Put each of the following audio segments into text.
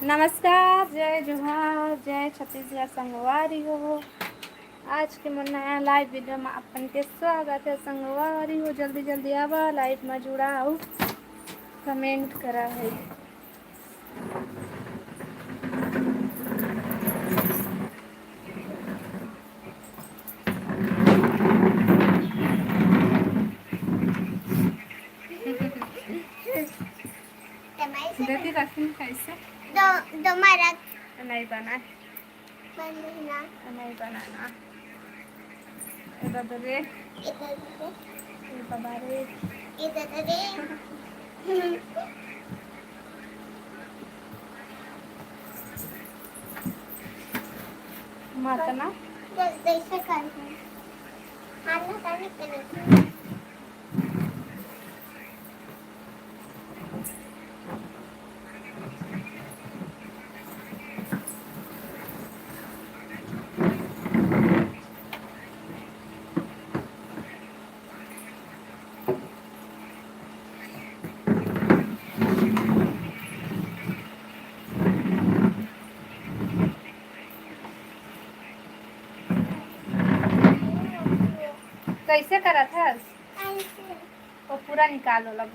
नमस्कार, जय जोहार, जय छत्तीसगढ़ संगवारी हो। आज के मोर नया लाइव वीडियो में अपन के स्वागत है। संगवारी हो जल्दी जल्दी आवा, लाइव में जुड़ा हो, कमेंट करा है। देती रखी कैसे दो मारा नहीं बना नहीं बनाना इधर रे बाबा रे मातना जैसे करना खाना खाने के लिए कैसे करा था वो पूरा निकालो लग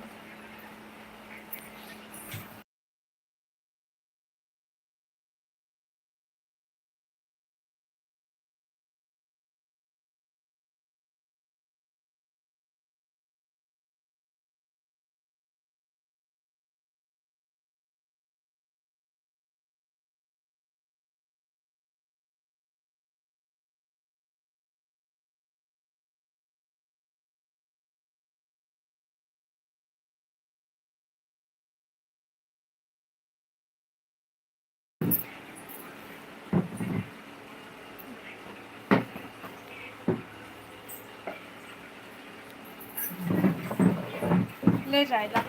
ले जाएगा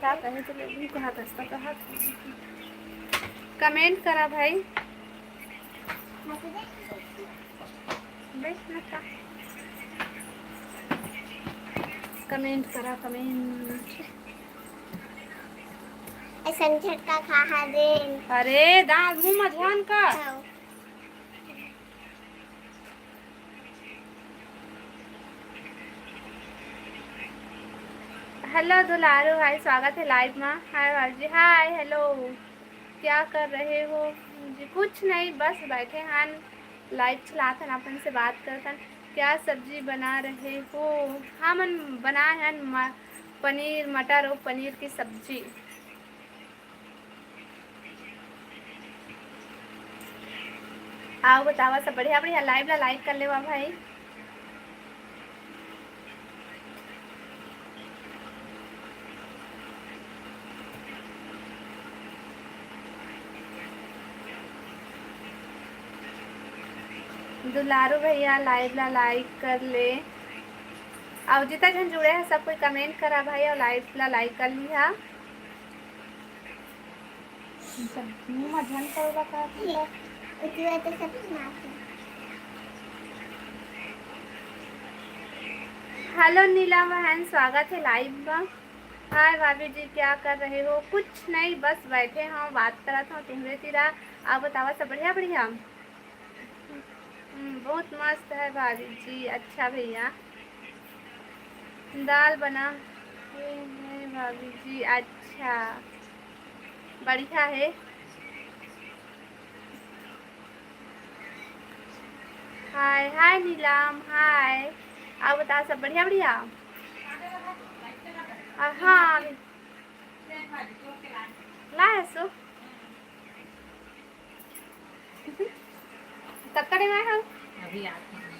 क्या कहे तो ले कहा दस्ता कहा कमेंट करा भाई बैठ ना कमेंट करा कमेंट ऐसा झटका खा दे। अरे दाल मुंह में ध्यान का हेलो दुलारू भाई, स्वागत है लाइव में। हाय भाजी, हाय हेलो, क्या कर रहे हो जी? कुछ नहीं, बस बैठे हैं, लाइव चलाते हैं, अपन से बात करते हैं। क्या सब्जी बना रहे हो? हाँ मन बना है पनीर मटर और पनीर की सब्जी। आओ बतावा, सब बढ़िया बढ़िया। लाइव ला लाइक कर ले भाई। दुलारू भैया लाइव ला लाइक कर ले। और जितना जन जुड़े हैं सब कोई कमेंट करा भाई और लाइव ला लाइक कर लिया। मुंह में ध्यान करोगा का तो सब सुनाते। हेलो नीला बहन, स्वागत है लाइव में। हाय भाभी जी, क्या कर रहे हो? कुछ नहीं, बस बैठे हैं, बात करा था तुम्हारे तीरा। आप बतावा, सब बढ़िया बढ़िया। बहुत मस्त है भाभी जी। अच्छा भैया, दाल बना है भाभी जी। अच्छा, बढ़िया है। हाय हाय नीलम, हाय। आप बताओ, सब बढ़िया बढ़िया। हाँ लाए सो तब करे मैं हम अभी आते हैं।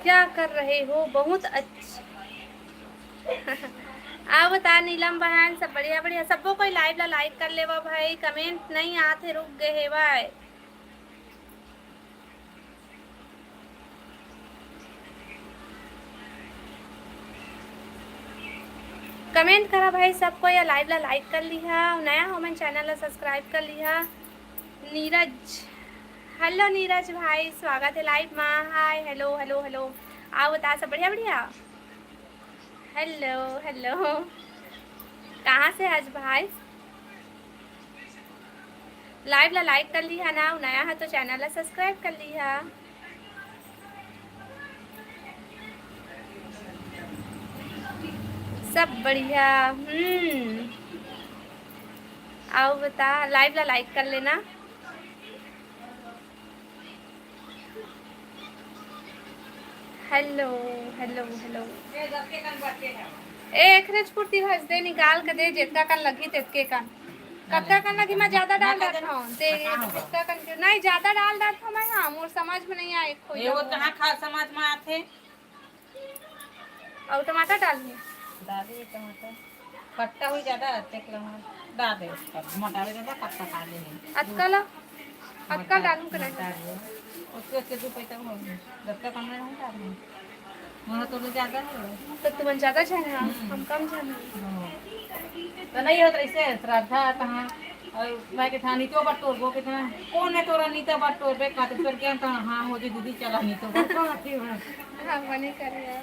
क्या कर रहे हो? बहुत अच्छा। आप बता नीलम बहन, सब बढ़िया बढ़िया। सबको कोई लाइव ला लाइक कर ले भाई, कमेंट नहीं आते, रुक गए है भाई। कमेंट करा भाई सबको, या लाइव ला लाइक कर लिहा, नया हो मैंने चैनल ला सब्सक्राइब कर लिहा। नीरज, हेलो नीरज भाई, स्वागत है लाइव में। हाय, हेलो हेलो हेलो। आओ बता, सब बढ़िया बढ़िया। हेलो हेलो, कहाँ से आज भाई? लाइव ला लाइक कर लिहा ना, नया है तो चैनल ला सब्सक्राइब कर लिहा। सब बढ़िया। आओ बता, लाइव ला लाइक कर लेना। Hello hello hello. एक रेज पूर्ति भज दे, निकाल के दे, जितना कन लगी तितके कन। कत्ता कन लगी, मैं ज्यादा डाल देता हूँ, दे जितना कन के नहीं ज्यादा डाल देता हूँ मैं। हाँ, मोर समझ में नहीं आए कोई। ये वो कहाँ खा समझ में आते। और टमाटर डालिए, डालिए टमाटर, खट्टा हुई ज्यादा तेल डाल दे, उसका मटावे ज्यादा खट्टा डाले नहीं। अटकल अटकल डालूं के नहीं? डालिए उसके उसके दो पैसा हो जब तक हमने नहीं डालना। वहाँ तो ज्यादा है तो तुम ज्यादा जाने, हम कम जाने। तो नहीं होता ऐसे श्रद्धा कहाँ और मैं के था नीतो बटोर वो के था कौन है तोरा नीता बटोर बे खातिर कर के था। हाँ हो जी दीदी चला नीतो बटोर आती है। हाँ मनी करिए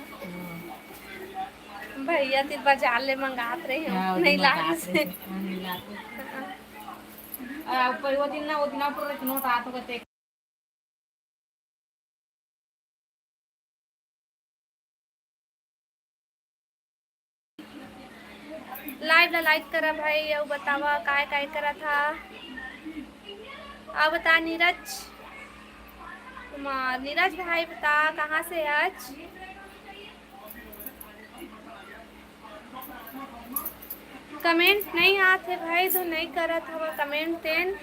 भैया, ती बाजार ले मंगात रही हूँ, नहीं लाने से। ऊपर वो दिन ना ऊपर नोट आतो का लाइव ला लाइक करा भाई, अब बतावा काय काय करा था। अब बता नीरज कुमार, नीरज भाई बता कहाँ से आज? कमेंट नहीं आते भाई, तो नहीं करा था कमेंट तेन।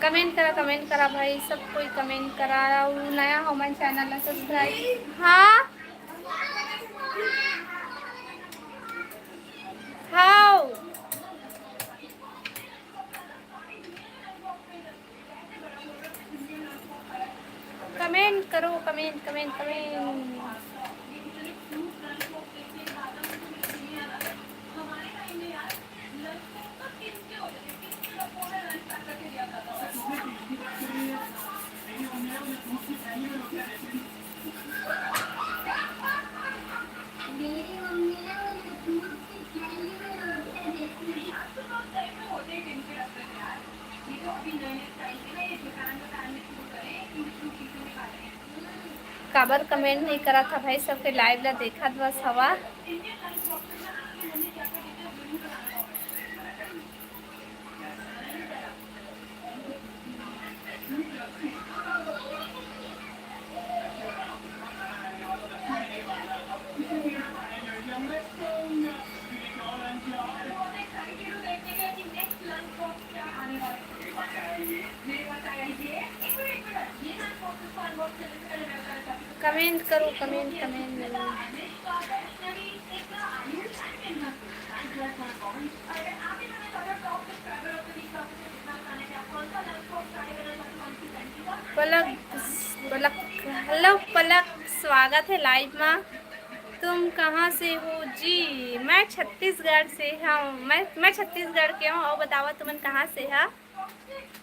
कमेंट करा भाई, सब कोई कमेंट करा। नया हो मन चैनल सब्सक्राइब। हाँ हाँ, कमेंट करो, कमेंट कमेंट कमेंट। काबर कमेंट नहीं करा था भाई, सबके लाइव ला देखा बस हवा। कमेंट करो, कमेंट कमेंट। पलक पलक, हेलो पलक, स्वागत है लाइव में। तुम कहाँ से हो जी? मैं छत्तीसगढ़ से हूँ। मैं छत्तीसगढ़ के हूँ। और बतावा तुमन कहाँ से है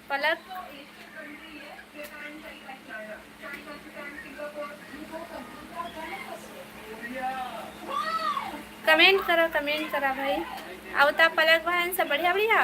पलक? कमेंट करा भाई। अब ता पलक बहन, सब बढ़िया बढ़िया।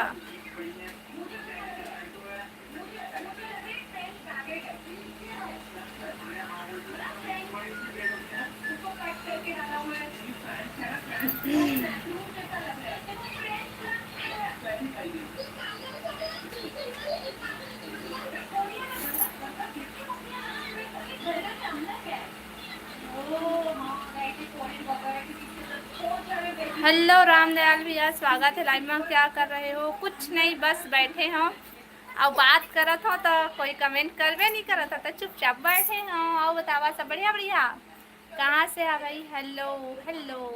हेलो रामदयाल भैया, स्वागत है लाइव में। क्या कर रहे हो? कुछ नहीं, बस बैठे हो। अब बात करत हो तो कोई कमेंट करवे नहीं करत हो तो चुपचाप बैठे हो। और बतावा, सब बढ़िया बढ़िया? कहाँ से है भाई? हेलो हेलो,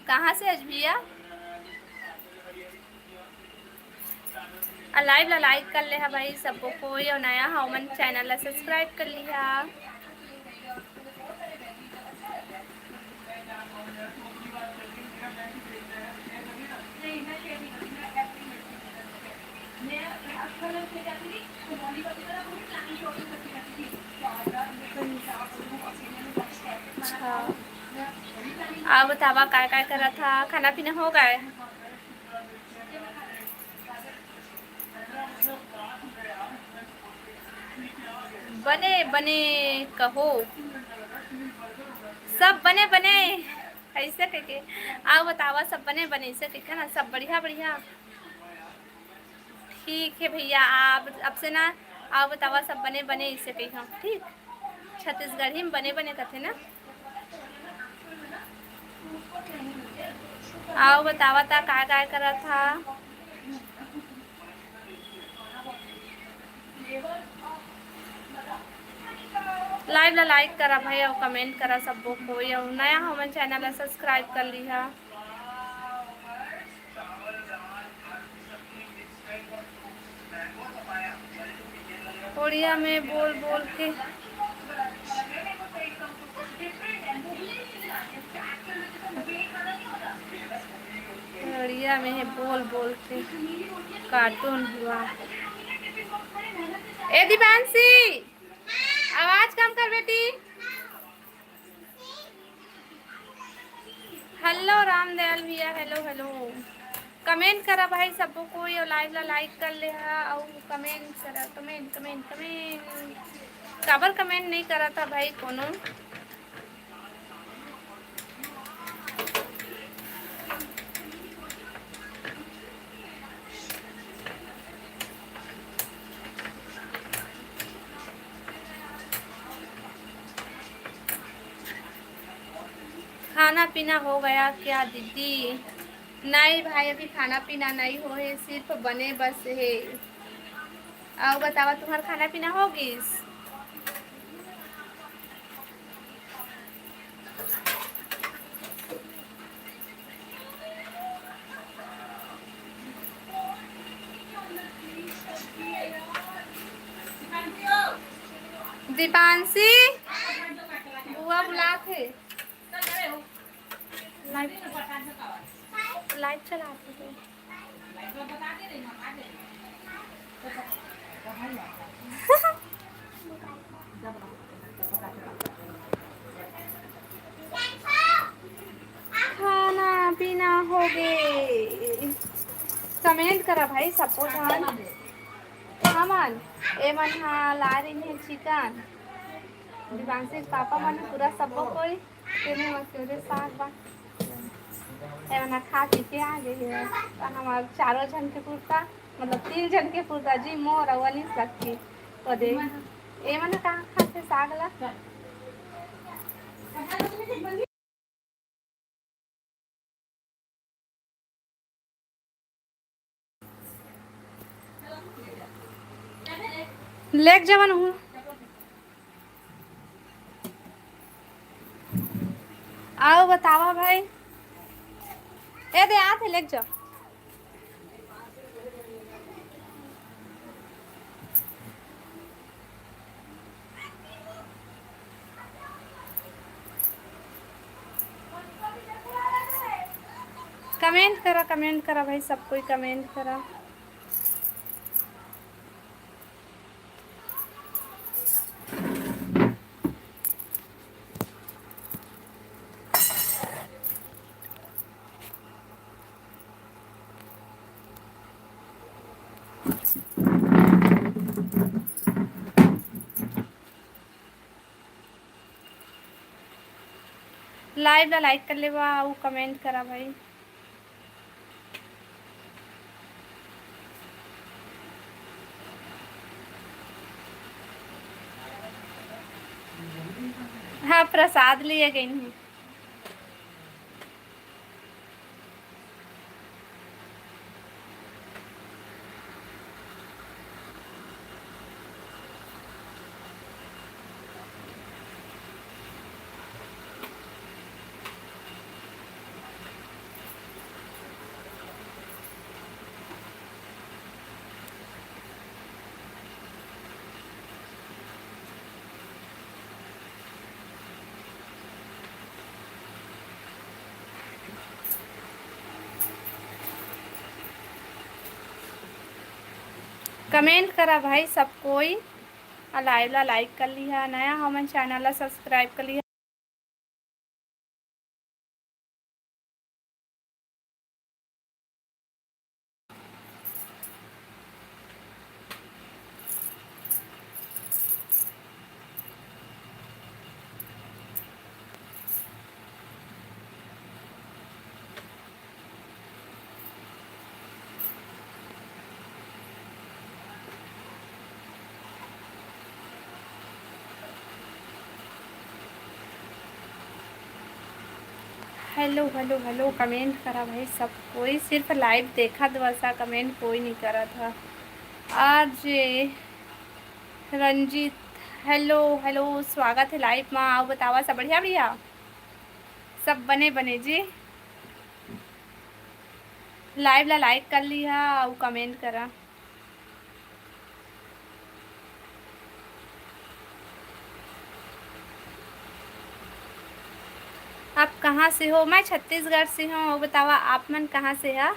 कहाँ से आज भैया? लाइव ला लाइक कर ले है भाई सबको, कोई और नया हो मन चैनल ला सब्सक्राइब कर लिया। अच्छा, आप बतावा काय काय करा था? खाना पीना हो गए? बने बने कहो, सब बने बने ऐसे करके। आप बतावा, सब बने बने ऐसे करके ना, सब बढ़िया बढ़िया। ठीक है भैया, आप अब से ना आप बतावा सब बने बने ऐसे कही हम, ठीक? छत्तीसगढ़ी में बने बने कथे ना। आओ बतावा था काय करा था? लाइव ला लाइक करा भाई और कमेंट करा सबको, कोई और नया हमन चैनल ला सब्सक्राइब कर लिहा। उड़िया में बोल बोल के उड़िया में है बोल बोल के कार्टून हुआ। ए दीपांशी, आवाज कम कर बेटी। हेलो रामदयाल भैया, हेलो हेलो। कमेंट करा भाई सबको, कोई और लाइव ला लाइक कर ले हा और कमेंट करा, कमेंट कमेंट कमेंट। काबर कमेंट नहीं करा था भाई कोनो? खाना पीना हो गया क्या दीदी? नहीं भाई, अभी खाना पीना नहीं हो है, सिर्फ बने बस है। और बतावा, तुम्हारा खाना पीना हो गइस? दीपांशी, बुआ बुलाते। लाइट चलाते थे। खाना पीना हो गए। कमेंट करा भाई सबको धान। हमन एमन हाँ ला रही है चिकन। दिवांशी पापा मन पूरा सबको कोई तेने मसूरे साग बा एमन खा पी के आ गई है। तो हमार चारों जन के पूर्ता, मतलब 3 जन के पूर्ता जी, मोर और अनिस लगती तो दे एमन कहाँ खाते साग ला। लेक जवन हूँ। आओ बतावा भाई। ए दे आते लेक जा। कमेंट करा भाई, सब कोई कमेंट करा। लाइव ला लाइक कर ले बा और कमेंट करा भाई। हाँ, प्रसाद लिए गई हूँ। कमेंट करा भाई सब कोई, लाइव ला लाइक कर लिया, नया हमन चैनल ला सब्सक्राइब कर लिया। हेलो हेलो हेलो कमेंट करा भाई सब कोई, सिर्फ लाइव देखा तो ऐसा कमेंट कोई नहीं करा था। आज रंजीत हेलो हेलो स्वागत है लाइव में। आओ बतावा सब बढ़िया बढ़िया, सब बने बने जी। लाइव ला लाइक कर लिया और कमेंट करा। आप कहाँ से हो? मैं छत्तीसगढ़ से हूँ। और बतावा आप मन कहाँ से है?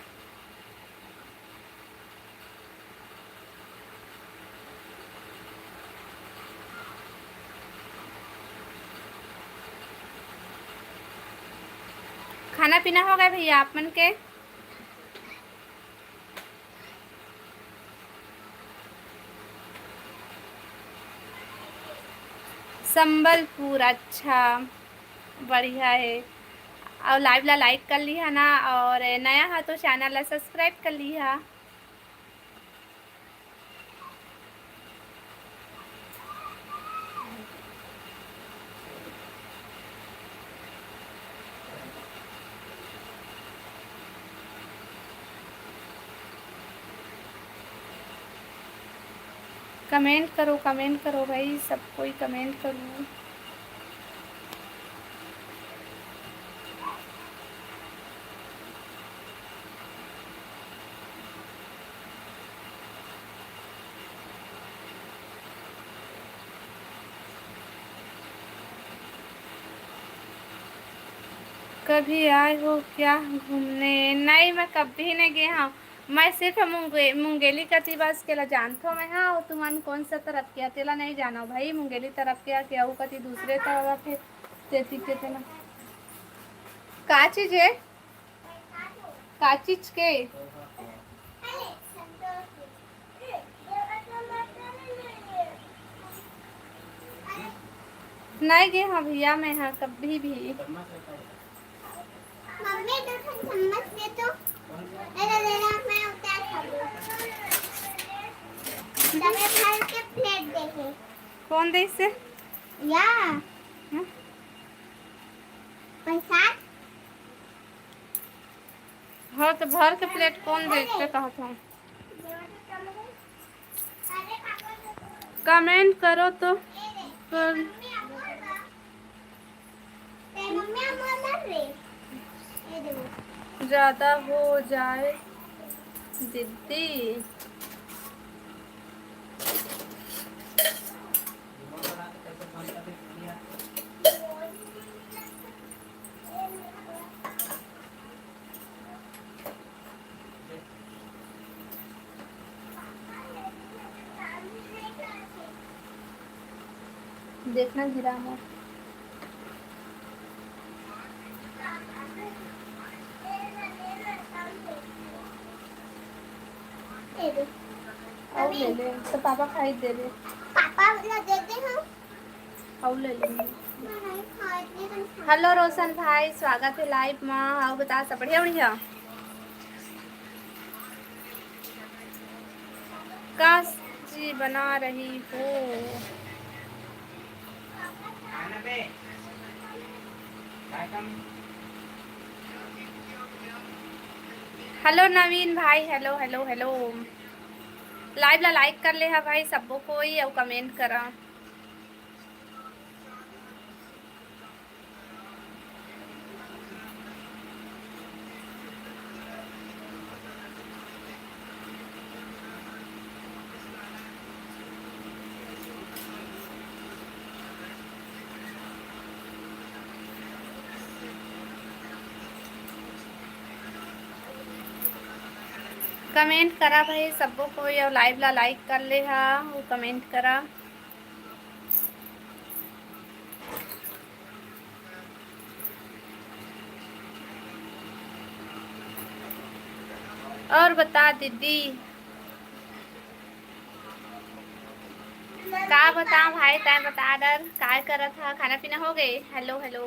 खाना पीना हो गया भैया आप मन के? संबलपुर, अच्छा बढ़िया है। और लाइव ला लाइक कर लिया ना, और नया है तो चैनल ला सब्सक्राइब कर लिया। कमेंट करो भाई सब कोई, कमेंट करो। कभी आए हो क्या घूमने? नहीं, मैं कभी नहीं गई हाँ। मैं सिर्फ मुंगेली कती बस केला जानता हूँ मैं। हाँ, और तुमन कौन सा तरफ के तेला नहीं जाना भाई। मुंगेली तरफ के आऊ कती दूसरे तरफ है तेती के तेला। का चीज है? का चीज के? नहीं गए हाँ भैया मैं हाँ कभी भी। मम्मी दो चम्मच दे तो ऐसा देना, मैं उतार खाऊं। डबे भर के प्लेट देखे। कौन दे से? या हाँ? पैसा हाँ तो भर के प्लेट कौन देखते कहत हूँ। कमेंट करो तो कर। ज़्यादा हो जाए दीदी। देखना गिरा है। और ले ले तो पापा खाई दे दे। पापा ना देते हैं। और ले लेंगे। हेलो रोशन भाई स्वागत है लाइव में। आओ बता सब बढ़िया बढ़िया। का जी बना रही हो? हेलो नवीन भाई, हेलो हेलो हेलो। लाइव ला लाइक कर ले है भाई सबको कोई, और कमेंट करा। कमेंट करा भाई सबको कोई और लाइव ला लाइक कर ले हा वो कमेंट करा। और बता दीदी का बता भाई तय बता डर काय करा था खाना पीना हो गए। हेलो हेलो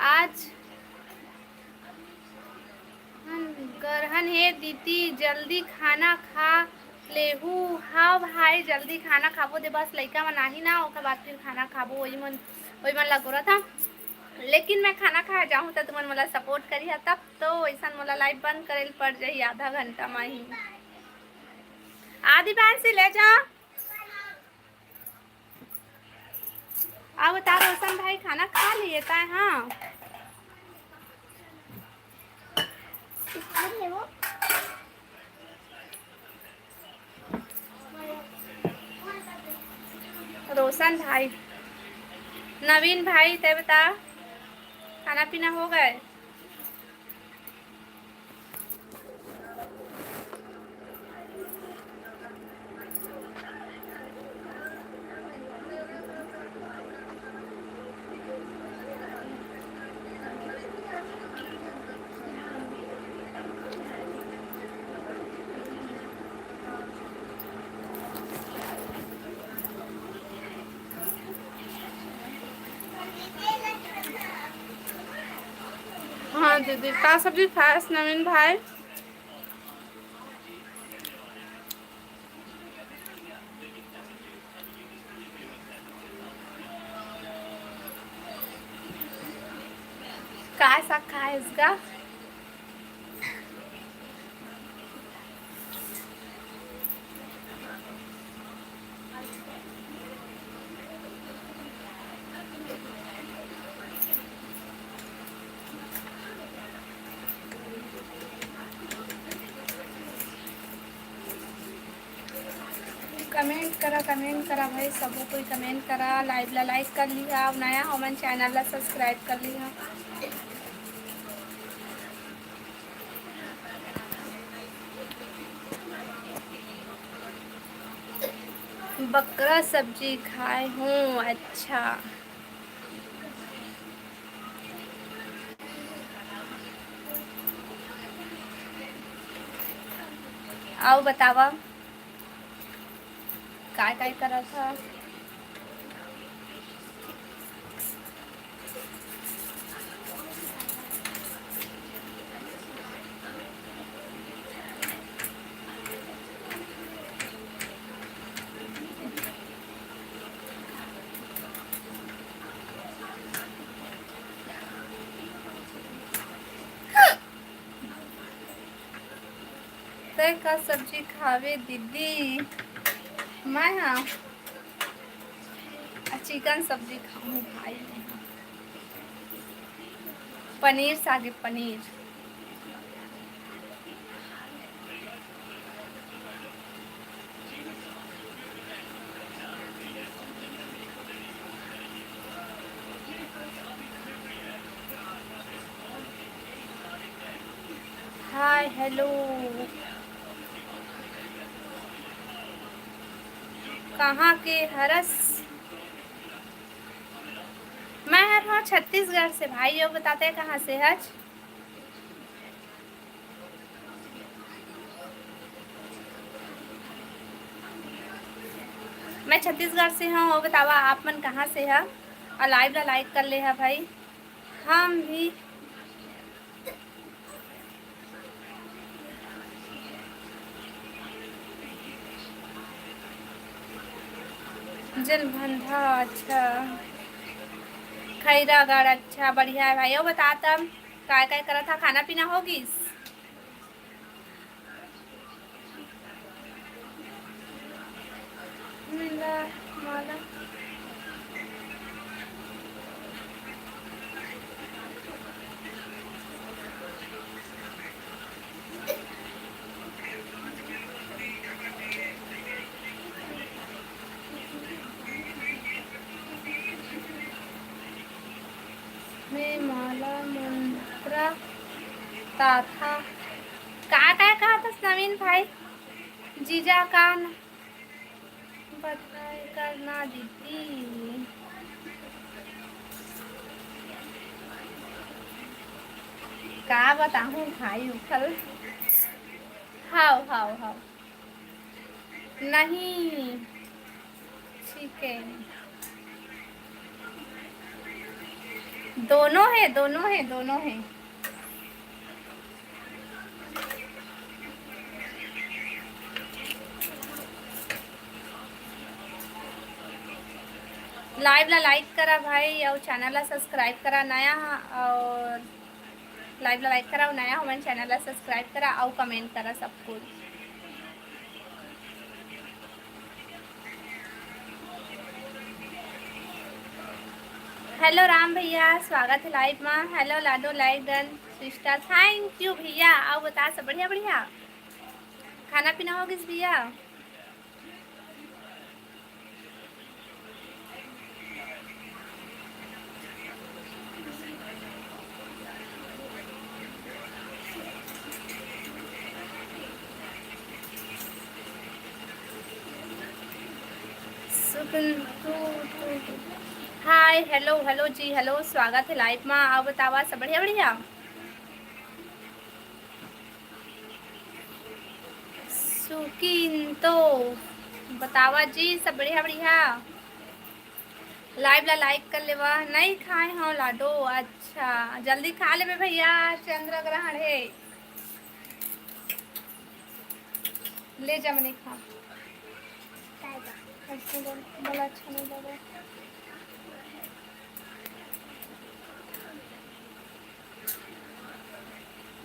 आज गरहन है दीदी जल्दी खाना खा लेहू। हाँ भाई जल्दी खाना खाबो दे बस लइका मन आही ना ओकर बाद फिर खाना खाबो वही मन लगो रहा था। लेकिन मैं खाना खा जाऊँ तो तुमन मोला सपोर्ट करी है तब तो वैसा मोला लाइव बंद करे पड़ जाही आधा घंटा में ही। आदि बहन से ले जा अब बता रोशन भाई खाना खा लिए ताए। हाँ इसमें है वो रोशन भाई नवीन भाई तय बता खाना पीना हो गए। हाँ दीदी का सब्जी खास नवीन भाई काय सा खाए इसका। कमेंट करा भाई सब कोई कमेंट करा लाइव ला लाइक कर लिया अब नया हमन चैनल ला सब्सक्राइब कर लिया। बकरा सब्जी खाए हूँ। अच्छा आओ बतावा काय काय करा था। तय का सब्जी खावे दीदी मैं हाँ चिकन सब्जी खाऊं भाई पनीर सागे पनीर। हाय हेलो कहाँ के हरस। मैं हर हाँ छत्तीसगढ़ से भाई यो बताते हैं कहाँ से हज। मैं छत्तीसगढ़ से हूँ वो बतावा आप मन कहाँ से है और लाइव ला लाइक कर ले है भाई। हम भी जलभंधा अच्छा खैरागढ़ अच्छा बढ़िया है भाई। वो बताता काय काय करा था खाना पीना होगी। माला में माला मंत्रा ताथा काय कहा था नवीन भाई? जीजा का बताए करना दीदी। का बताऊँ भाई उखल। हाउ हाउ हाउ नहीं ठीक है। दोनों है दोनों है दोनों है। लाइव ला लाइक करा भाई और चैनल ला सब्सक्राइब करा नया और लाइव ला लाइक करा और नया हमारे चैनल ला सब्सक्राइब करा और कमेंट करा सब कुछ। हेलो राम भैया स्वागत है लाइव में। Hello Lado like done sister thank you भैया। आओ बता सब बढ़िया बढ़िया खाना पीना हो किस भैया? हाय हेलो हेलो जी हेलो स्वागत है लाइव में। आओ बतावा सब बढ़िया बढ़िया। सुकिन तो बतावा जी सब बढ़िया बढ़िया। लाइव ला लाइक कर लेवा। नहीं खाए हो लाडो? अच्छा जल्दी खा ले भैया चंद्र ग्रहण है। ले जा मैंने खा बोला अच्छा नहीं लगा।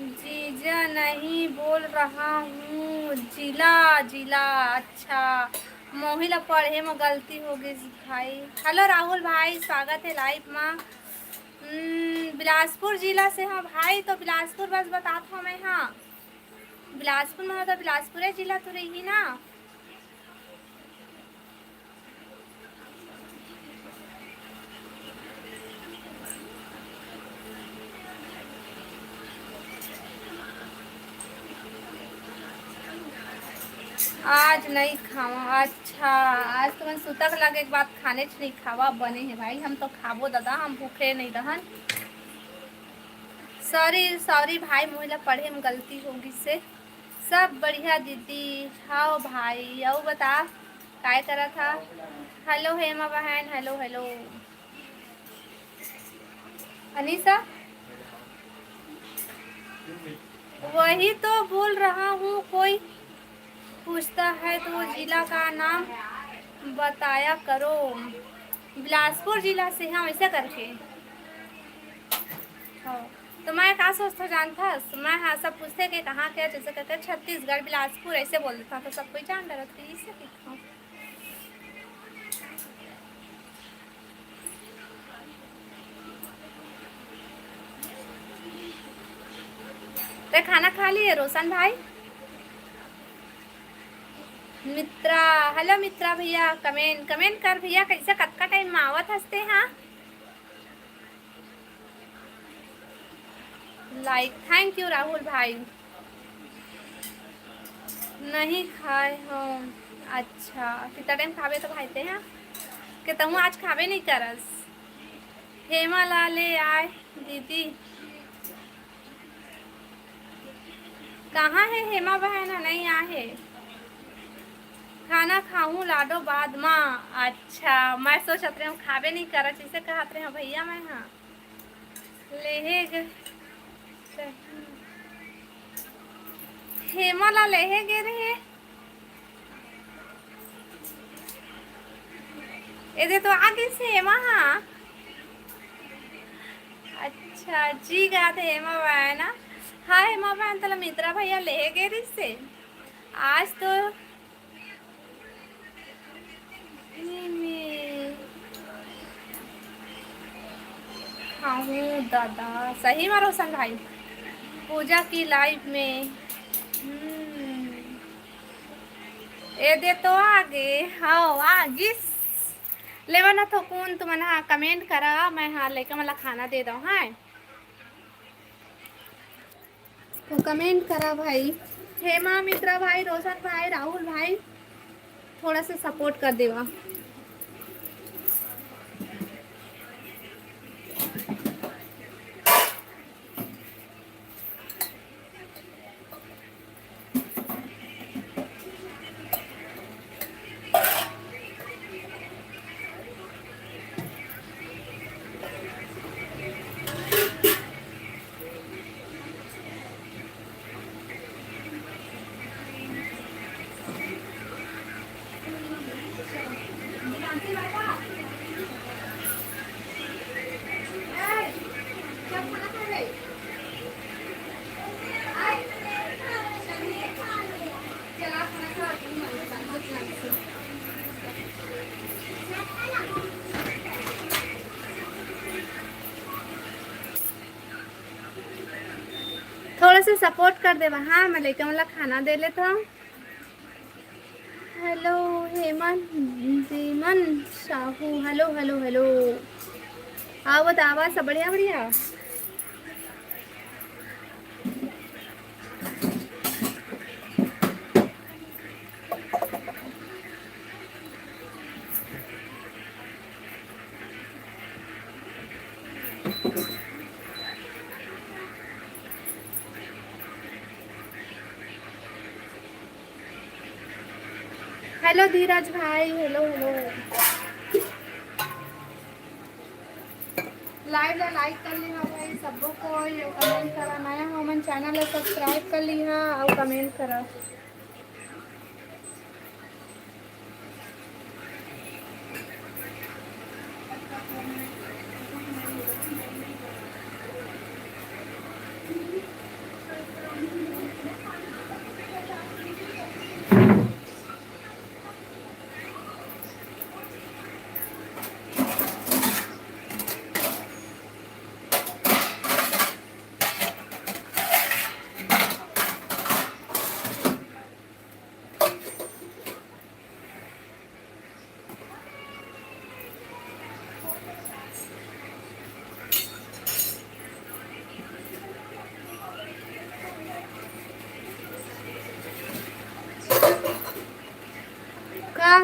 जीजा नहीं बोल रहा हूँ जिला जिला। अच्छा मोहिला पढ़े में गलती हो गई भाई। हेलो राहुल भाई स्वागत है लाइव में। बिलासपुर जिला से हाँ भाई तो बिलासपुर बस बताता हूँ मैं। हाँ बिलासपुर में हो तो बिलासपुर जिला तो रही ना। आज नहीं खावा। अच्छा आज तो मैं सुतक लगे एक बात खाने च नहीं खावा बने है भाई। हम तो खाबो दादा हम भूखे नहीं रहन। सॉरी सॉरी भाई मोहिला पढ़े में गलती होगी से। सब बढ़िया दीदी। हाँ भाई आओ बता काय करा था? हेलो हेमा बहन हेलो हेलो। अनीसा वही तो बोल रहा हूँ कोई पूछता है तो वो जिला का नाम बताया करो। बिलासपुर जिला से हाँ वैसे करके। हाँ तो मैं क्या सोचता जानता मैं हाँ सब पूछते कि कहाँ के जैसे कहते छत्तीसगढ़ बिलासपुर ऐसे बोल देता तो सब कोई जान डर थी इससे सीखा। तो खाना खा लिए रोशन भाई? मित्रा हेलो मित्रा भैया कमेंट कमेंट कर भैया कैसे कतका टाइम मावत हंसते हाँ। लाइक थैंक यू राहुल भाई। नहीं खाए हो? अच्छा कितना टाइम खावे तो खाते हैं कि तुम आज खावे नहीं करस? हेमा ला ले आए दीदी। कहाँ है हेमा बहन? नहीं आए। खाना खाऊं लाडो बाद माँ। अच्छा मैं सोचत रही हूँ खावे नहीं करत इसे कहत रहे हैं भैया मैं। हाँ लेहे हेमा ला लेहे गे रहे ये तो आगे से हेमा। हाँ अच्छा जी गा थे हेमा बहन। हाँ हेमा बहन तला मित्रा भैया लेहे गे रही से आज तो खाऊं दादा सही में रोशन भाई। पूजा की लाइव में ए दे तो आगे हाँ आगे लेवा ना तो कौन तुम हाँ कमेंट करा मैं हाँ लेकर मला खाना दे दो। हाँ कमेंट करा भाई। हेमा मित्रा भाई, रोशन भाई, राहुल भाई, थोड़ा सा सपोर्ट कर देवा। थोड़ा सा सपोर्ट कर देवा। हाँ मैं लेके वाला खाना दे लेता हूँ। Hello Hemant जीमन Sahu, hello hello hello. आवत आवाज सब बढ़िया बढ़िया। हेलो धीरज भाई, हेलो हेलो। लाइव ला लाइक कर लिहा भाई सबको को, कमेंट करा। नया हो मन चैनल ला सब्सक्राइब कर लिहा और कमेंट करा। का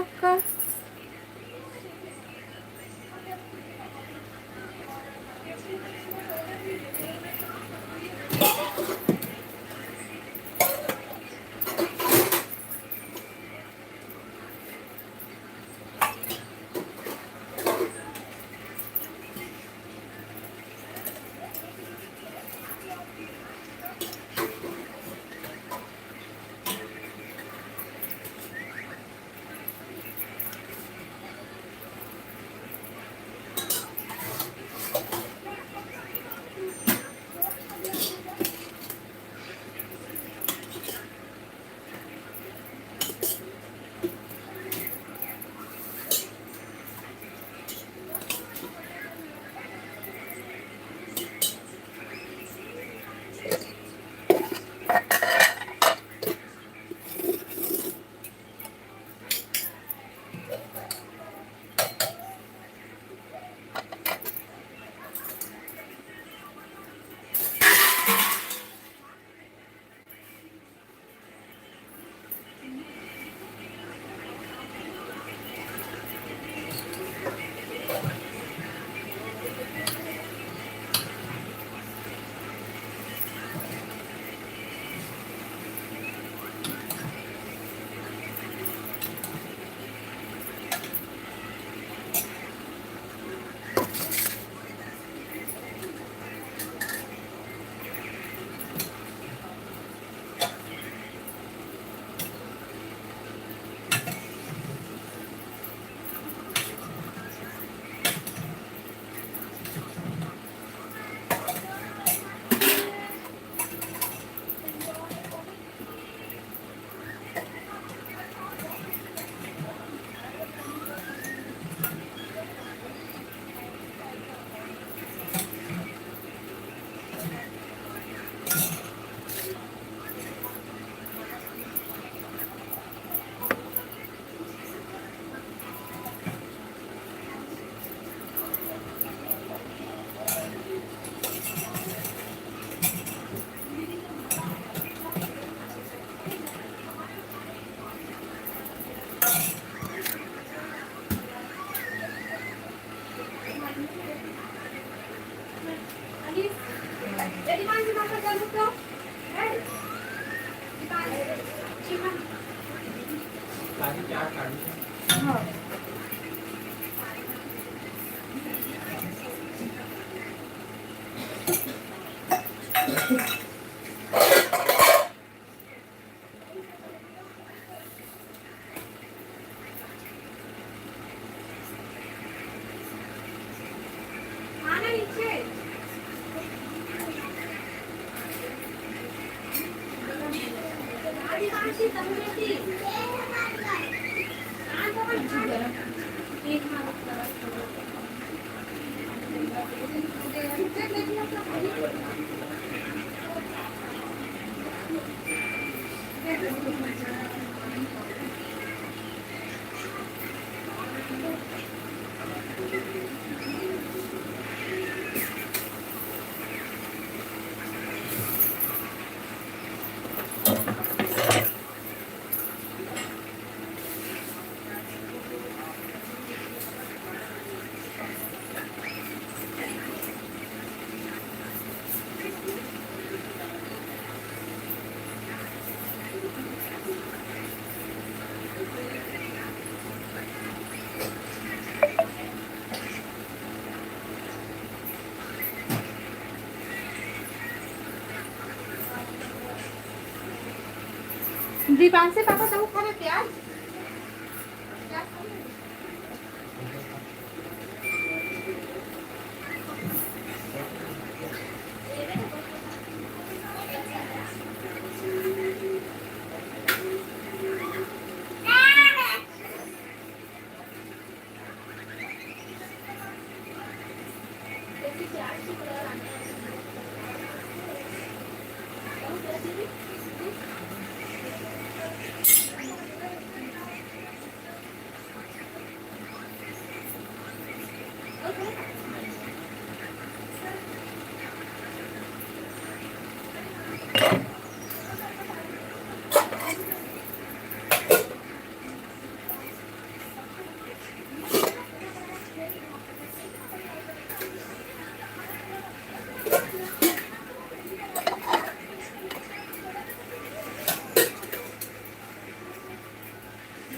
दीपांशु पापा तुम खा रहे प्याज?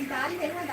दाल देखा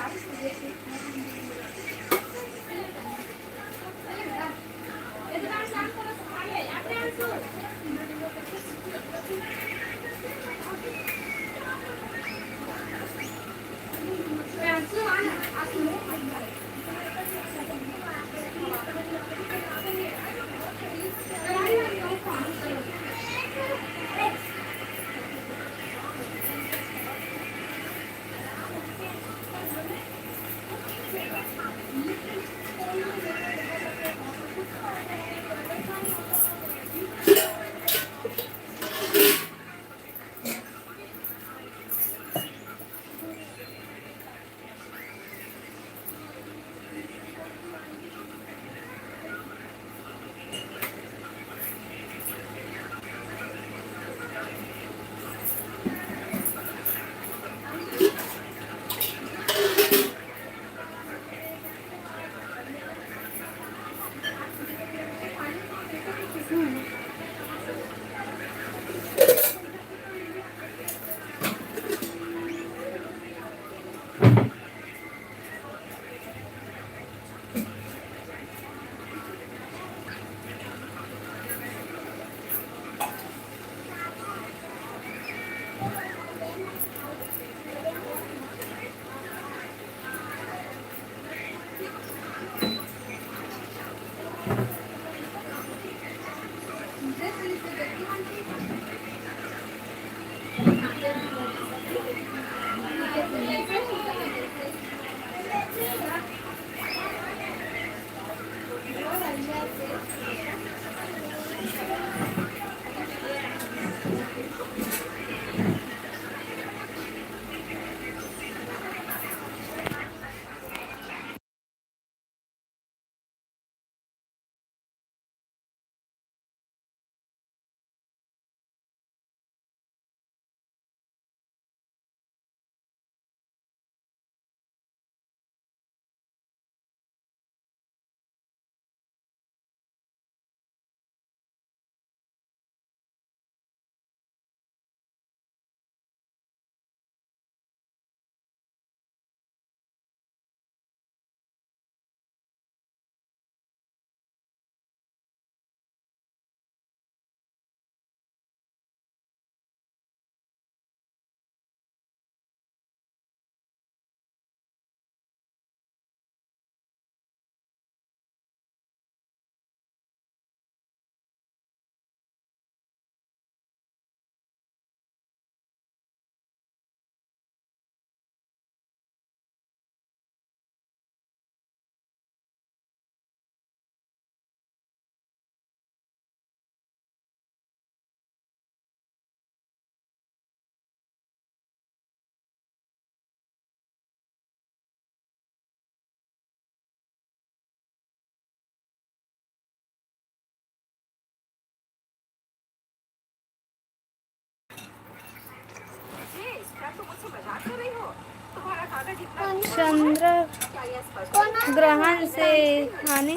चंद्र ग्रहण से खाने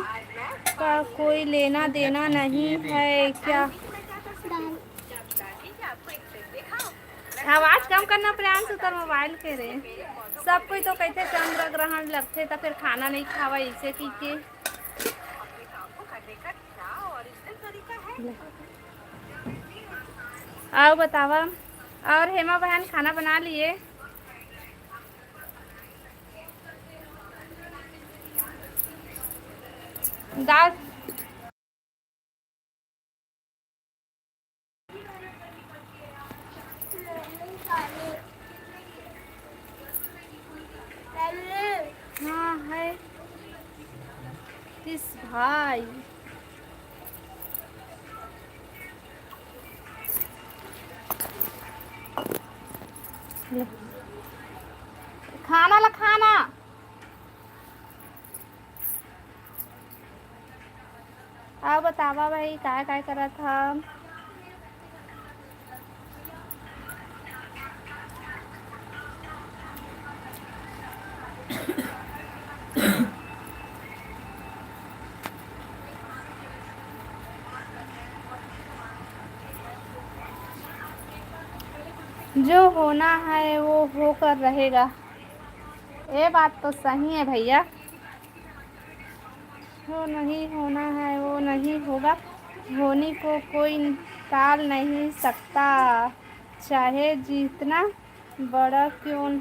का कोई लेना देना नहीं है क्या? आवाज कम करना प्रियांश, उतर मोबाइल के रे। सब कोई तो कहते चंद्र ग्रहण लगते तो फिर खाना नहीं खावा इसे की आओ बतावा। और हेमा बहन खाना बना लिए? दाल हाँ है किस भाई? खाना ला खाना। अब बतावा भाई काय काय करा था? जो होना है वो होकर रहेगा। ये बात तो सही है भैया। जो नहीं होना है वो नहीं होगा। होने को कोई टाल नहीं सकता, चाहे जितना बड़ा क्यों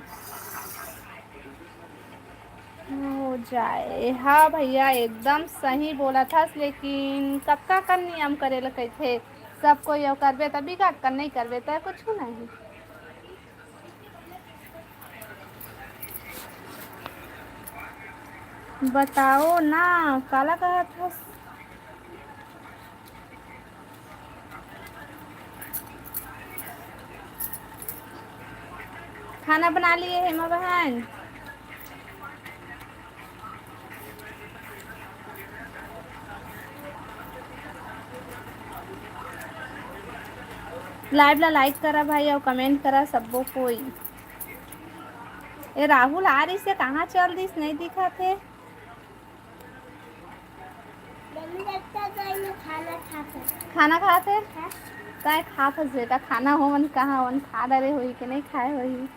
हो जाए। हाँ भैया एकदम सही बोला था, लेकिन कब का नियम करेला कहते सब कोई यो करबे तभी का कर, नहीं करबे तो कुछ नहीं। बताओ ना काला कहा था। खाना बना लिए हेमा बहन? लाइव ला लाइक करा भाई और कमेंट करा सबको कोई। ए राहुल आ रही से कहाँ चल रही नहीं दिखा थे? खाना खाते काय खात बेटा? खाना हो मन कहाँ वन खा डरे हुई कि नहीं खाए हुई।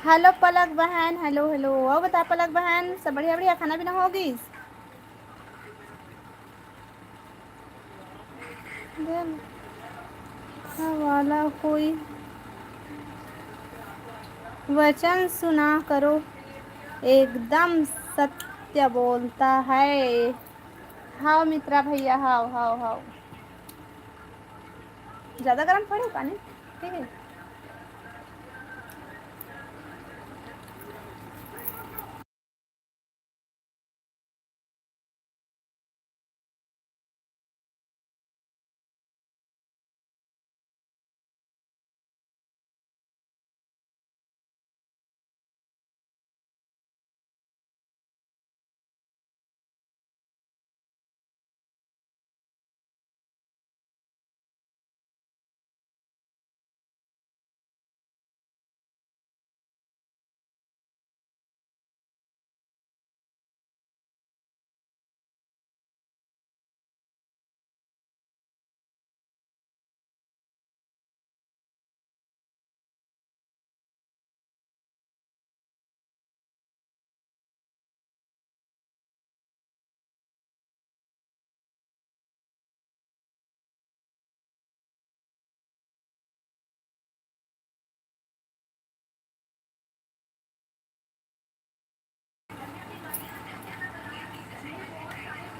हेलो पलक बहन, हेलो हेलो। और बता पलक बहन, सब बढ़िया बढ़िया? खाना पीना होगी वाला कोई वचन सुना करो, एकदम सत्य बोलता है। हाँ मित्रा भैया, हाँ हाँ हाँ। ज़्यादा गर्म पड़े पानी? ठीक है।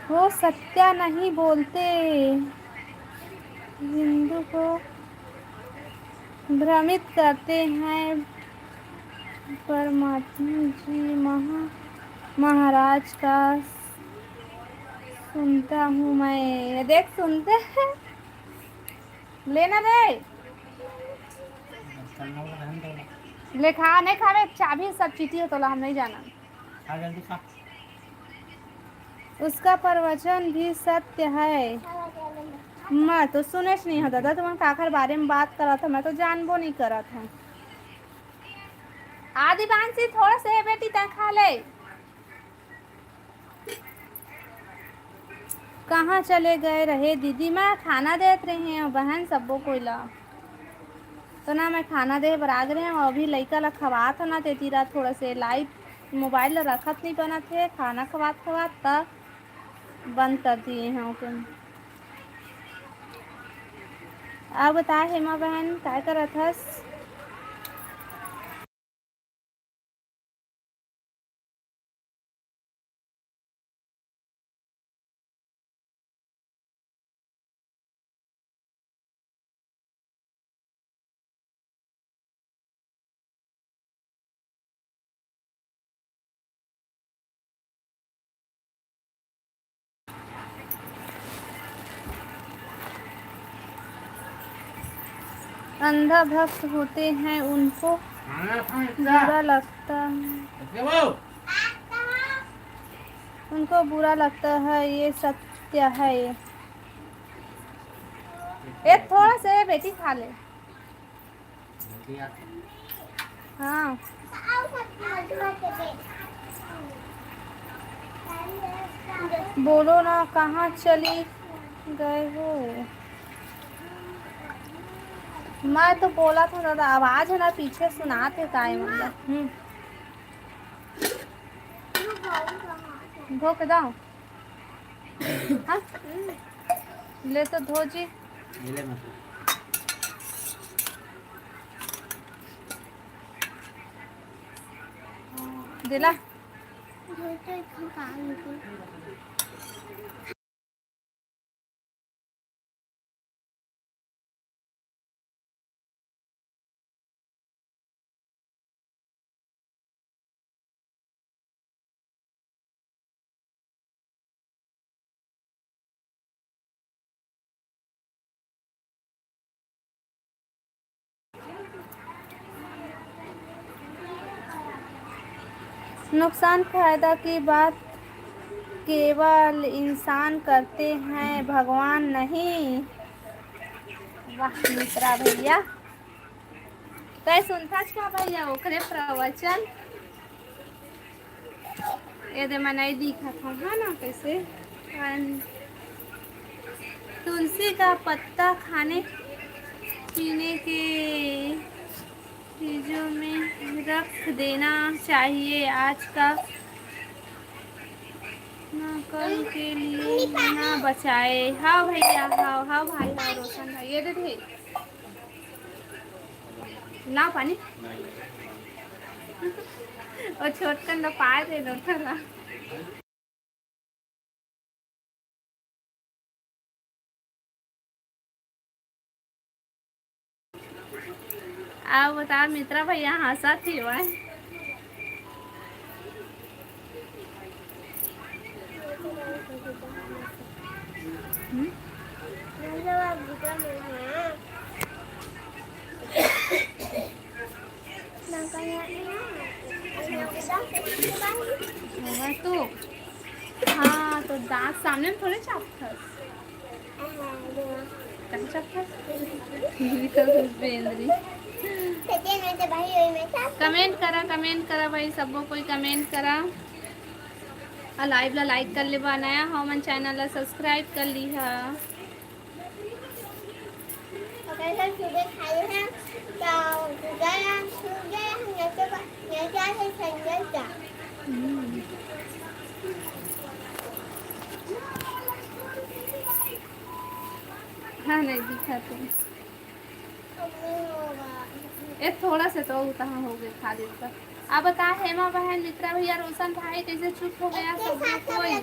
वो सत्य नहीं बोलते, हिंदू को भ्रमित करते हैं। परमात्मा जी महाराज का सुनता हूँ मैं। देख सुनते हैं, लेना रे लेखा नहीं खावे चाबी सब चीटी हो तो हम नहीं जाना। उसका प्रवचन भी सत्य है। मैं तो सुने नहीं होता था, तुम्हारे काकर बारे में बात करा था, मैं तो जानबो नहीं करा था। आदि बांसी थोड़ा से है बेटी ता खा ले। कहाँ चले गए रहे दीदी? मैं खाना देत रही हूँ बहन सबो कोई ला। तो ना मैं खाना दे बराग रहे हूँ अभी लइका ला खवात हो ना तेती रात थोड़ा से लाइट मोबाइल ला रखत नहीं बना थे खाना खवात खवात तब बंद कर दिए हैं ओके। अब बता हेमा बहन काय करत हस? अंधा भक्त होते हैं उनको बुरा लगता है, उनको बुरा लगता है ये सत्य है। ये थोड़ा से बेटी खा ले। हाँ बोलो ना कहाँ चली गए हो? मैं तो बोला था दादा आवाज है ना पीछे सुनाते काय मतलब। धो के दाओ। हाँ? ले तो धो जी। दिला नुकसान फायदा की बात केवल इंसान करते हैं भगवान नहीं। वाह मित्रा भैया तय सुनता क्या भैया ओकरे प्रवचन ये दे मैं नहीं दिखा था हाँ ना कैसे तुलसी का पत्ता खाने पीने के चीज़ों में रख देना चाहिए आज का ना कल के लिए ना बचाए। हाँ भैया हाँ हाँ भाई हाँ रोशन भाई ये दे दे ला पानी और छोटकन ला पाए दे दो थोड़ा। आप बता मित्रा भैया हंसा थी वह तो हाँ तो दांत सामने में थोड़े चापता कमेंट करा भाई सबको कोई कमेंट करा लाइव ला लाइक कर ले नया हमन चैनल ला सब्सक्राइब कर ली है। हाँ नहीं दिखा तो ये थोड़ा से तो कहाँ हो गए खा दे पर। आप बता हेमा बहन मित्रा भैया रोशन भाई कैसे चुप हो गया सब कोई?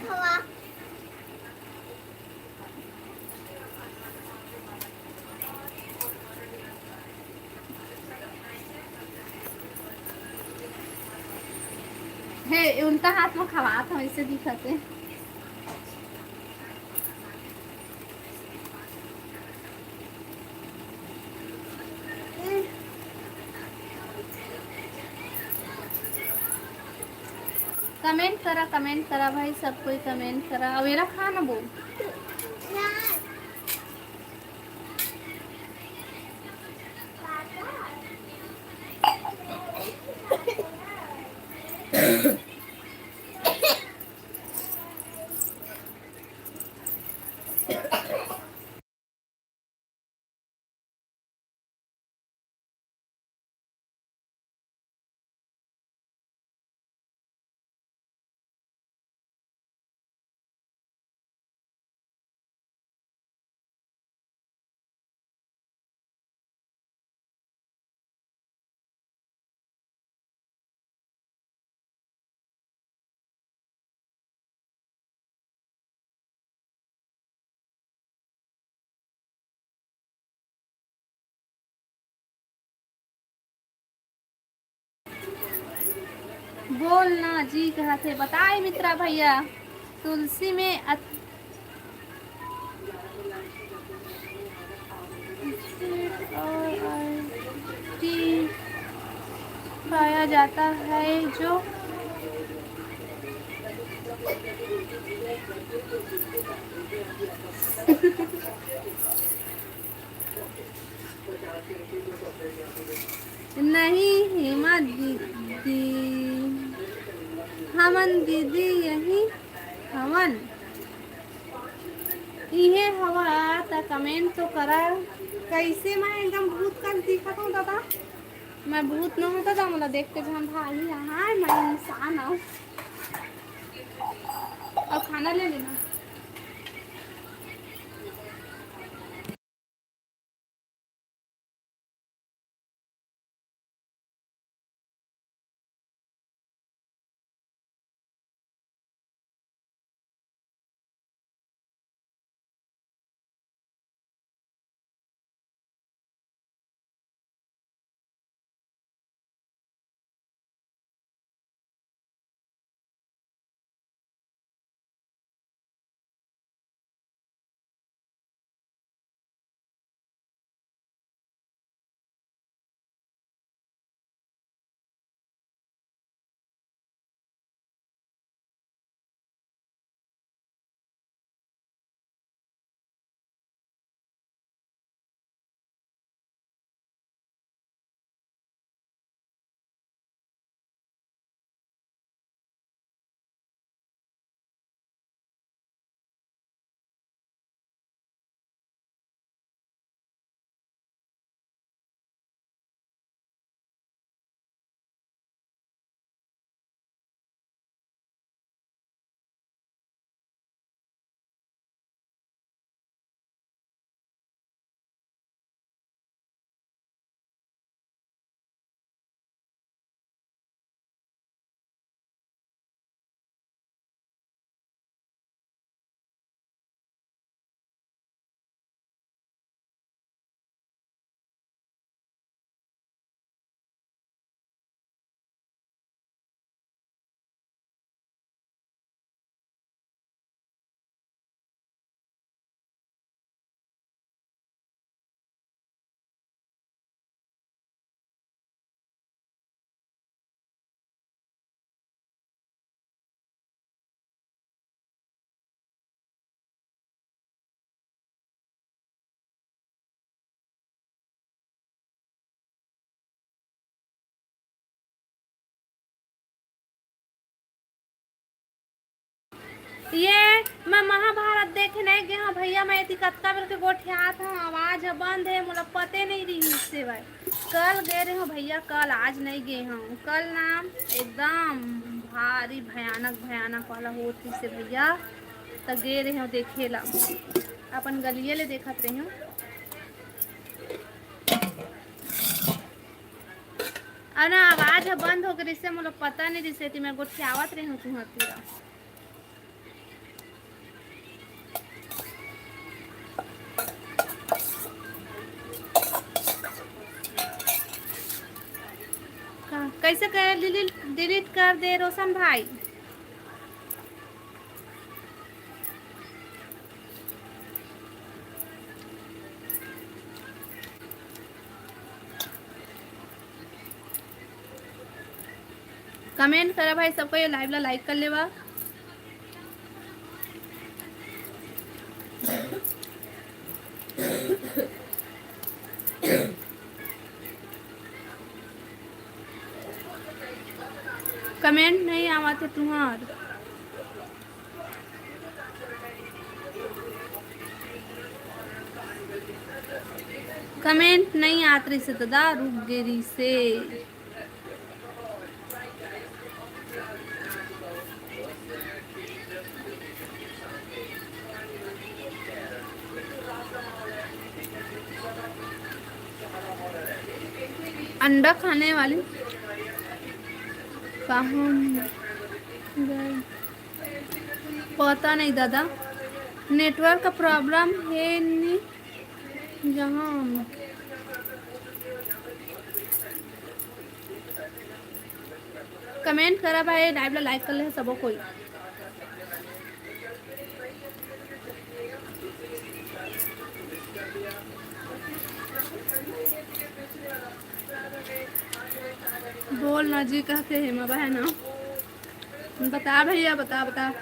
हे उनका हाथ में खवा था ऐसे दिखते कमेंट करा भाई सब कोई कमेंट करा। अवेरा खा ना बोल बोलना जी कहा थे बताए मित्रा भैया। तुलसी में और टी पाया जाता है जो नहीं हेमा दीदी हमन दीदी यही हमन इहे हवा त कमेंट तो करा। कैसे मैं एकदम भूत का दिखा हूँ दादा। मैं भूत न होता था मतलब देखते थे हम भाई हाँ मैं इंसान हूँ। और खाना ले लेना। ये मैं महाभारत देखे नहीं गए हाँ भैया। मैं कत्ता बेर के गोठिया था आवाज बंद है मुझे पते नहीं रही इससे भाई। कल गए रहे हो भैया कल आज नहीं गए हूँ। कल नाम एकदम भारी भयानक भयानक वाला होती से भैया तो गए रहे हो देखे ला अपन गलिए ले देखत रही हूँ। और ना आवाज बंद हो गई इससे मुझे पता नहीं जिससे थी मैं गोठियावत रही हूँ तुम्हारा। कैसे कर डिलीट कर दे रोशन भाई। कमेंट करा भाई सबको ये लाइव ला लाइक कर लेवा। कमेंट नहीं आवा थे तुम्हार। कमेंट नहीं आत रही से दादा रुक गेरी से। अंडा खाने वाली पता नहीं दादा नेटवर्क का प्रॉब्लम है नहीं जहाँ कमेंट करा भाई, लाइव ला लाइक कर ले सबो कोई। बोल ना जी कहते हेमा बहन ना, बता भैया बता बता।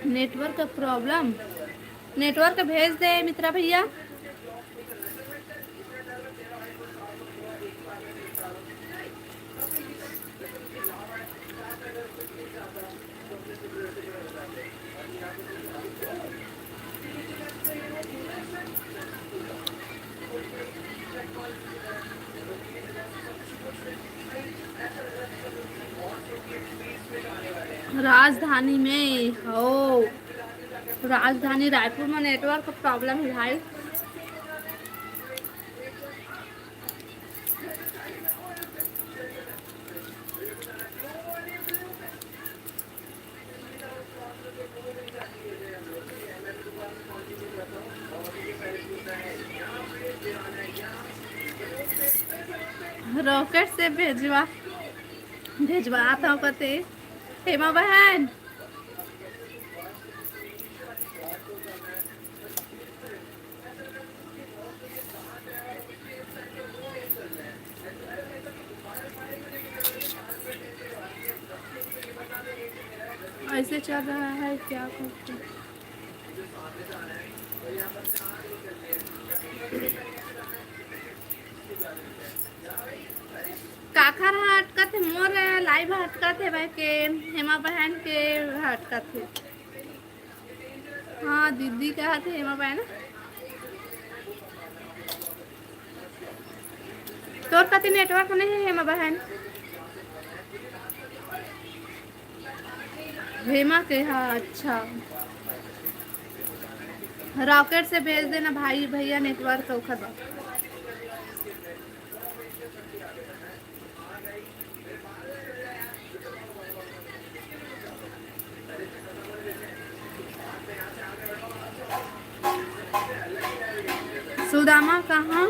नेटवर्क का प्रॉब्लम, नेटवर्क भेज दे मित्रा भैया। राजधानी में हो, राजधानी रायपुर में नेटवर्क प्रॉब्लम है भाई। रॉकेट से भेजवा था कते हेमा बहन। ऐसे चल रहा है क्या करते। काखर हटकत है मोर लाइव हटकत है भाई के हेमा बहन के हटकत है। हाँ दीदी कहा थे हेमा बहन तोर कति नेटवर्क नहीं है हेमा बहन। हेमा के हाँ अच्छा, रॉकेट से भेज देना भाई भैया नेटवर्क उखर। सुदामा कहाँ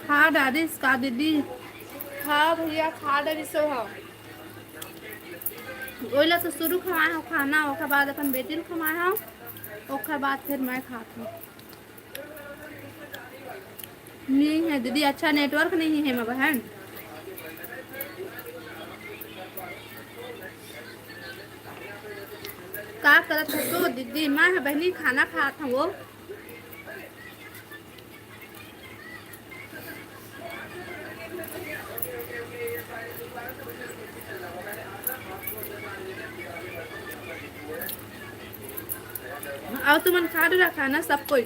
खा डारिस का दीदी। खा भैया खा डारिस सो हो ओला तो शुरू खवाए हो खाना, ओकर बाद अपन बेटी खवाए हो, ओकर बाद फिर मैं खाती हूँ। नहीं है दीदी अच्छा नेटवर्क नहीं है हेमा बहन। का करत है तो दीदी माँ बहनी खाना खात हूँ वो। और तुमन खा रखा ना सब कोई।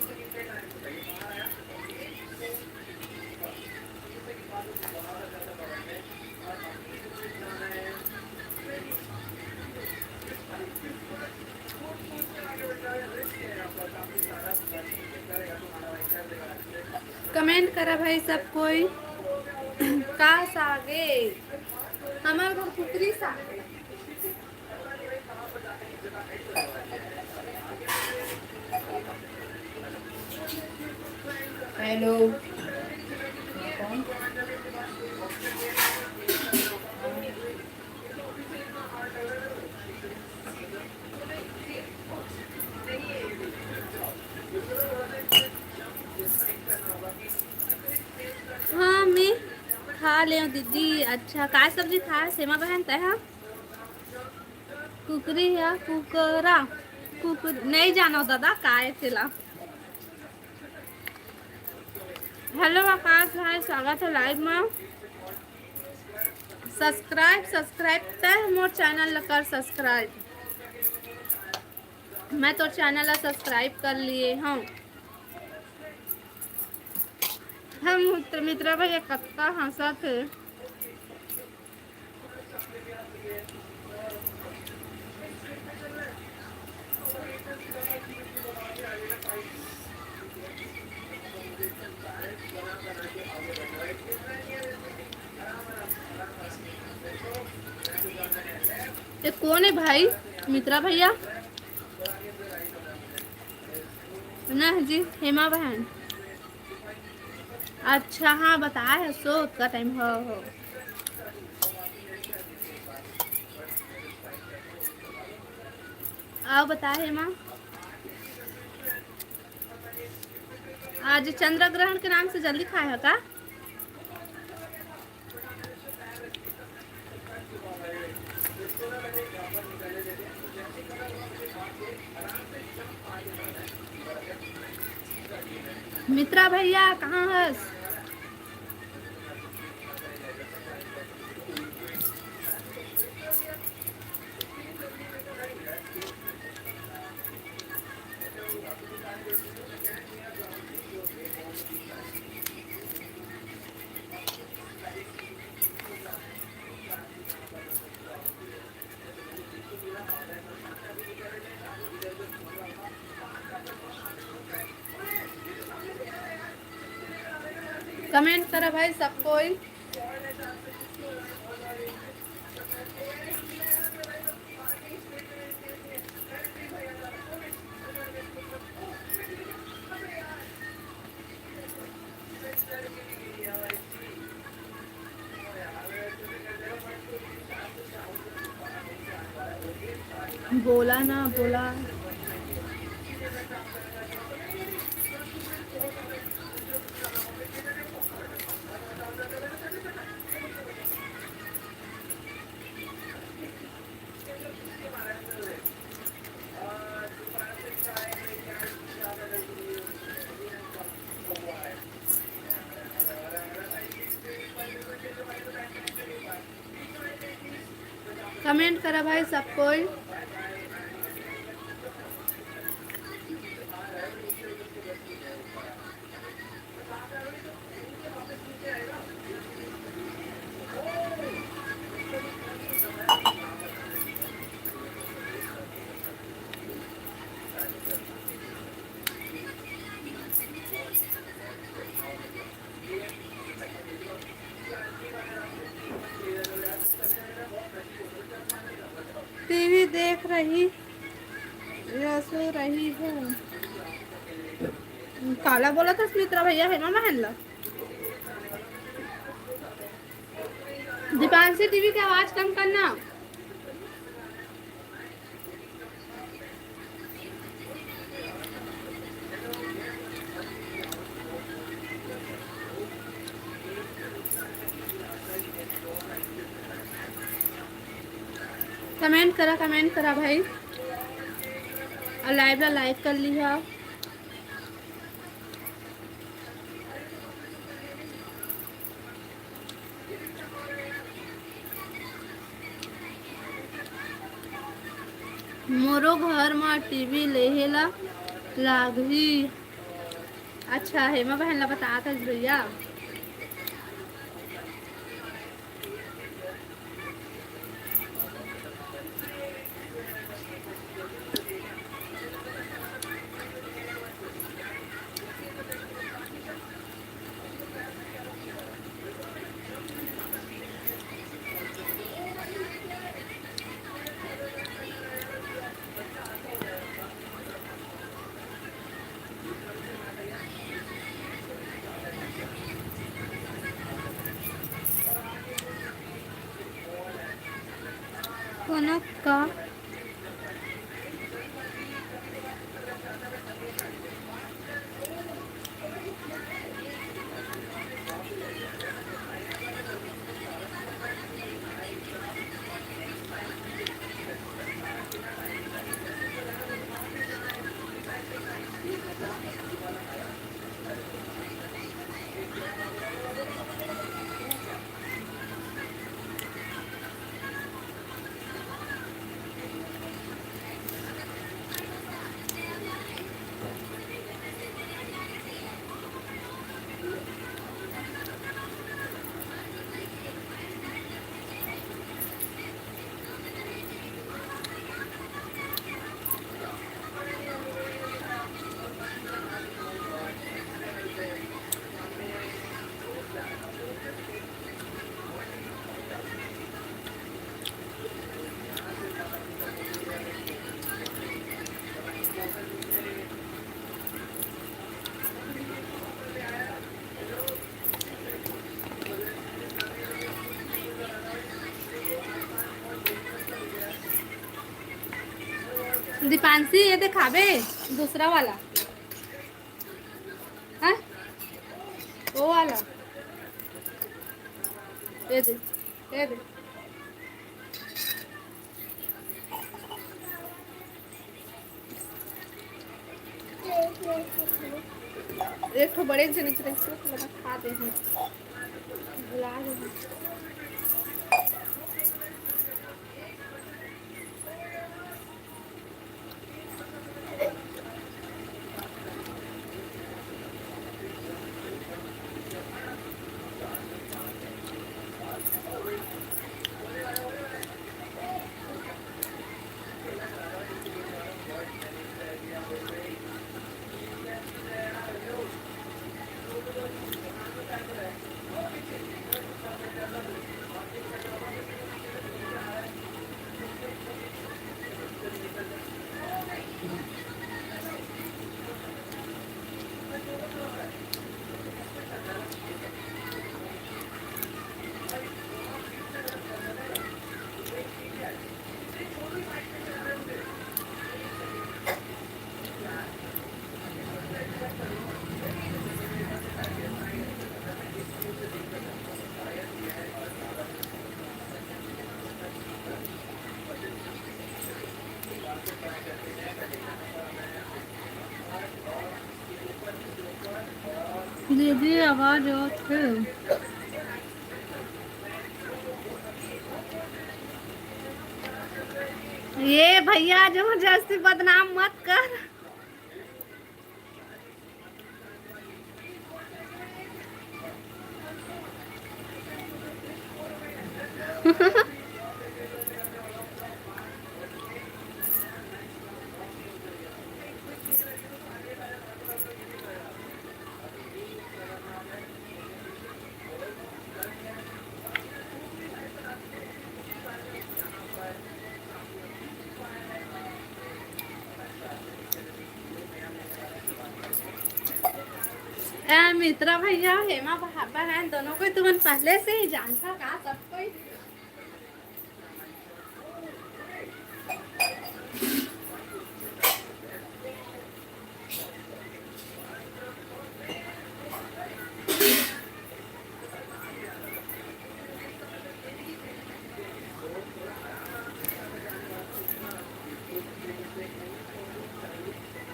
कमेंट करा भाई सब कोई। का सागे हमारे घर कुकरी सागे। हेलो हाँ मैं खा ले दीदी। अच्छा का सब्जी खा हेमा बहन तय कुकरी या कुकरा कुकर नहीं जानो दादा काय थिला। हेलो आकाश भाई स्वागत है लाइव में। सब्सक्राइब तय मोर चैनल कर सब्सक्राइब। मैं तो चैनल सब्सक्राइब कर लिए हूँ। हम मित्रा भैया कत्ता हंसा थे। ये कौन है भाई मित्रा भैया। ना जी हेमा बहन। अच्छा हाँ बताया है सो का टाइम हो। आओ बता हेमा, आज चंद्र ग्रहण के नाम से जल्दी खाए है का? मित्रा भैया कहाँ हस? कमेंट करो भाई सब कोई। बोला ना बोला। कमेंट करा भाई सब कोई। टीवी देख रही या सो रही हूँ। काला बोला था सुमित्रा भैया है ना महल्ला। दीपांशी टीवी की आवाज कम करना। कमेंट करा भाई और लाइव ला लाइक कर लिया। मोरो घर में टीवी लेहेला लागही। अच्छा हेमा बहन ला बता था भैया। कनक का दीपांशी ये दिखाबे दूसरा वाला है वो वाला ये दे ये दे एक तो बड़े जने से खा दे हैं बुला दे हैं। दीदी आवाज थे ये भैया जबरदस्ती बदनाम मत कर। मित्रा भैया हेमा बहन दोनों को तुमन पहले से ही जानता का सब कोई।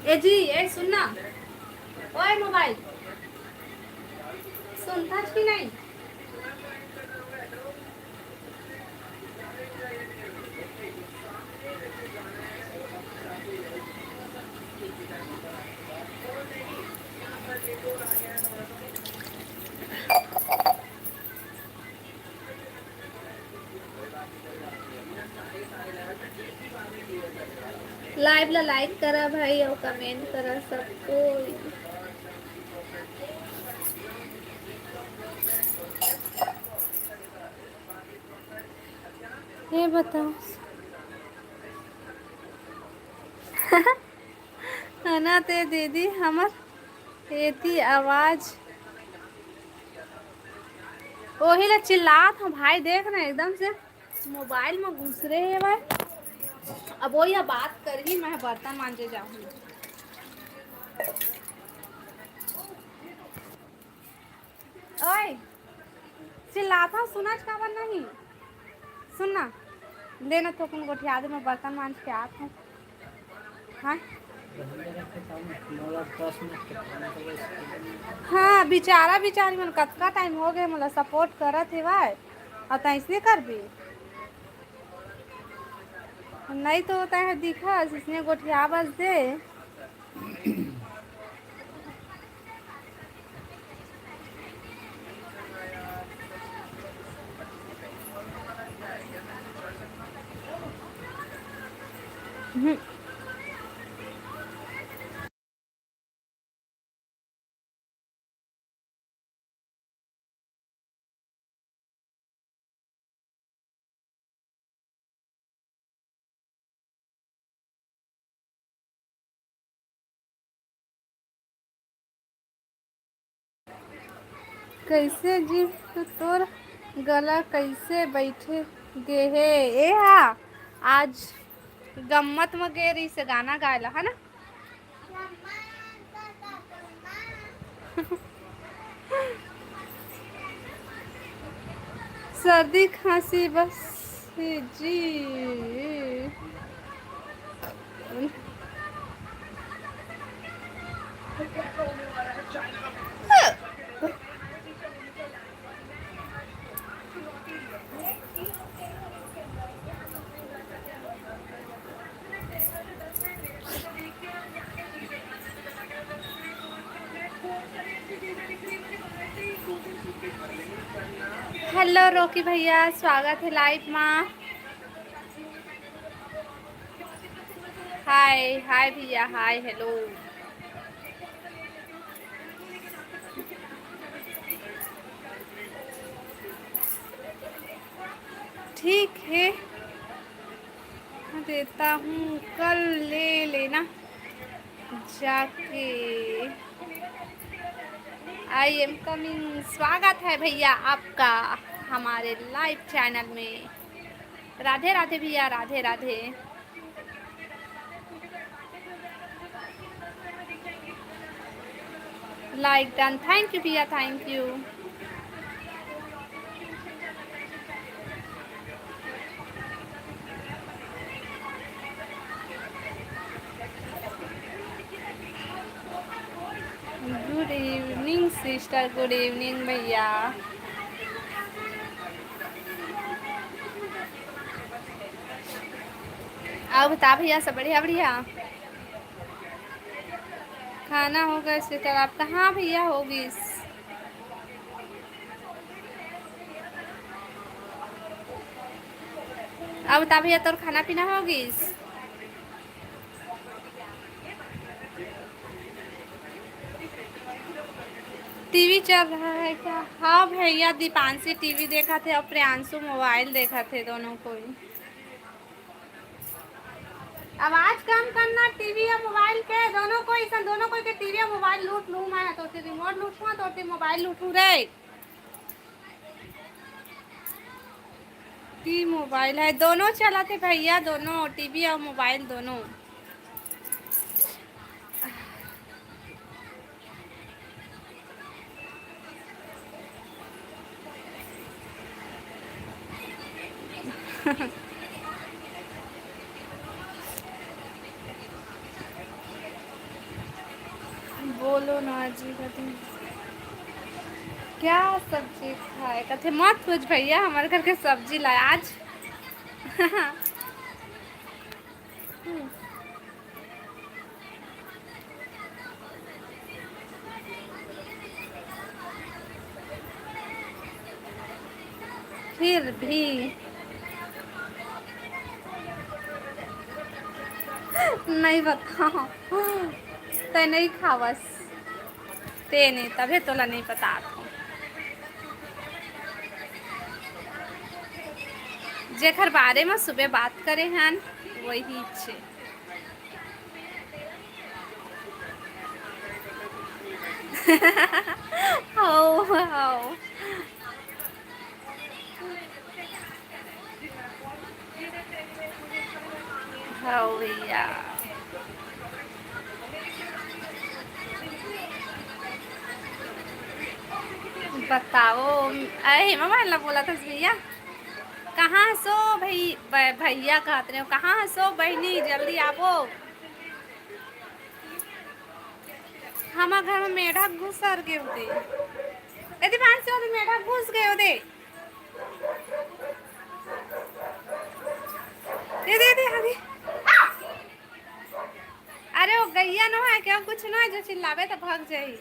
ए जी ये सुनना ओए मोबाइल सुनता कि नहीं। लाइव ला लाइक करा भाई और कमेंट करा सबको। ये बताओ है ना ते दीदी हमर एती आवाज वही ला चिल्लात हूँ भाई देख ना एकदम से मोबाइल में घुस रहे है भाई। अब वो यह बात कर ही मैं बर्तन मांजे जाऊंगी। ओए चिल्लाता सुना का बन नहीं सुनना लेना तो कौन गोठिया दे मैं बर्तन मांज के आती हूँ। हाँ हाँ बेचारा बेचारी मन कतका टाइम हो गए मतलब सपोर्ट करत है भाई और तैसे कर भी नहीं तो होता है दिखा इसने गोठिया बस दे। कैसे जी तोर गला कैसे बैठे गे है ए हा आज गम्मत मगेरी से गाना गायला है ना। सर्दी खांसी बस जी। हेलो रोकी भैया, स्वागत है लाइव में। हाय हाय भैया, हाय हेलो। ठीक है, देता हूँ, कल ले लेना जाके। I am coming. स्वागत है भैया आपका हमारे लाइव चैनल में। राधे राधे भैया, Radhe Radhe. Like done, thank you भैया, thank you. Good evening sister, good evening भैया। आओ बता भैया, सब बढ़िया बढ़िया। खाना होगा सिस्टर आपका? हाँ भैया होगी। अब बता भैया, तोर खाना पीना होगी? टीवी चल रहा है क्या? हाँ भैया, दीपांशी टीवी देखा थे और प्रियांशु मोबाइल देखा थे, दोनों को ही। आवाज कम करना, टीवी या मोबाइल के दोनों को ही, दोनों को के टीवी या मोबाइल लूट लूँ मैं, तो रिमोट लूटूँ तो मोबाइल लूटूँ रे। टी मोबाइल है, दोनों चलाते भैया, दोनों टीवी और मोबाइल दोनों। बोलो ना जी, कथी क्या सब्जी खाए? कथे मत पूछ भैया, हमारे घर के सब्जी लाए आज। फिर भी नहीं बताओ, ते नहीं खावस, ते नहीं, तभी तोला नहीं पता। जेकर बारे में सुबह बात करे हैं वही छे। हो हो हो भैया। बताओ, अरे मोबाइल बोला था भैया। कहाँ सो भैया कहते रहे हो, कहाँ सो बहनी, जल्दी आवो। हमारे घर में मेढक घुस गए होते, यदि 500 मेढक घुस गए होते। दे अरे वो गैया न है क्या, कुछ ना है जो चिल्लावे तो भाग जाई।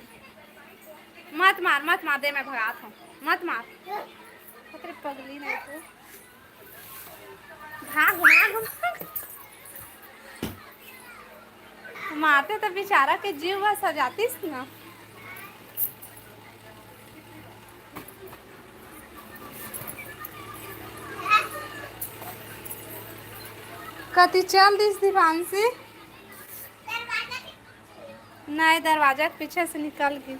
मत मार मत मार, दे मैं भगात हूँ, मत मार। खतरे पगली नहीं तो भाग भाग। मारते तो बेचारा के जीव बस सजातीस ना। कति चल दिस दीपांशी? नहीं, दरवाजा के पीछे से निकल गई।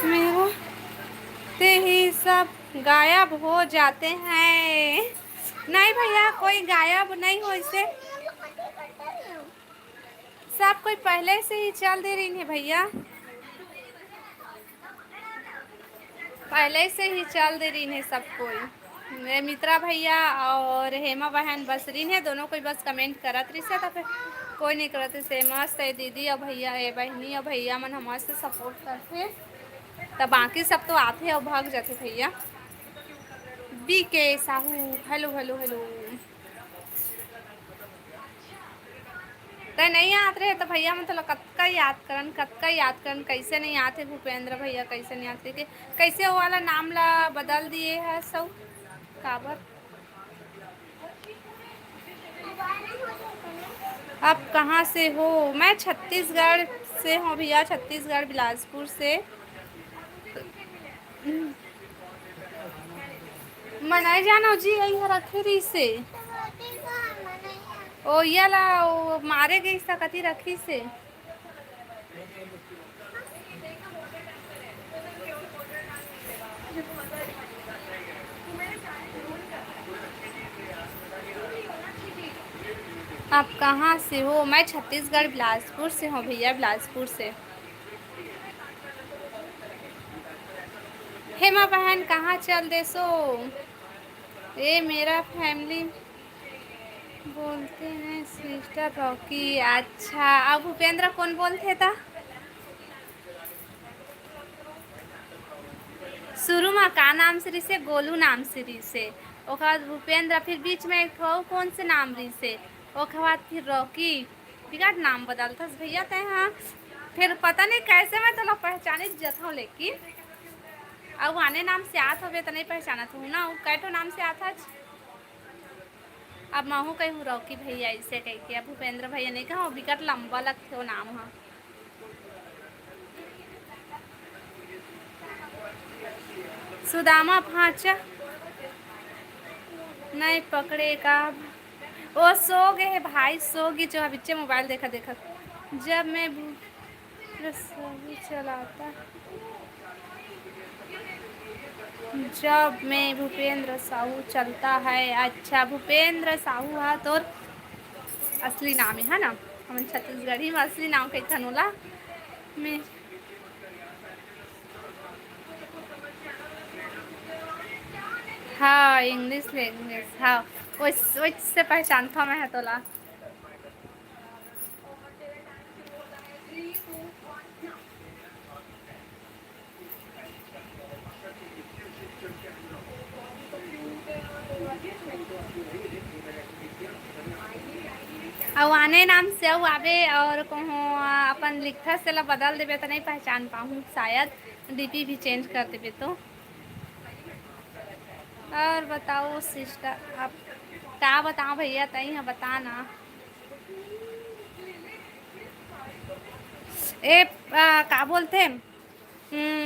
मेरा गायब हो जाते हैं। नहीं भैया, कोई गायब नहीं हो इसे, सब कोई पहले से ही चल दे रही है भैया, पहले से ही चल दे रही है सब कोई। मेरे मित्रा भैया और हेमा बहन बस रही है, दोनों कोई बस कमेंट करत रही से, तो फिर कोई नहीं करत से। मस्त है दीदी और भैया, ए बहनी और भैया मन हमारे से सपोर्ट करते, तब बाकी सब तो आते और भाग जाते भैया। बी के साहू, हेलो हेलो हेलो। तो नहीं आते रहे तो भैया मतलब कत्का याद करन कैसे नहीं आते भूपेंद्र भैया, कैसे नहीं आते कि कैसे वो वाला नाम ला बदल दिए है सब काबर। अब कहाँ से हो? मैं छत्तीसगढ़ से हूँ भैया, छत्तीसगढ़ बिलासपुर से। मनाए जानो जी यही रखे रही से ओ ये ला ओ मारे गई सकती रखी से। आप कहाँ से हो? मैं छत्तीसगढ़ बिलासपुर से हूँ भैया, बिलासपुर से। हेमा बहन कहाँ चल दे सो? ये मेरा फैमिली बोलते हैं सिस्टर रॉकी। अच्छा, अब भूपेंद्र कौन बोलते था? शुरू में का नाम से रही से? गोलू नाम से रही से, ओकर बाद भूपेंद्र, फिर बीच में एक कौन से नाम रही से, ओकर बाद फिर रॉकी, बिगाड़ नाम बदलता भैया ते। हाँ, फिर पता नहीं कैसे मैं तो पहचाने जत हूँ, लेकिन अब आने नाम से आत हो तो नहीं पहचानत हूँ ना, कैठो नाम से आता। अब महू कही हूँ रॉकी भैया ऐसे कह के, अब भूपेंद्र भैया नहीं कहा, बिकट लंबा लगते हो नाम। हाँ, सुदामा भाचा नहीं पकड़े का। वो सो गए है भाई, सो गई जो बच्चे मोबाइल देखा देखा। जब मैं सही चलाता, जब मैं भूपेंद्र साहू चलता है। अच्छा, भूपेंद्र साहू है तो असली नाम है ना, हम छत्तीसगढ़ी में असली नाम कही थनोला में। हाँ, इंग्लिश लैंग्वेज, हाँ उससे पहचानता मैं है तोला। अब आने नाम से अब आवे और कहूँ अपन लिखा से ला बदल देवे तो नहीं पहचान पाऊँ, शायद डीपी भी चेंज कर देवे तो। और बताओ सिस्टर, आप क्या बताओ भैया, तई है बताना। ए का बोलते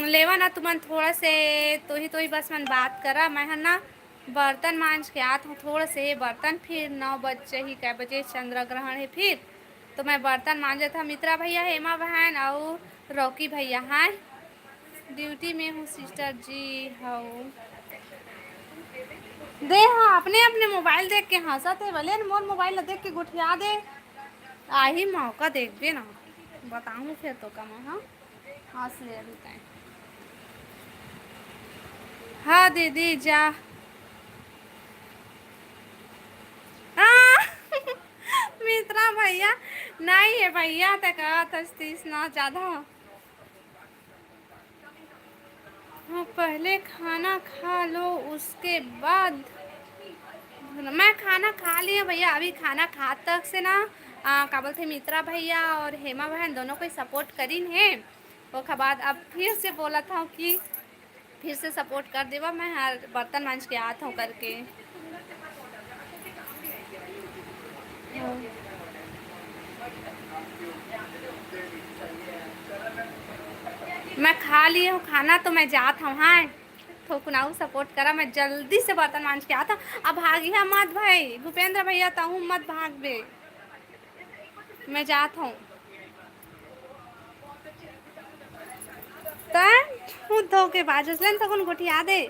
लेवा ना तुमन थोड़ा से, तो ही बस मन बात करा। मैं है ना बर्तन मांज के आत हूँ थोड़ा से बर्तन, फिर 9 बजे ही कै बजे चंद्र ग्रहण है, फिर तो मैं बर्तन मांजा था। मित्रा भैया, हेमा बहन और रॉकी भैया हैं ड्यूटी में हूँ सिस्टर जी। हाँ दे, हाँ अपने अपने मोबाइल देख के हंसते बोले मोर मोबाइल देख के गुठिया दे। आही मौका देख दे ना, बताऊँ फिर तो कम। हाँ हंस ले अभी तय। हाँ दीदी जा। मित्रा भैया नहीं है भैया, तक 30 ना ज़्यादा। हाँ, पहले खाना खा लो उसके बाद। मैं खाना खा लिया भैया, अभी खाना खा तक से ना का बोलते मित्रा भैया और हेमा बहन दोनों को सपोर्ट करी है। उसके बाद अब फिर से बोला था कि फिर से सपोर्ट कर देवा, मैं हर बर्तन मांज के आता हूँ करके। मैं खा ली हूँ खाना तो मैं जात हूँ। हाँ, थोकुनाऊ सपोर्ट करा, मैं जल्दी से बर्तन मांज के आता। अब भागिया मत भाई भूपेंद्र भैया, तहूँ मत भाग बे, मैं जात हूँ। तो धो के बाजस लेन तक गोठिया दे।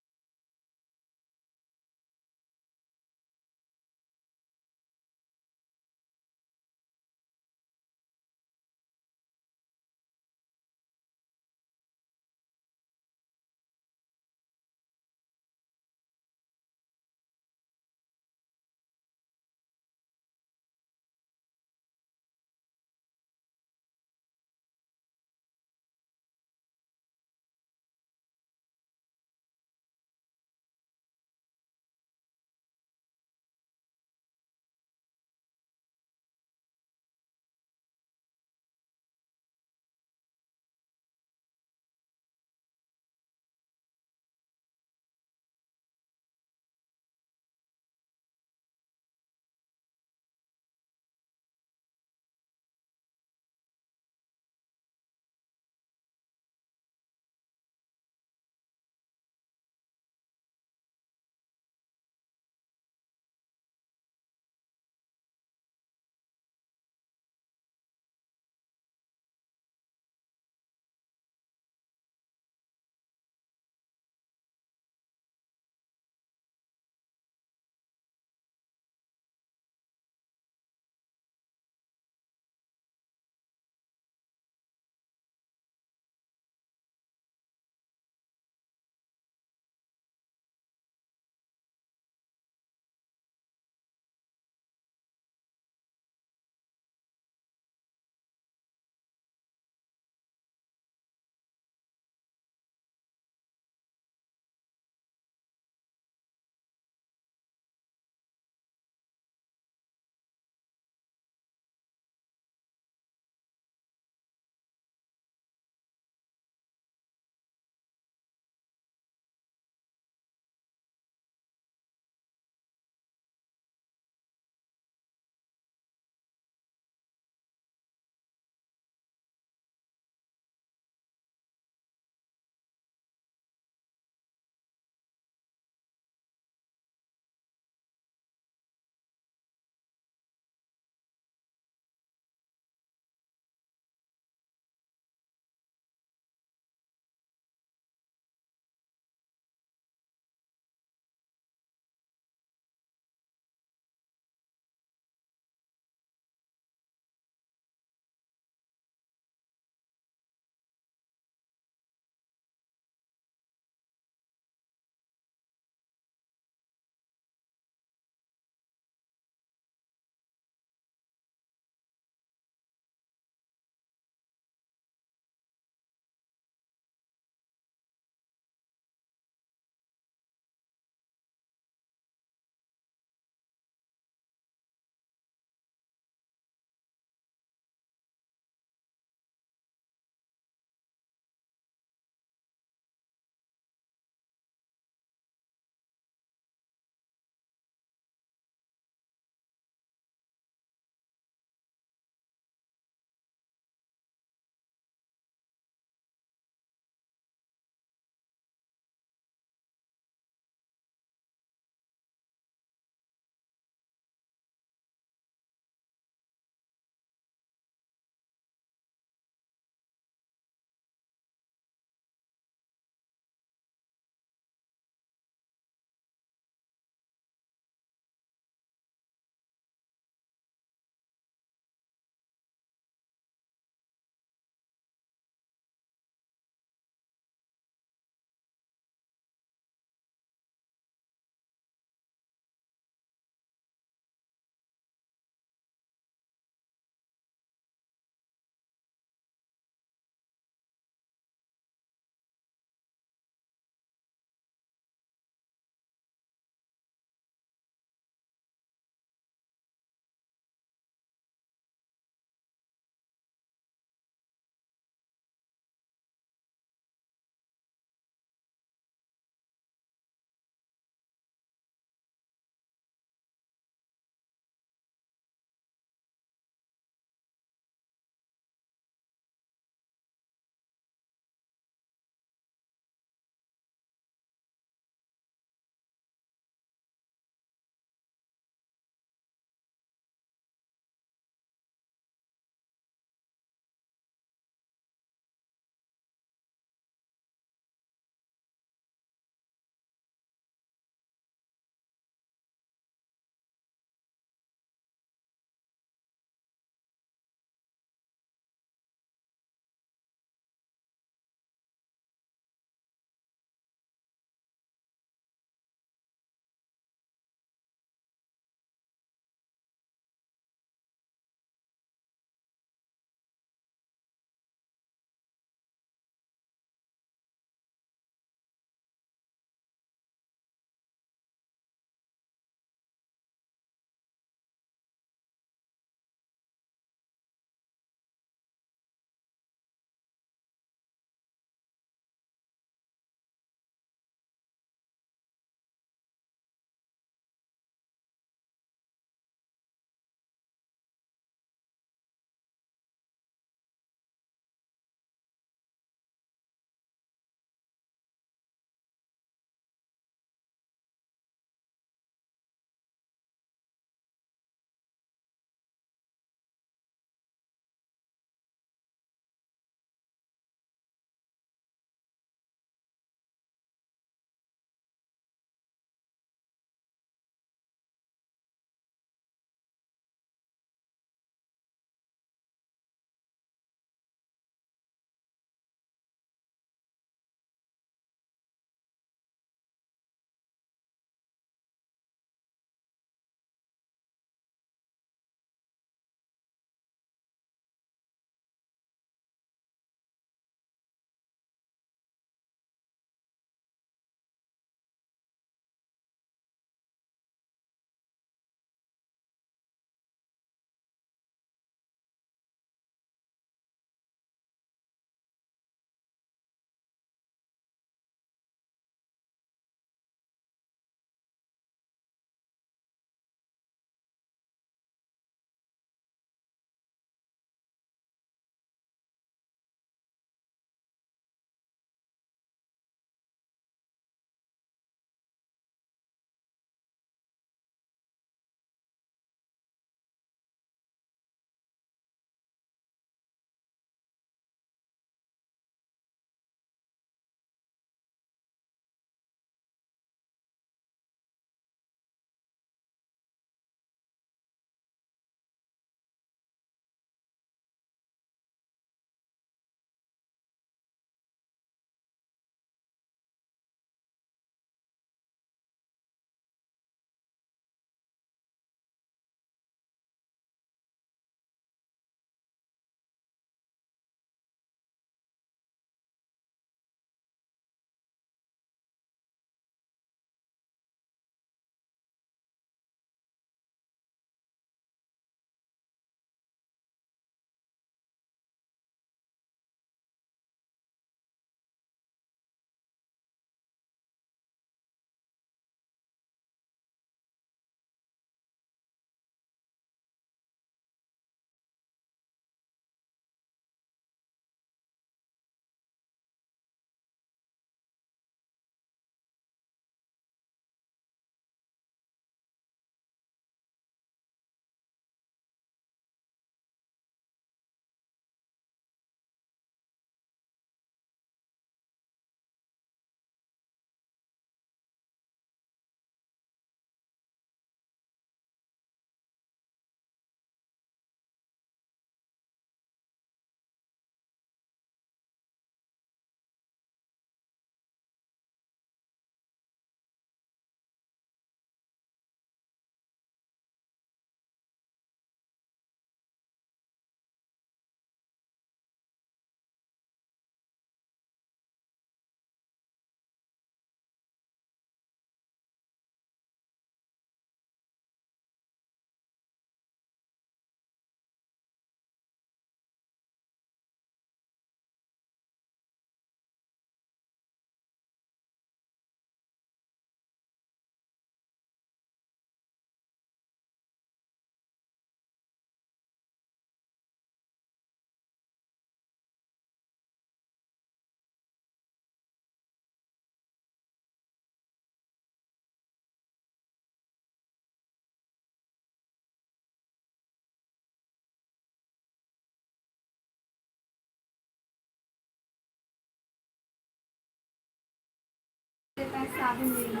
साबुन ले ली,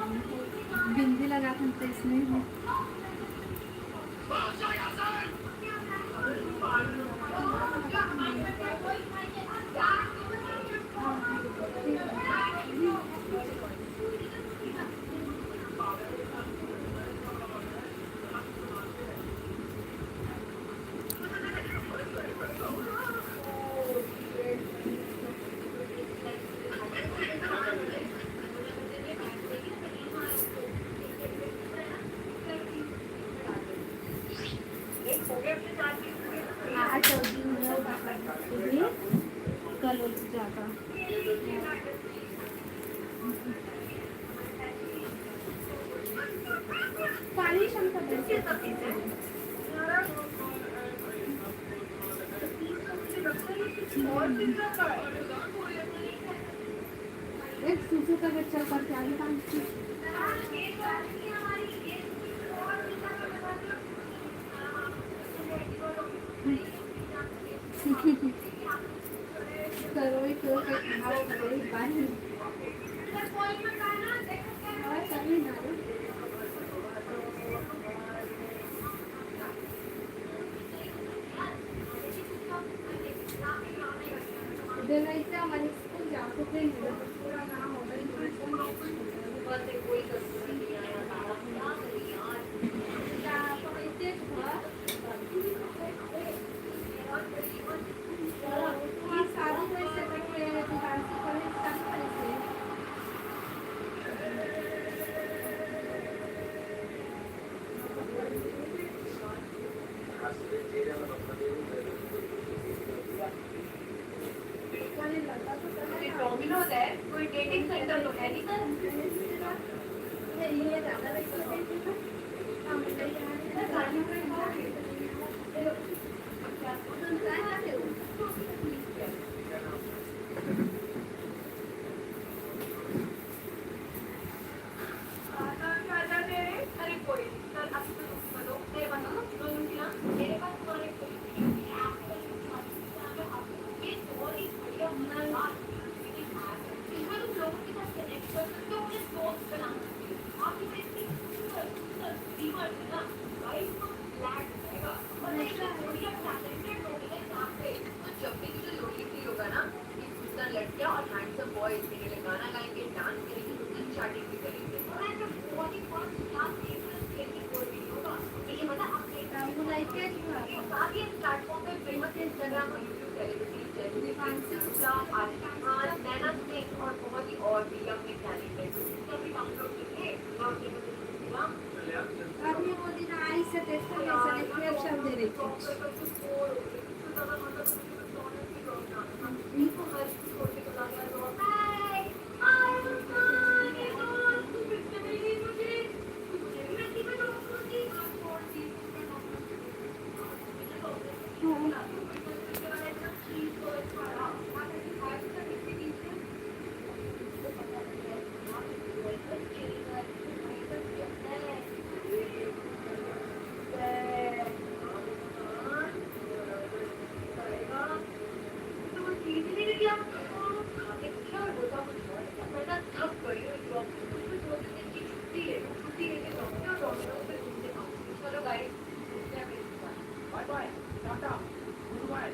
बिंदी लगा था तो इसमें भी आज भी कल उठ जाता। पानी क्षमता एक सूसू का बच्चा करके आगे काम करो ही तो पानी और सभी डालो देवाइता हमारे स्कूल जाते थे पूरा नाम हो गई कोई डोमिनोज है, कोई डेटिंग सेंटर तो है नहीं सर। अरे कोई सर आप मेरे पास तुम्हारे इसमें तुम लोगों के साथ कनेक्ट कर सकते हो, उन्हें दोस्त बना सकते हो। आप इसे डीमर है ना, राइट तो फ्लैट रहेगा और एक बढ़िया टैलेंटेड लोग हैं यहाँ पे। तो जब भी तुझे लोनली फील होगा ना, ये सुंदर लड़कियाँ और हैंडसम बॉयज मेरे लिए गाना गाएंगे, डांस करेंगे, चैटिंग भी करेंगे और ऐसा बहुत ही फर्स्ट क्लास कोई भी होगा। तो ये मतलब आप साथ ही इस प्लेटफॉर्म पे फेमस इंस्टाग्राम और यूट्यूब सेलिब्रिटीज नैना सिंह और बहुत ही और भी अपने टैलेंटेड सभी डाउनलोड कीजिए और अभी वो दिन आई से टेस्ट में सेलेक्शन दे रही थी चलो guys bye bye tata goodbye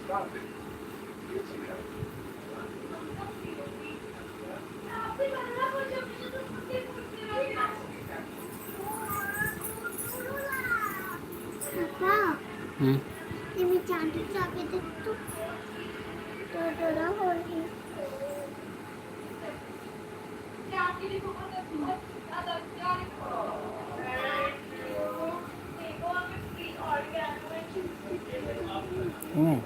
Stop it. Yes, you have. पापा हम्म, ये मैं चांदी चाबी दे तो डरा हो रही हम्म,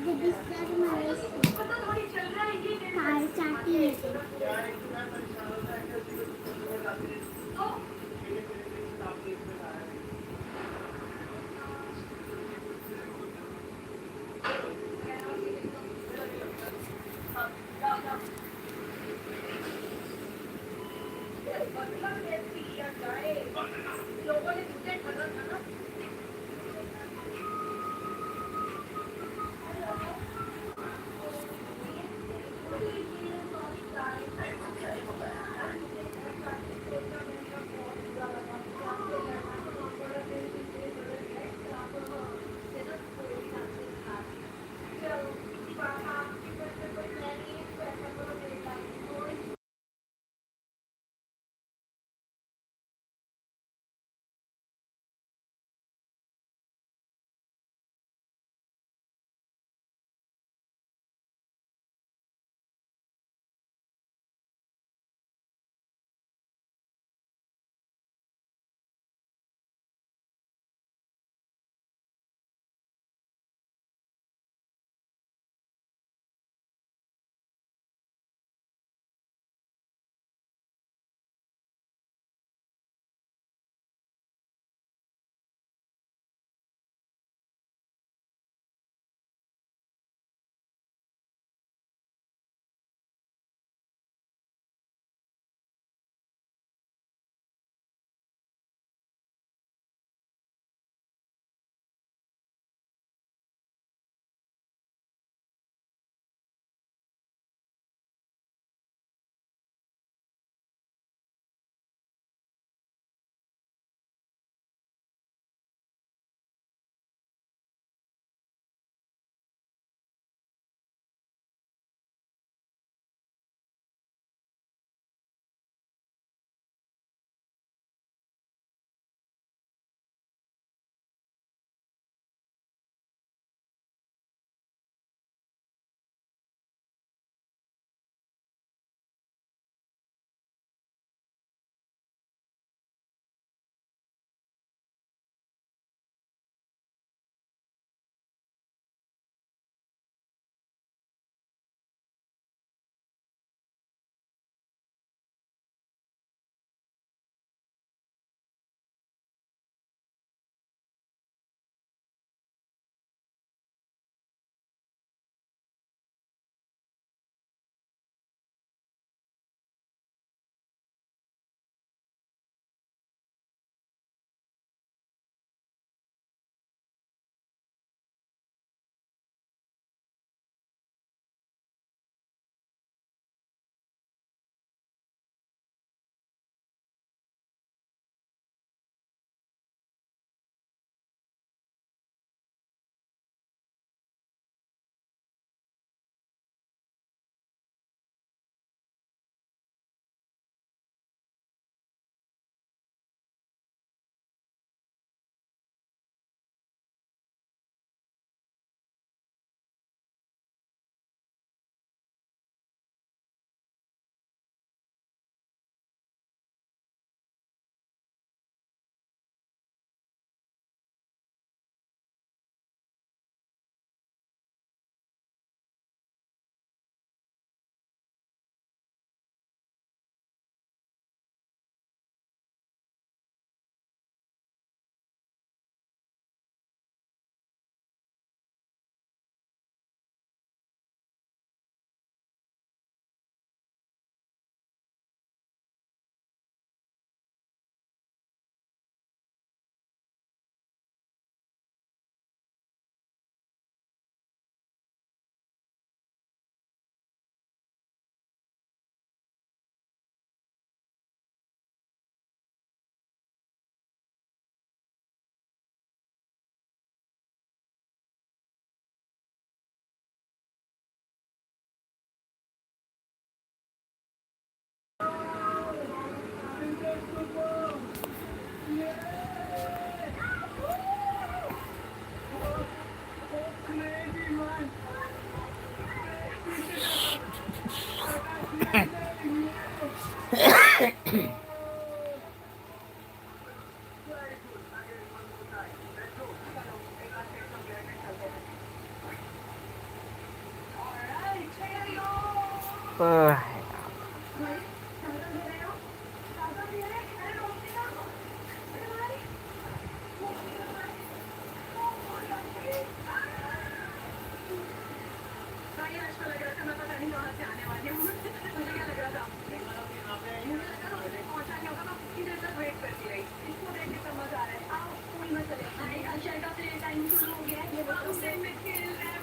दीदी सर मारे कार चाहती है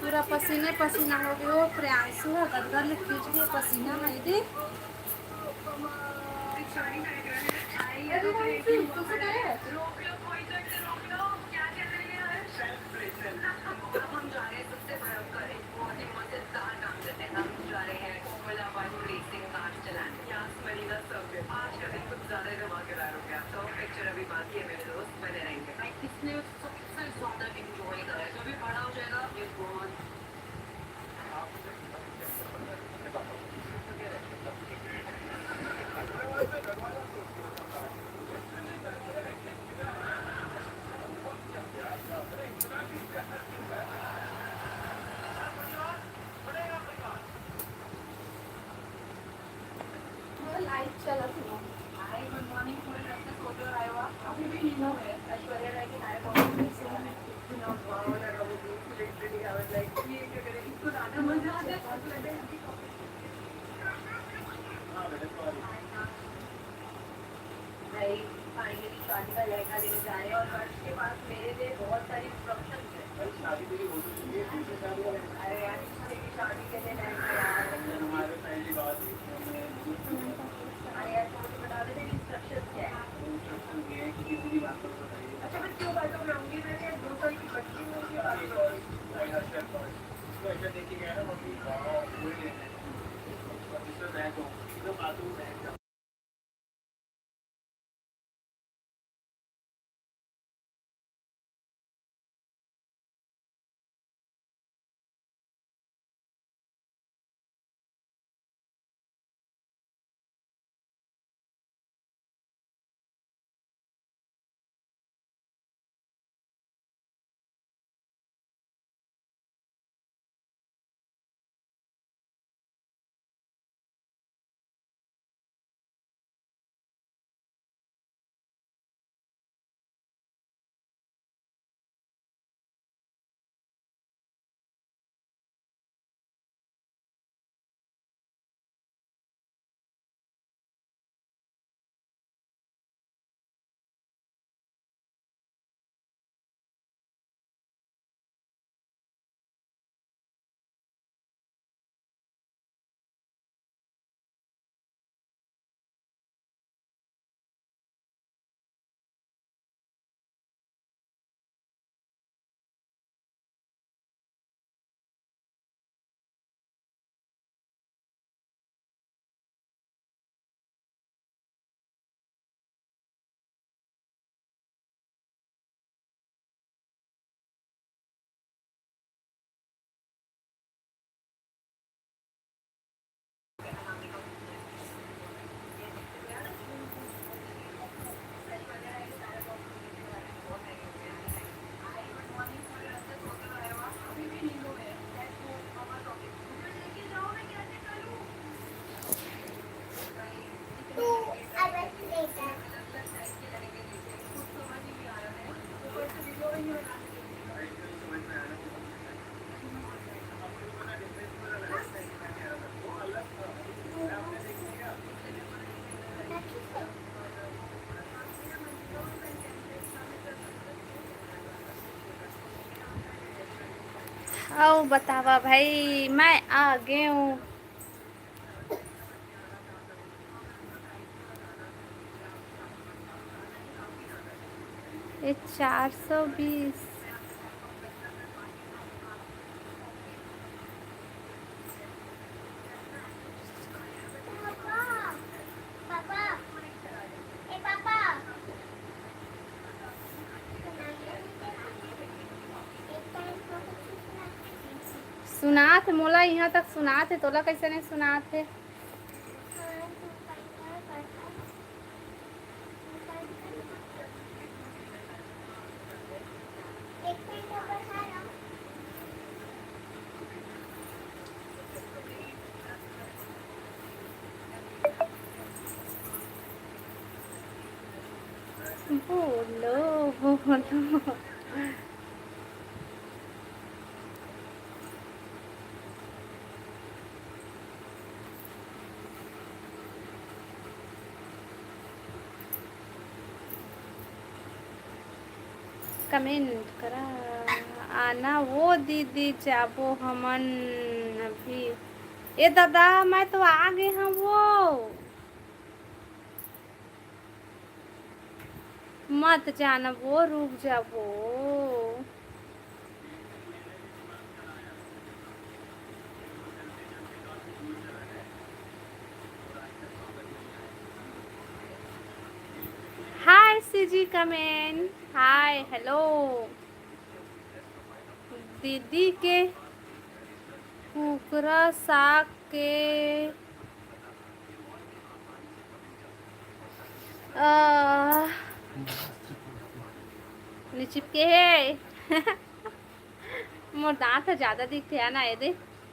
पूरा पसीने पसीना हो गया। वो प्रियांशु है गदगद खींच के पसीना नहीं दी। लाइट चला था। आओ बतावा भाई, मैं आ गई हूँ। ये 420 पापा ए पापा सुनात मोला यहाँ तक सुनात है, तोला कैसे नहीं सुनात है? बोलो बोलो। कमेंट करा आना वो दीदी जाबो हमन अभी। ए दादा मैं तो आ गए हूँ वो, मत जाना वो, रुक जाबो। हाय सीजी कमेंट, हाय हेलो। दीदी के कुकरा साग के चिपके है। मोर दांत ज्यादा दिखते है ना, ये दे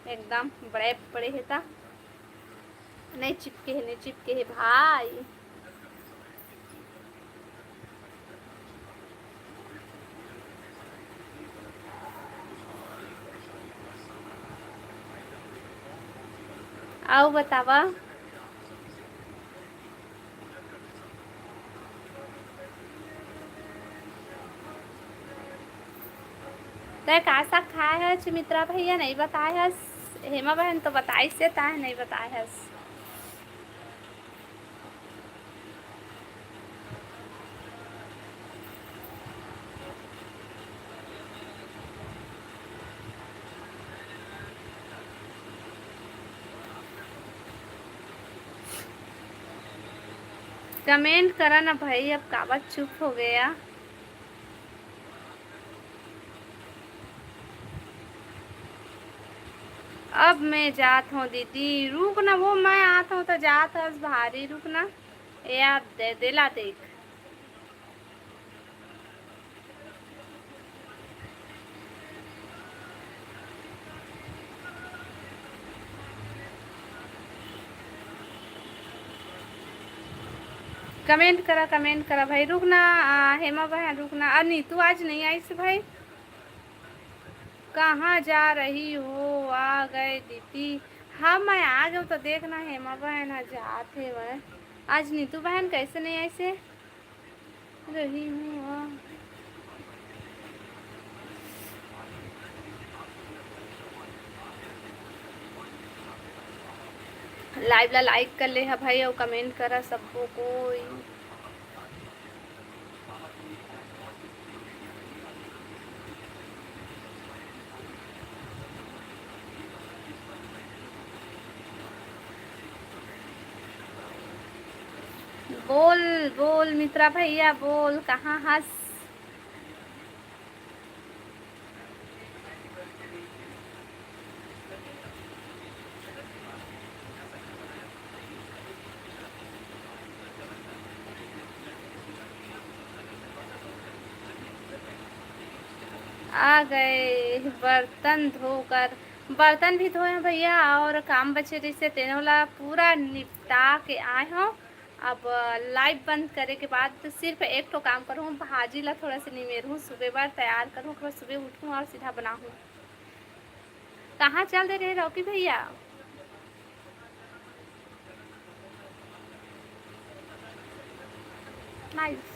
एकदम बड़े बड़े है ता नहीं चिपके है, नहीं चिपके है भाई। आओ बतावा। तय का साग खाए है सुमित्रा भैया, नहीं बताए है। हेमा बहन तो बताई से ता नहीं बताए है। कमेंट करा ना भाई, अब कावत चुप हो गया। अब मैं जात हूँ दीदी, रुक ना, वो मैं आता हूँ तो जात है भारी, रुक ना यार, दे दिला देख। कमेंट करा भाई, रुक ना। हेमा बहन रुक ना, अरे तू आज नहीं आई से भाई, कहाँ जा रही हो? आ गए दीदी। हाँ मैं आ गई तो देखना हेमा बहन आज आते वह, आज नीतू बहन कैसे नहीं ऐसे रही हूँ। लाइव ला लाइक कर ले है भाई, और कमेंट करा सबको कोई। बोल बोल मित्रा भैया बोल, कहाँ हंस। आ गए बर्तन धोकर, बर्तन भी धोए हैं भैया, और काम बचे जिससे तेनों ला पूरा निपटा के आए हो। अब लाइव बंद करे के बाद तो सिर्फ एक तो काम करूँ, भाजी ला थोड़ा सा निमेरूँ, सुबह बार तैयार करूँ, फिर सुबह उठूँ और सीधा बनाऊँ। कहाँ चल दे रहे रॉकी भैया? नाइस।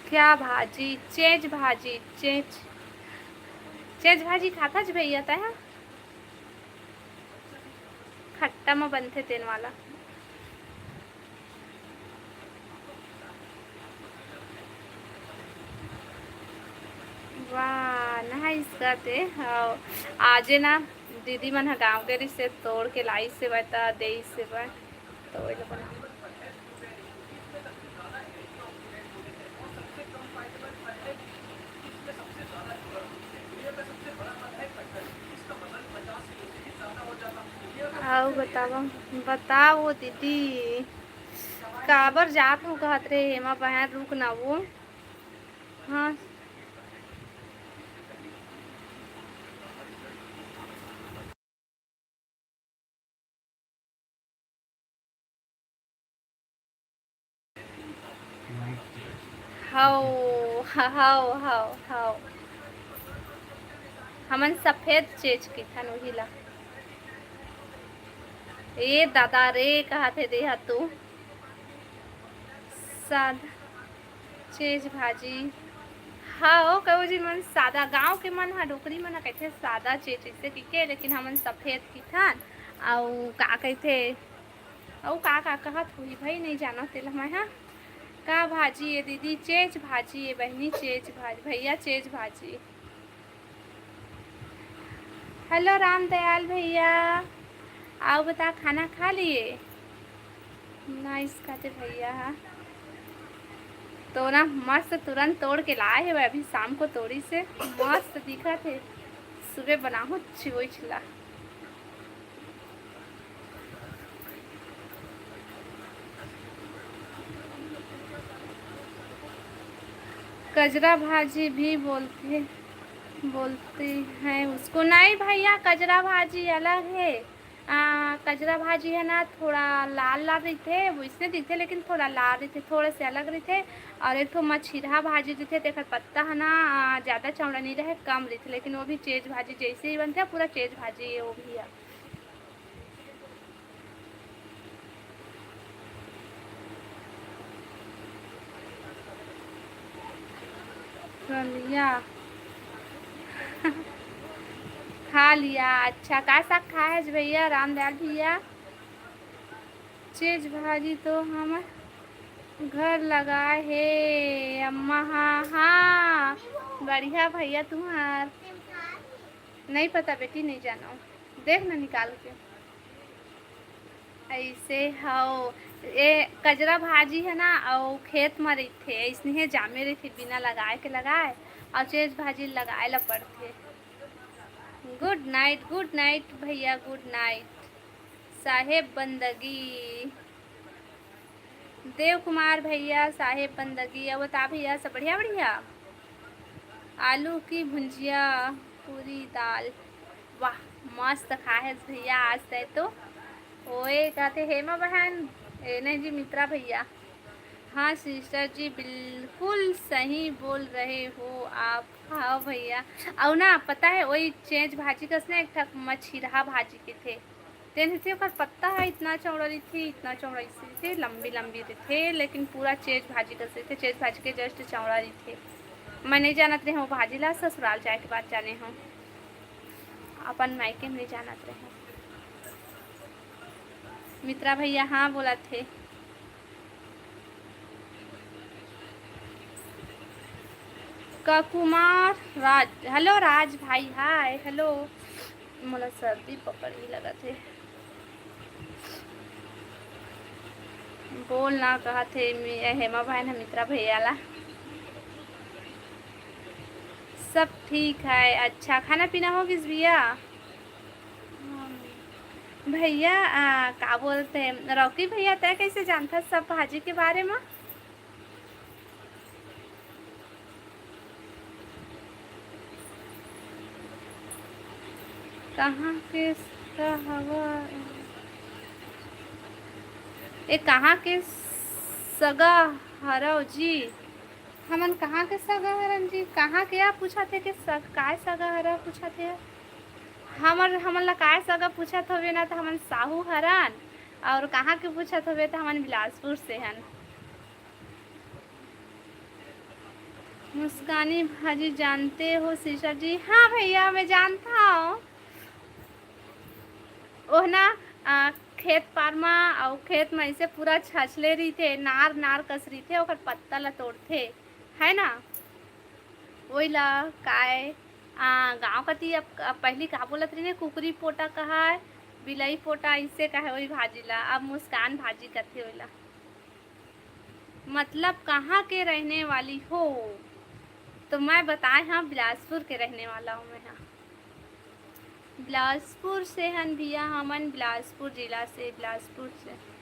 क्या भाजी? चेज भाजी, चेज चेज भाजी खाता ज भैया था है? खट्टा में बनते तेन वाला। वाह नाइस करते। आज ना दीदी मन गाँव के से तोड़ के लाई से बता दे से बा, तो वही लोग बना। आओ बताओ बताओ दीदी, काबर जात हूँ कहत रे हेमा बहन, रुक ना वो। हाँ हाओ हाओ हाओ हाओ हमन सफेद चेज की था वहीला ए दादा रे कहा थे देहा तू सादा चेज भाजी हाँ कहो जी मन सादा गांव के मन हा डोकरी मन कहते सादा चेज जैसे की के लेकिन हमन सफेद की थान आउ का कहते औ का कहत हुई भाई नहीं जानो तेला मैं हाँ का भाजी है दीदी चेज भाजी है बहनी चेज भाजी भैया चेज भाजी हेलो राम दयाल भैया आओ बता खाना खा लिए नाइस खाते भैया तो ना मस्त तुरंत तोड़ के लाए है अभी शाम को तोड़ी से मस्त दिखा थे सुबह बनाओ छिवो छिला कजरा भाजी भी बोलते हैं उसको नहीं भैया कजरा भाजी अलग है कजरा भाजी है ना थोड़ा लाल लाल रहते वैसे दिखते लेकिन थोड़ा लाल रहते थोड़े से अलग रहते और एक तो मछिरा भाजी रहते तेकर पत्ता है ना ज़्यादा चौड़ा नहीं रहे कम रहते लेकिन वो भी चेज भाजी जैसे ही बनते पूरा चेज भाजी है वो भी है लिया खा लिया अच्छा का साग खा है भैया रामदयाल भैया चेज भाजी तो हम घर लगाए है अम्मा हाँ हाँ बढ़िया भैया तुम्हार नहीं पता बेटी नहीं जानो देख ना निकाल के ऐसे हो ये कजरा भाजी है ना और खेत में रहते ऐसे जामे रहते बिना लगाए के लगाए और चेज भाजी लगाए ला पड़ते गुड नाइट भैया गुड नाइट साहेब बंदगी देव कुमार भैया साहेब बंदगी अब बता भैया सब बढ़िया बढ़िया आलू की भुंजिया पूरी दाल वाह मस्त खा है भैया आज तय तो ओए कहते हेमा बहन नहीं जी मित्रा भैया हाँ सिस्टर जी बिल्कुल सही बोल रहे हो आप हाँ भैया और ना पता है वही चेंज भाजी कसने एक ठक मछिरा भाजी के थे तेन से पत्ता है इतना चौड़ा रही थी इतना चौड़ा थे लंबी लंबी थे लेकिन पूरा चेज भाजी कसे थे चेज भाजी के जस्ट चौड़ा रही थे मैं नहीं जानत रहे हूँ भाजी ला ससुराल जाए के बाद जाने हूँ अपन मायके में नहीं जानत रहे मित्रा भैया हाँ बोला थे कुमार राज हेलो राज भाई हाय हेलो मला सर्दी पकड़ ही लगा थे बोल ना कहा थे हेमा भाई ना मित्रा भैया ला सब ठीक है अच्छा खाना पीना हो किस भैया भैया का बोलते हैं रॉकी भैया तय कैसे जानता सब भाजी के बारे में कहाँ के हवा ये कहाँ के सगा हरव जी हमन कहाँ के सगा हरन जी कहाँ के आप पूछा थे कि काय सगा हरव पूछा थे हमन ला काय सगा पूछा थे ना तो हमन साहू हरन और कहाँ के पूछा थे तो हमन बिलासपुर से हन मुस्कानी भाजी जानते हो सिस्टर जी हाँ भैया मैं जानता हूँ ओह ना खेत पार में और खेत में ऐसे पूरा छछले रही थे नार नार कस रही थे और पत्ता ला तोड़ते है ना वही ला काय गाँव कती अब पहली का बोलत रही कुकरी पोटा कहा है बिलाई पोटा इससे कहे वही भाजी ला अब मुस्कान भाजी करते वही ला मतलब कहाँ के रहने वाली हो तो मैं बताए हाँ बिलासपुर के रहने वाला हूँ मैं हाँ बिलासपुर से हन भैया हमन बिलासपुर जिला से बिलासपुर से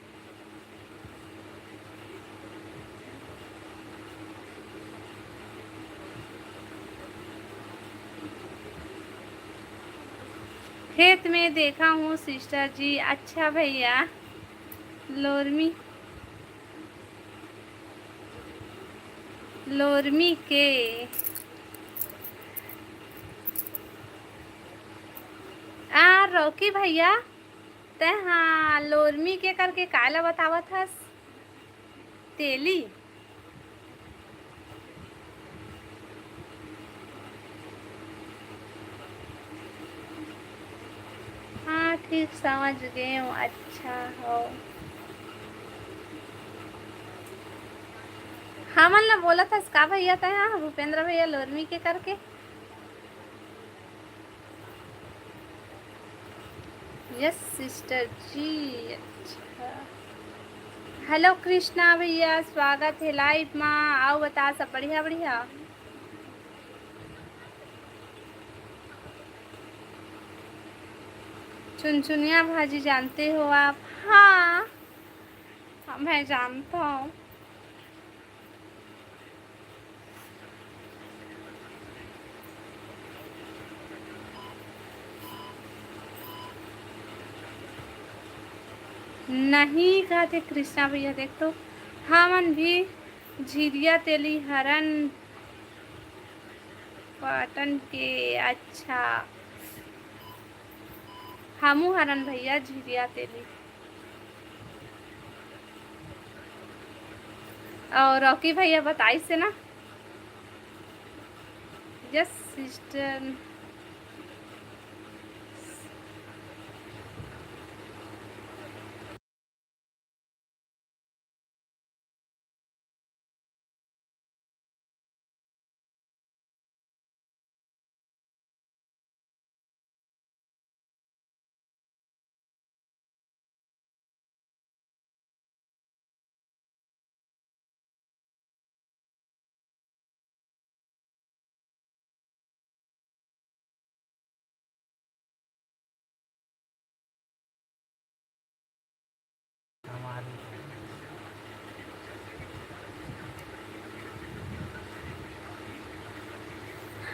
खेत में देखा हूँ सिस्टर जी अच्छा भैया लोरमी लोरमी के रोकी भैया ते हाँ लोरमी के करके काला बतावत हस तेली। हाँ ठीक समझ गए हूँ। अच्छा हो हमन ला बोला था का भैया था यहाँ भूपेंद्र भैया लोरमी के करके। यस सिस्टर जी। अच्छा हेलो कृष्णा भैया स्वागत है लाइव में। आओ बता सब बढ़िया बढ़िया। चुनचुनिया भाजी जानते हो आप? हाँ मैं जानता हूँ। नहीं कहते कृष्णा भैया देख तो हमन भी झिरिया तेली हरन पाटन के। अच्छा हमू हरन भैया झिरिया तेली। और रॉकी भैया बताई से ना। Yes sister.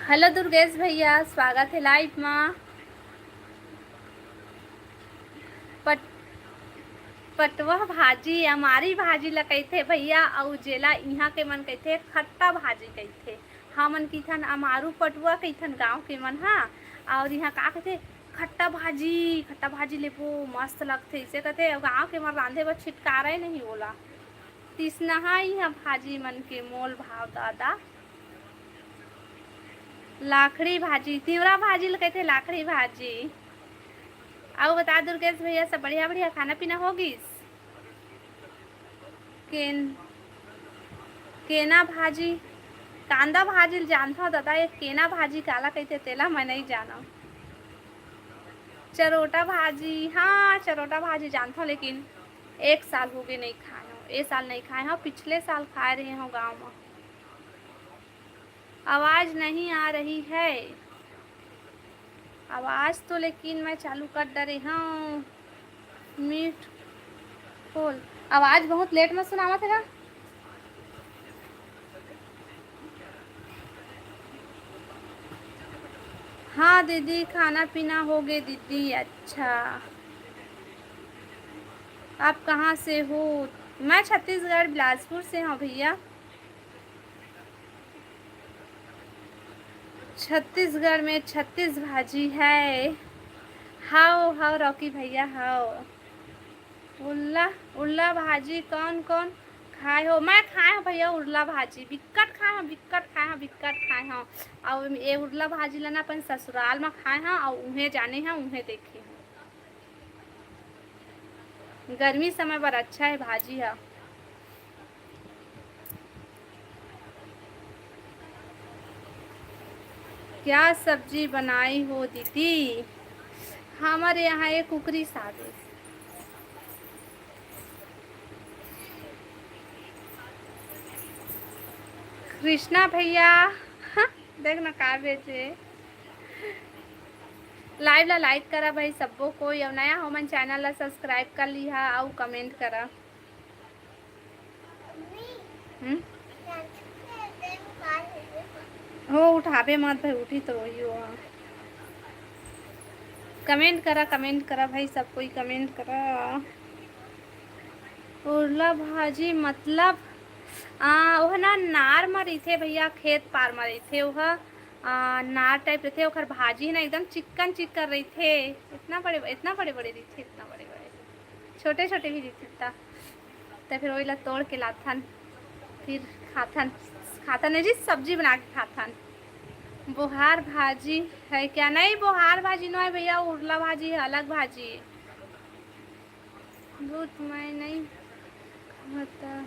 हेलो दुर्गेश भैया स्वागत है लाइव में। पटवा भाजी हमारी भाजी ला कहते भैया और जेला यहाँ के मन कहते खट्टा भाजी कहते। हमन किथन अमारू पटुआ कहथन गांव के मन। हाँ और यहाँ का कहते खट्टा भाजी लेबो मस्त लगते इसे कहते। गांव के मन रांधे बर छिटकारा नहीं बोला तिसनहा यहाँ भाजी मन के मोल भाव दादा। लाखड़ी भाजी तिवरा भाजी ला कहते लाखड़ी भाजी। आओ बता दुर्गेश भैया सब बढ़िया बढ़िया खाना पीना होगिस? केना भाजी कांदा भाजी जानता दादा। ये केना भाजी काला कहते तेला मैं नहीं जाना। चरोटा भाजी हाँ चरोटा भाजी जानता हूँ लेकिन एक साल हो गए नहीं खाए हो। ये साल नहीं खाए हो पिछले साल खाए रहे हो गाँव में। आवाज़ नहीं आ रही है आवाज़ तो लेकिन मैं चालू कर डरे हाँ। मीट खोल आवाज़ बहुत लेट में सुनावा था। हाँ दीदी खाना पीना हो गए दीदी। अच्छा आप कहाँ से हो? मैं छत्तीसगढ़ बिलासपुर से हूँ भैया। छत्तीसगढ़ में 36 भाजी है। हाओ हाओ रॉकी भैया हाओ। उल्ला भाजी कौन कौन खाए हो? मैं खाए हूँ भैया उर्ला भाजी बिक्कट खाए हूँ बिक्कट खाए हूँ। और ये उर्ला भाजी लाना अपन ससुराल में खाए हैं और उन्हें जाने हैं उन्हें देखे हैं। गर्मी समय पर अच्छा है भाजी है। क्या सब्जी बनाई हो दीदी? हमारे यहाँ एक कुकरी साग है। कृष्णा भैया हाँ, देखना का बेचे लाइव ला लाइक करा भाई सबको कोई और नया हो मन चैनल ला सब्सक्राइब कर लिहा और कमेंट करा। हो उठावे मत भाई उठी तो वही हो। कमेंट करा भाई सब कोई कमेंट करा। उर्ला भाजी मतलब वह ना नार में रही थे भैया, खेत पार में रही थे वह नार टाइप रहे थे। ओखर भाजी ना एकदम चिकन चिकन रही थे, इतना बड़े रही थे, इतना बड़े छोटे छोटे भी रही थे। तो फिर वही ला तोड़ के लाथन, फिर खाथन है जी, सब्जी बना के खाथन। बोहार भाजी है क्या? नहीं, बोहार भाजी नहीं है भैया, उरला भाजी है, अलग भाजी है। दूध मैं नहीं खाता है।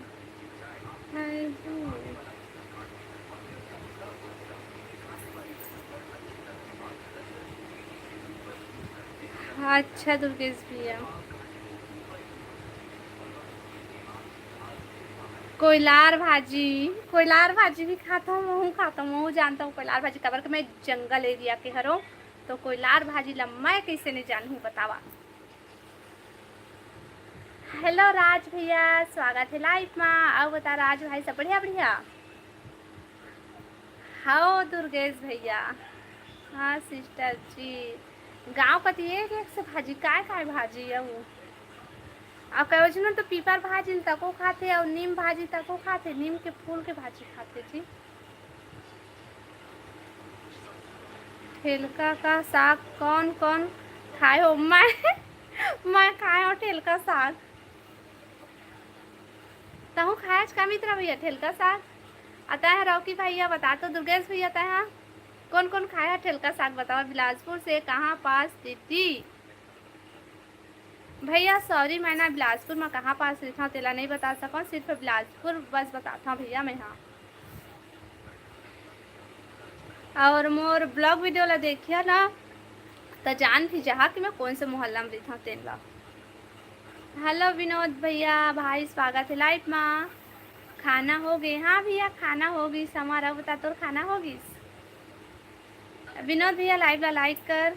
अच्छा दुर्गेश भैया, कोयलार भाजी भी खाता हूँ, जानता हूँ कोयलार भाजी। कबर के मैं जंगल एरिया के हरो, तो कोयलार भाजी लम्मा कैसे नहीं जानूँ बतावा। हेलो राज भैया, स्वागत है लाइव में। आओ बता राज भाई, सब बढ़िया बढ़िया? हाँ दुर्गेश भैया, हाँ सिस्टर जी, गाँव कति एक से भाजी काय भाजी है वो। अब कहो तो पीपर भाजी तको खाते और नीम भाजी तको खाते, नीम के फूल के भाजी खाते जी। ठेलका का साग कौन कौन खाए हो? मैं खाए हो ठेलका साग। तहु खाया का मित्र भैया ठेलका साग? आता है रौकी भैया, बता तो दुर्गेश भैया आता है कौन कौन खाया ठेलका साग बताओ। बिलासपुर से कहाँ पास दीदी? भैया सॉरी, मैं ना बिलासपुर में कहाँ पास रहता हूँ तेला नहीं बता सकूँ, सिर्फ बिलासपुर बस बताता हूँ भैया मैं। हाँ, और मोर ब्लॉग वीडियो ला देखिए ना तो जान भी जहाँ कि मैं कौन से मोहल्ला में रहता हूँ तेला। हेलो विनोद भैया भाई, स्वागत है लाइव में। खाना हो गए? हाँ भैया खाना हो गई, समारा बता तो खाना होगी। विनोद भैया लाइव ला लाइक कर।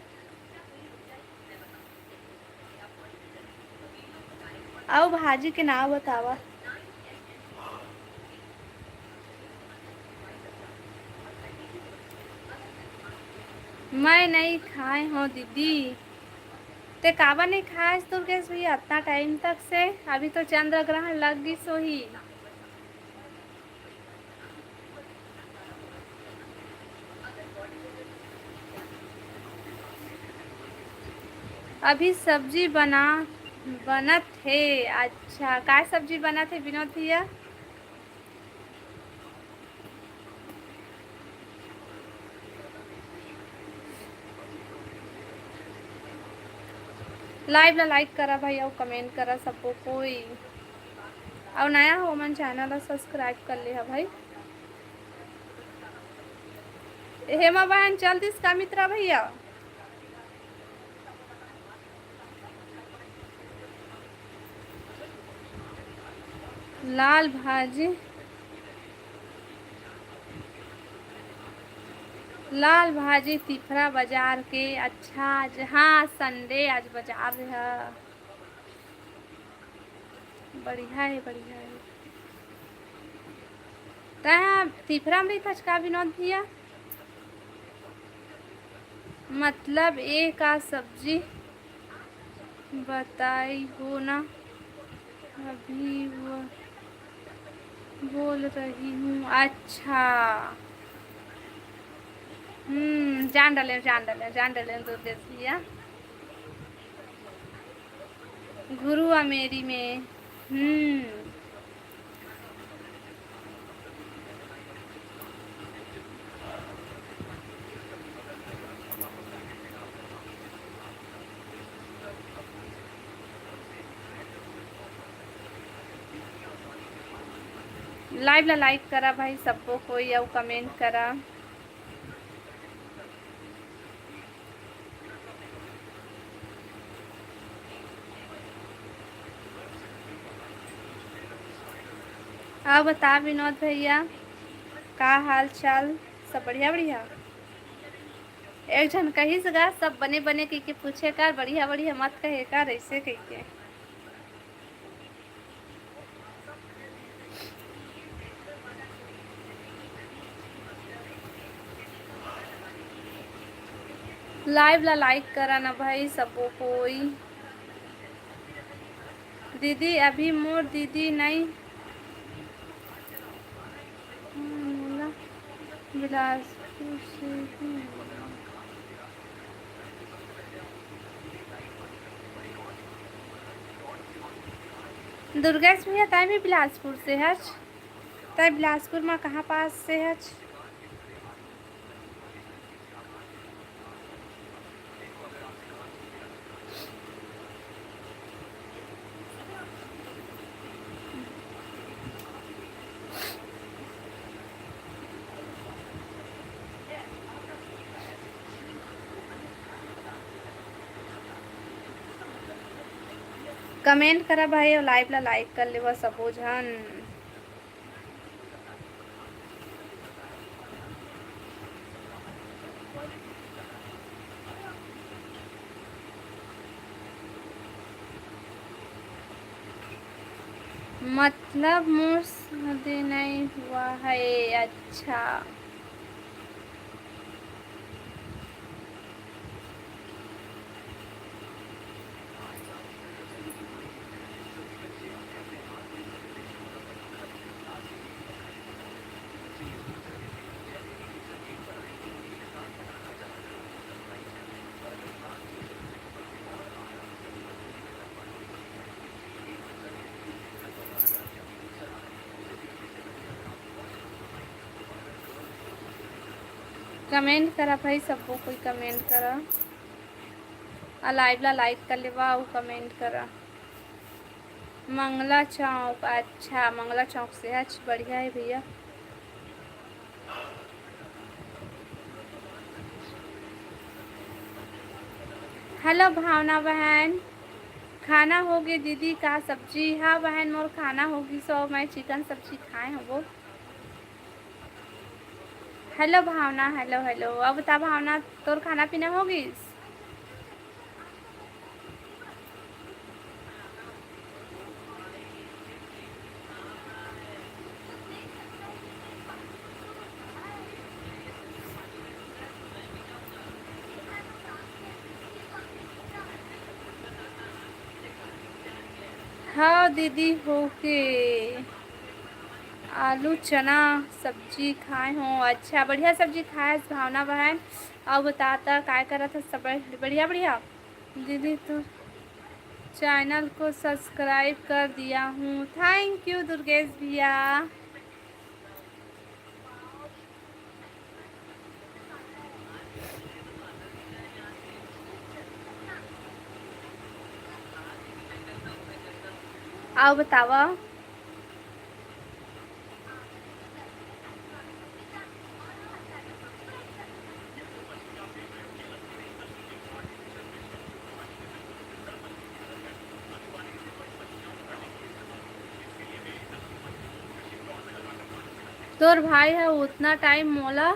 आओ भाजी के नाम बतावा। मैं नहीं खाए हूँ दीदी। ते काबा नहीं खाए तो कैसे भैया इतना टाइम तक से? अभी तो चंद्र ग्रहण लग गई सो ही। अभी सब्जी बनत है। अच्छा, काय सब्जी बना थे विनोद भैया? लाइव ला लाइक करा भाई और कमेंट करा सबको कोई, और नया हो मन चैनल ला सब्सक्राइब कर लिया भाई। हेमा बहन चल दिस का मित्रा भैया। लाल भाजी तिफरा बाजार के। अच्छा आज, हाँ संडे आज बाजार है। बढ़िया है बढ़िया है। तहाँ तिफरा में था का विनोद भैया? मतलब एक का सब्जी बताई हो ना, अभी वो बोल रही हूँ। अच्छा जान डाले दुर्गेश भैया। गुरु अमेरी में लाइव ला लाइक करा भाई सबको कोई, और कमेंट करा। अब बता विनोद भैया का हाल चाल? सब बढ़िया बढ़िया? एक जन कही सगा सब बने बने के पूछे कर, बढ़िया बढ़िया मत कहे कर ऐसे कह के। लाइव ला लाइक करा ना भाई सबको कोई। दीदी अभी मोर दीदी नहीं बिलासपुर से दुर्गेश भैया तय भी बिलासपुर से है। तय बिलासपुर में कहाँ पास से है? कमेंट करा भाई और लाइव ला लाइक कर ले सबो झन। मतलब मुझ शादी नहीं हुआ है। अच्छा कमेंट करा भाई सबको, कोई कमेंट करा और लाइव ला लाइक कर लेवा और कमेंट करा। मंगला चौक, अच्छा मंगला चौक से है, बढ़िया है भैया। हेलो भावना बहन, खाना होगी दीदी का सब्जी? हाँ बहन मोर खाना होगी, सो मैं चिकन सब्जी खाए हैं वो। हेलो भावना, हेलो हेलो। अब बता भावना तोर खाना पीना होगी? हाँ दीदी होके आलू चना सब्जी खाए हो। अच्छा बढ़िया सब्जी खाए भावना बहन। अब बताता काय करा था? सब बढ़िया बढ़िया। दीदी तो चैनल को सब्सक्राइब कर दिया हूँ, थैंक यू दुर्गेश भैया। आओ बतावा। तोर भाई है उतना टाइम मोला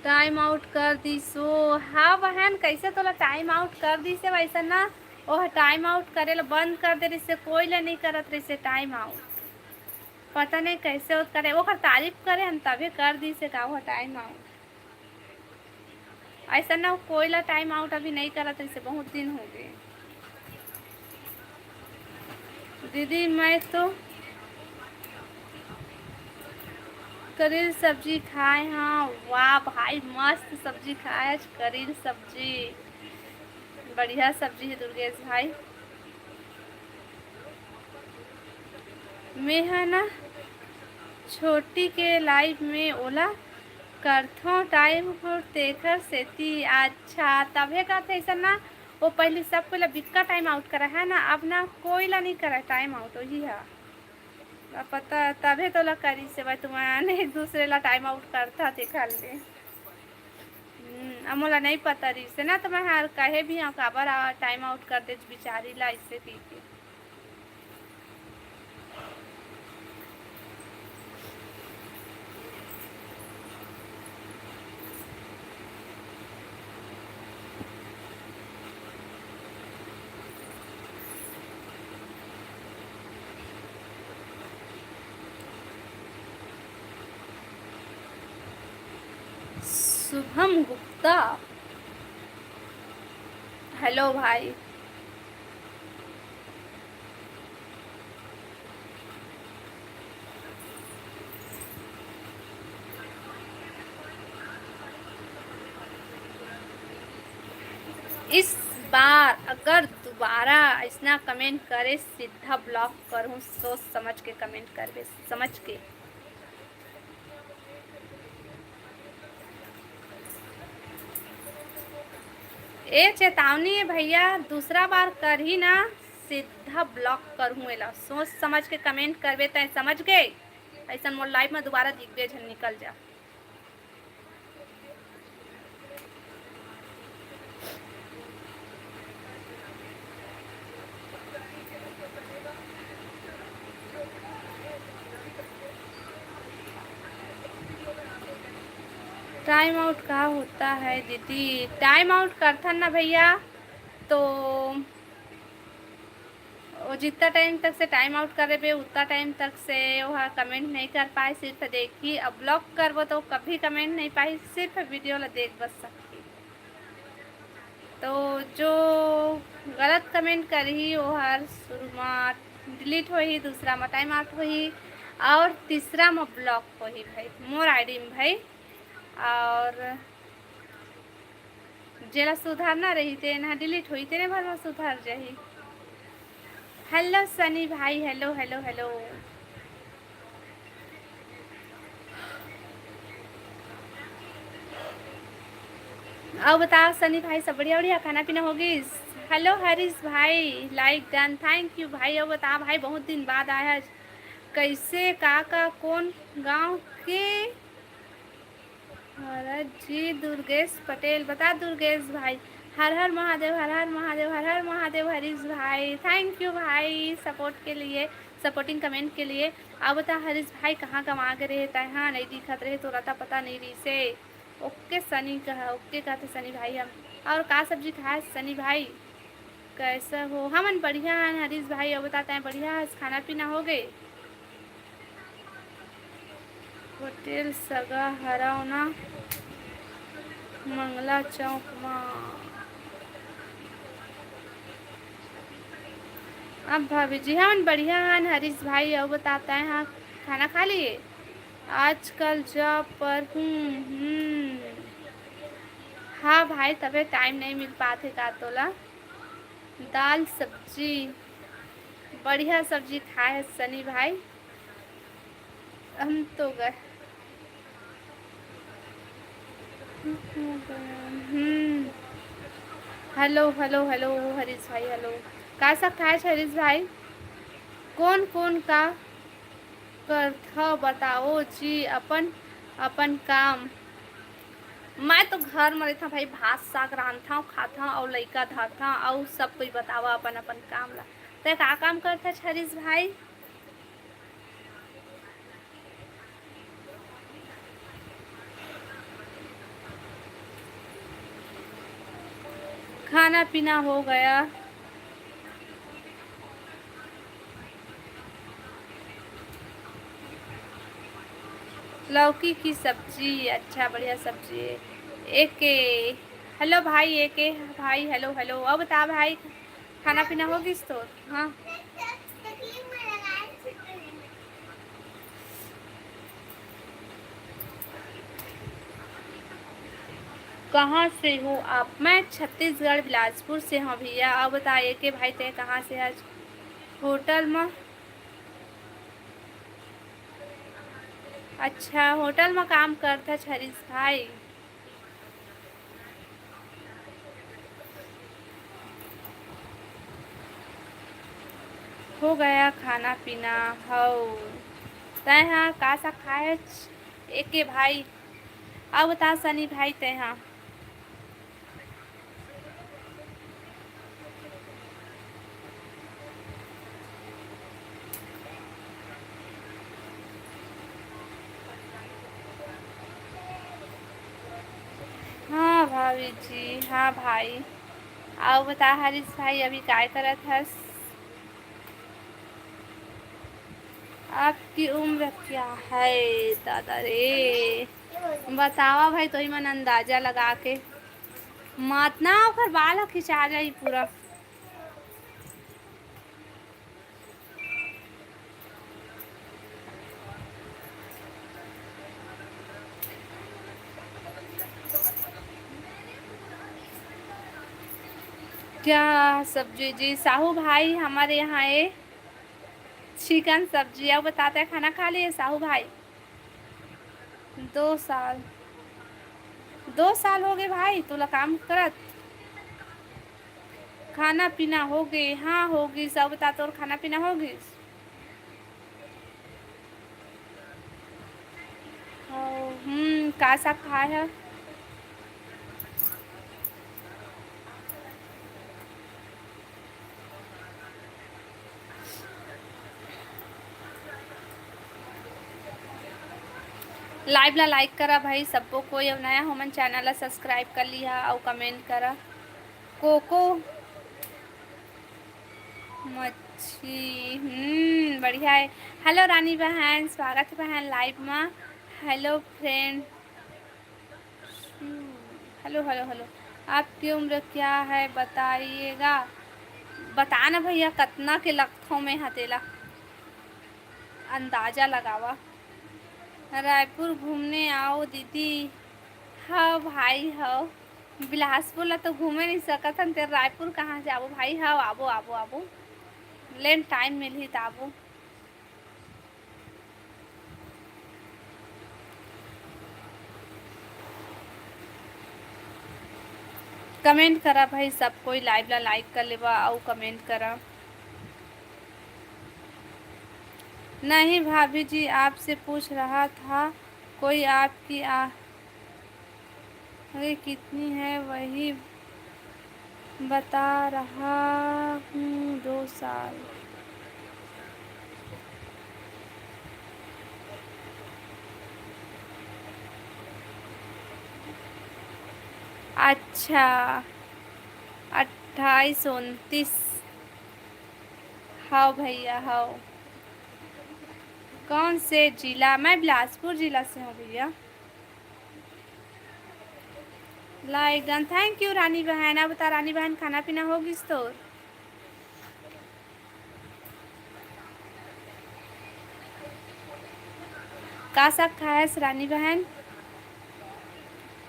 टाइम आउट कर दी सो। हाँ बहन कैसे तोला टाइम आउट कर दी से? वैसा ना ओह टाइम आउट करे ला बंद कर दे रही से, कोई ला नहीं करत रही से टाइम आउट। पता नहीं कैसे वो करे, वो तारीफ करे हम तभी कर दी से का वो टाइम आउट। ऐसा ना कोई ला टाइम आउट अभी नहीं करत रही से, बहुत दिन हो गए। दीदी मैं तो करील सब्जी खाए। हाँ वाह भाई मस्त सब्जी खाए, करील सब्जी बढ़िया सब्जी है दुर्गेश भाई। मैं है ना छोटी के लाइव में ओला करथों टाइम हो तेकर सेती। अच्छा तभे का थे ऐसा ना वो पहले सब को बिक्का टाइम आउट करा है ना, अब ना कोई ला नहीं करा टाइम आउट। वही है पता तभे तो ला करी से भाई तुम्हारे एक दूसरे ला टाइम आउट करता थे खा ले। अब मोला नहीं पता रही से ना, तो मैं हर कहे भी हाँ काबर टाइम आउट कर दे बेचारी ला इससे पी के। शुभम गुप्ता, हेलो भाई। इस बार अगर दोबारा ऐसा कमेंट करे सीधा ब्लॉक करूँ। सोच समझ के कमेंट करबे, समझ के। ए चेतावनी है भैया, दूसरा बार कर ही ना सीधा ब्लॉक करूँ। एला सोच समझ के कमेंट करबे तय समझ गए। ऐसा मोर लाइफ में दोबारा दिखबे झन, निकल जा। टाइम आउट कहाँ होता है दीदी? टाइम आउट करथन ना भैया तो वो जितना टाइम तक से टाइम आउट करे उतना टाइम तक से वह कमेंट नहीं कर पाए। सिर्फ देखी, अब ब्लॉक करबो तो कभी कमेंट नहीं पाई, सिर्फ वीडियो ला देख बस सकती। तो जो गलत कमेंट करी वो हर शुरू में डिलीट हो ही, दूसरा में टाइम आउट हो ही, और तीसरा में ब्लॉक हो ही भाई मोर आईडी में भाई। और जेला सुधारना रही थे ना डिलीट हुई तेरे भर में सुधार जाही। हेलो सनी भाई, हेलो हेलो हेलो। अब बताओ सनी भाई, सब बढ़िया बढ़िया, खाना पीना होगी? हेलो हरीश भाई, लाइक डन, थैंक यू भाई। अब बता भाई, बहुत दिन बाद आया, कैसे का कौन गांव के? भरत जी, दुर्गेश पटेल। बता दुर्गेश भाई। हर हर महादेव, हर हर महादेव, हर हर महादेव। हरीश भाई थैंक यू भाई सपोर्ट के लिए, सपोर्टिंग कमेंट के लिए। अब बता हरीश भाई, कहाँ कमा के रहे तहाँ नहीं दिखत रहे, तो रहता पता नहीं रही से। ओके सनी कहा, ओके कहते सनी भाई हम। और का सब्जी खाए सनी भाई? कैसा हो? हमन बढ़िया हैं हरीश भाई। अब बताते हैं बढ़िया है, खाना पीना हो गए? होटल सगा हरावना मंगला चौक में। अब भाभी जी हम बढ़िया हैं हरीश भाई। अब बताते हैं, हाँ खाना खा लिए? आजकल जॉब पर हूँ। हाँ भाई, तबे टाइम नहीं मिल पाते का तोला। दाल सब्जी, बढ़िया सब्जी खाए है सनी भाई। हम तो गए। हेलो हेलो हेलो हरीश भाई, हेलो। का सब खाए हरीश भाई? कौन कौन का करथा बताओ जी अपन अपन काम। मैं तो घर में रहता भाई, भात साग रांधता हूँ, खाता और लइका धरता और सब कोई बतावा अपन अपन काम ला। तो का काम करता हरीश भाई? खाना पीना हो गया? लौकी की सब्जी, अच्छा बढ़िया सब्जी है। एके हेलो भाई, एके भाई हेलो हेलो। अब बता भाई, खाना पीना हो गई तो? हाँ कहाँ से हो आप? मैं छत्तीसगढ़ बिलासपुर से हूँ भैया। अब बताइए कि भाई ते कहाँ से? आज होटल में। अच्छा होटल में काम करता हरीश भाई। हो गया खाना पीना हो? तय हाँ का सा खाए एके भाई? अब बता सनी भाई तय हाँ? हाँ भाभी जी, हाँ भाई। आओ बता हरीश भाई, अभी काय करत हस? आपकी उम्र क्या है दादा रे? बतावा भाई, तो ही मन अंदाजा लगा के मत ना ओकर बाल खिंचा जाई पूरा। क्या सब्जी जी? साहू भाई हमारे यहाँ है चिकन सब्जी। अब बताते हैं खाना खा लिए साहू भाई? 2 साल। 2 साल हो गए भाई तोला काम करत? खाना पीना हो गए? हाँ हो गई सब। बता तो, और खाना पीना हो गई? का साग खाए है? लाइव ला लाइक करा भाई सबको। कोई अब नया हमन चैनल ला सब्सक्राइब कर लिया और कमेंट करा। कोको मच्छी बढ़िया है। हेलो रानी बहन, स्वागत है बहन लाइव में। Hello friend. Hello hello hello. आपकी उम्र क्या है बताइएगा? बताना भैया कितना के लगथों में हतेला अंदाजा लगावा। रायपुर घूमने आओ दीदी। हाँ भाई हाँ। बिलासपुर ला तो घूमे नहीं सकत हन, तेरे रायपुर कहाँ जाबो भाई? हाँ आबो आबो आबो, लेन टाइम मिलही त आबो। कमेंट करा भाई सब कोई। लाइव ला लाइक कर लेवा और कमेंट करा। नहीं भाभी जी, आपसे पूछ रहा था कोई आपकी आगे कितनी है वही बता रहा हूँ। 2 साल। अच्छा 28 29। हाँ भैया हाँ। कौन से जिला? मैं बिलासपुर जिला से हूँ भैया। लाइक डन, थैंक यू रानी बहन। अब बता रानी बहन खाना पीना होगी तो? का साग खाया रानी बहन?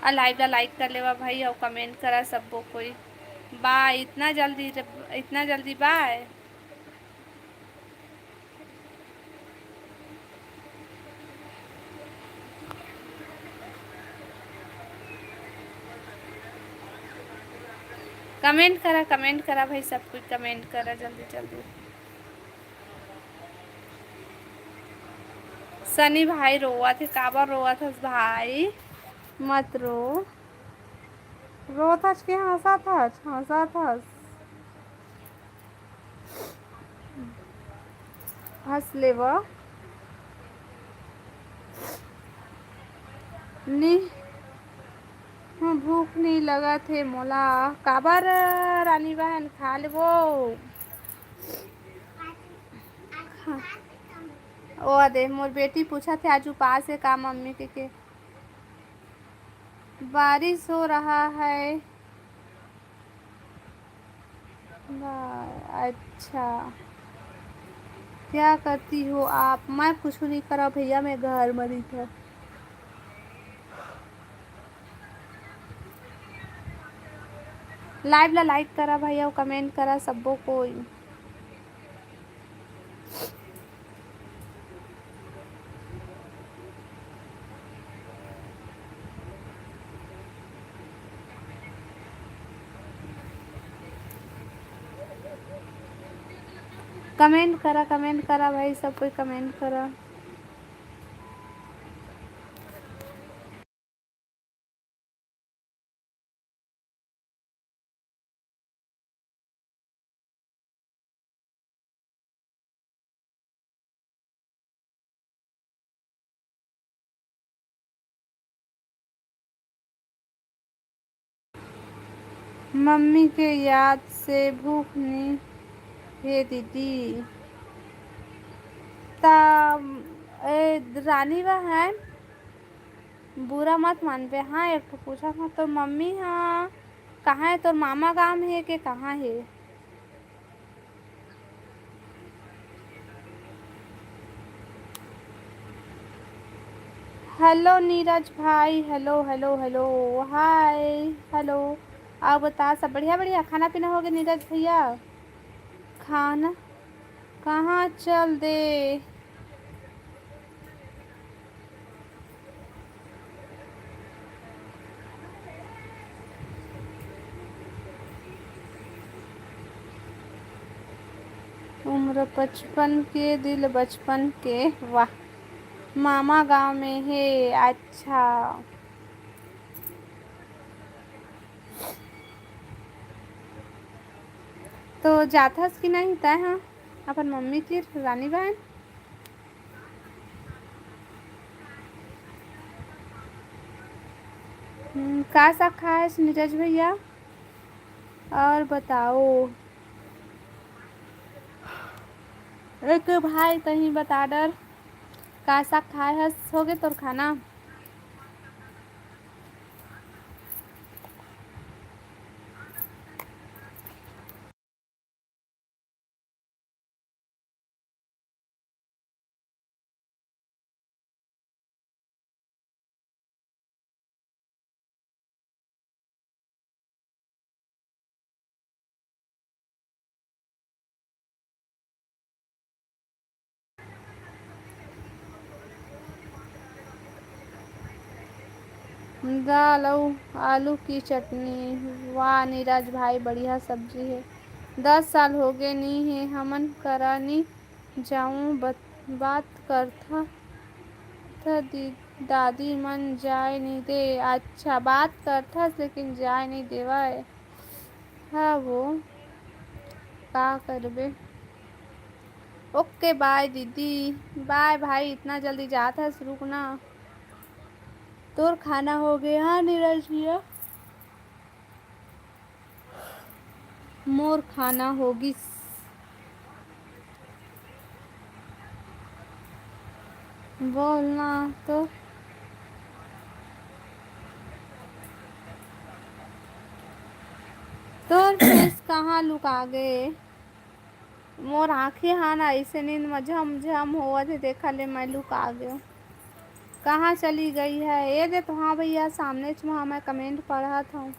और लाइव ला लाइक कर लेवा भाई और कमेंट करा सबको कोई। बाय। इतना जल्दी? इतना जल्दी बाय? कमेंट करा भाई सब कुछ। कमेंट करा जल्दी जल्दी। सनी भाई रोआ थे? काबर रोआ था भाई? मत रो। रो था कि हंसा था? हंसा था? हंस लेवा नी। भूख नहीं लगा थे मोला। काबर रानी बहन खा लेबो। ओ दे मोर बेटी पूछा थे आज उपास है का मम्मी के? बारिश हो रहा है। अच्छा क्या करती हो आप? मैं कुछ नहीं करा भैया, मैं घर मरी था। लाइव ला लाइक करा भैया और कमेंट करा सबको कोई। कमेंट करा भाई सब कोई। कमेंट करा। मम्मी के याद से भूख नहीं है दीदी। ता रानी बहन बुरा मत मान पे। हाँ एक तो पूछा था तो मम्मी हाँ कहाँ है? तो मामा गांव है कि कहाँ है? हेलो नीरज भाई। Hello hello hello hi. Hello और बता सब बढ़िया बढ़िया। खाना पीना हो गया नीरज भैया? खाना कहाँ चल दे? उम्र 55 के दिल बचपन के। वाह, मामा गांव में है। अच्छा, तो जाथस कि नहीं तय? हाँ, अपन मम्मी की रानी बहन। का सा खाए नीरज भैया? और बताओ एक भाई कहीं बता डर का सा खाए हस? हो गए तोर खाना? दाल और आलू की चटनी। वाह नीरज भाई, बढ़िया सब्जी है। 10 साल हो गए नहीं है हमन करा नी जाऊँ बात करथा था दादी मन जाए नहीं दे। अच्छा, बात करथस लेकिन जाए नहीं देवाय। हाँ वो का करबे। ओके बाय दीदी। बाय भाई, इतना जल्दी जात है? रुक ना, तोर खाना हो गया? हाँ नीरज भैया, मोर खाना होगिस। बोलना तो तोर फेस कहाँ लुका गए? मोर आँखें हाँ ना ऐसे नींद में झम झम होवत है, देखा ले मैं लुका गयो। कहाँ चली गई है ये? दे तो हाँ भैया, सामने वहाँ मैं कमेंट पढ़ा था।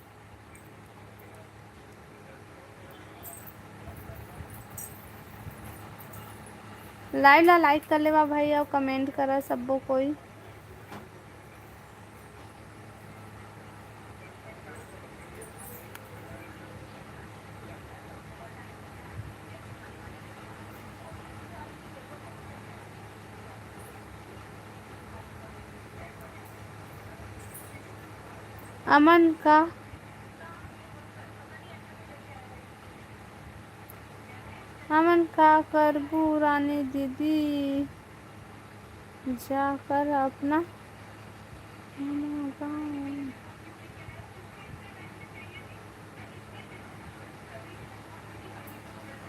लाइव ला लाइक कर लेवा भाई और कमेंट करा सबको कोई। अमन का अमन का करबू रानी दीदी जाकर अपना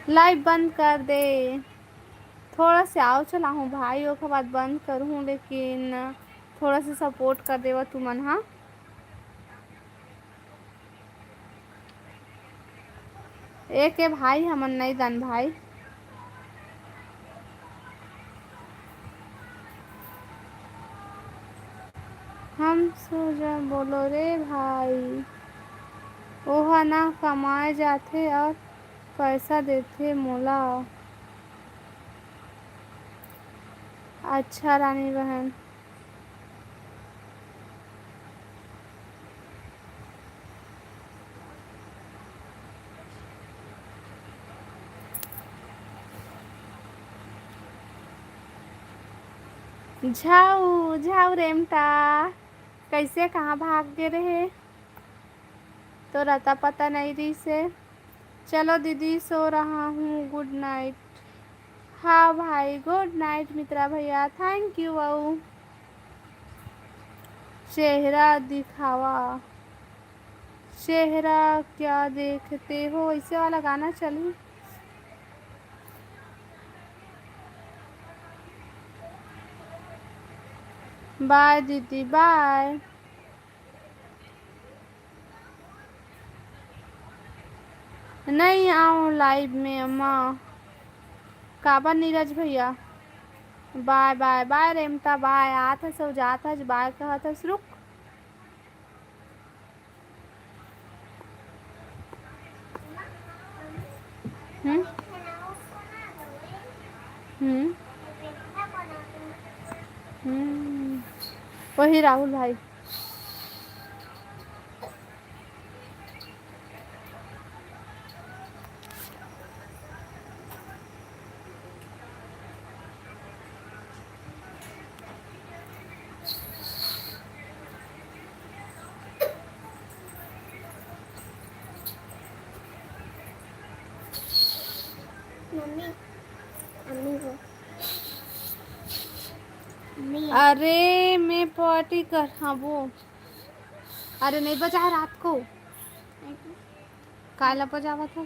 लाइव बंद कर दे। थोड़ा से आओ चला हूँ भाई, उसके बाद बंद करूँ, लेकिन थोड़ा सा सपोर्ट कर देवा तू मन। हाँ, एक है भाई, हमन नहीं दन भाई। हम सोचा बोलो रे भाई, ओहा ना कमाए जाथे और पैसा देथे मोला। अच्छा रानी बहन, झाऊ झाऊ रेमटा, कैसे कहाँ भाग गए रहे? तो रहता पता नहीं रही से। चलो दीदी सो रहा हूँ, गुड नाइट। हाँ भाई, गुड नाइट मित्रा भैया, थैंक यू। वाऊ चेहरा दिखावा, चेहरा क्या देखते हो, ऐसे वाला गाना चली। बाय दीदी, बाय। नहीं आऊँ लाइव में अम्मा। काबा नीरज भैया, bye bye bye Remta, bye. आता सो जाता बाय कहता रुक। हम्म, वही राहुल भाई। मम्मी मम्मी को मम्मी अरे मैं पार्टी कर, हाँ वो, अरे नहीं बजा रात को, काला बजावा था,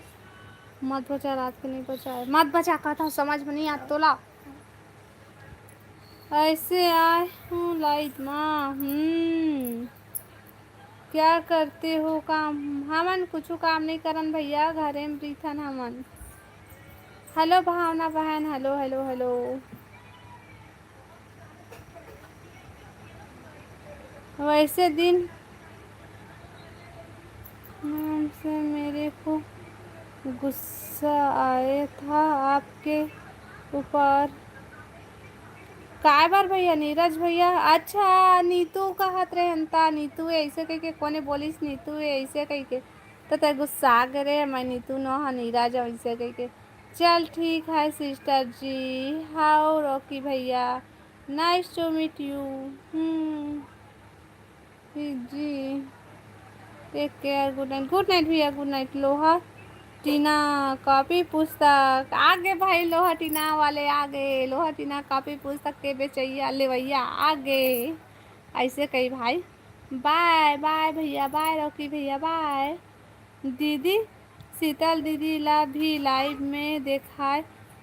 मत बजा रात को, नहीं बजा, मत बजा कहा था, समझ में नहीं आता तोला। ऐसे आए हूँ लाइट माँ। क्या करते हो काम? हमन कुछ काम नहीं करन भैया, घरे में प्रीथन हमन। हेलो भावना बहन, हेलो हेलो हेलो। वैसे दिन नाम से मेरे को गुस्सा आया था आपके ऊपर। काय बार भैया? नीरज भैया, अच्छा नीतू कहत रहे हंता, नीतू ऐसे कह के कोने बोलिस, नीतू ऐसे कह के तो ते गुस्सा आ गए रे, मैं नीतू न हा नीरज ऐसे कह के। चल ठीक है सिस्टर जी। हाउ रॉकी भैया, नाइस टू मीट यू। जी take care, good night, good night भैया, गुड नाइट। लोहा टीना कॉपी पुस्तक आगे भाई, लोहा टीना वाले आगे, लोहा टीना कॉपी पुस्तक के बेचैया ले भैया आगे, ऐसे कही भाई। बाय बाय भैया, बाय रॉकी भैया, बाय। दीदी शीतल दीदी ला भी लाइव में देखा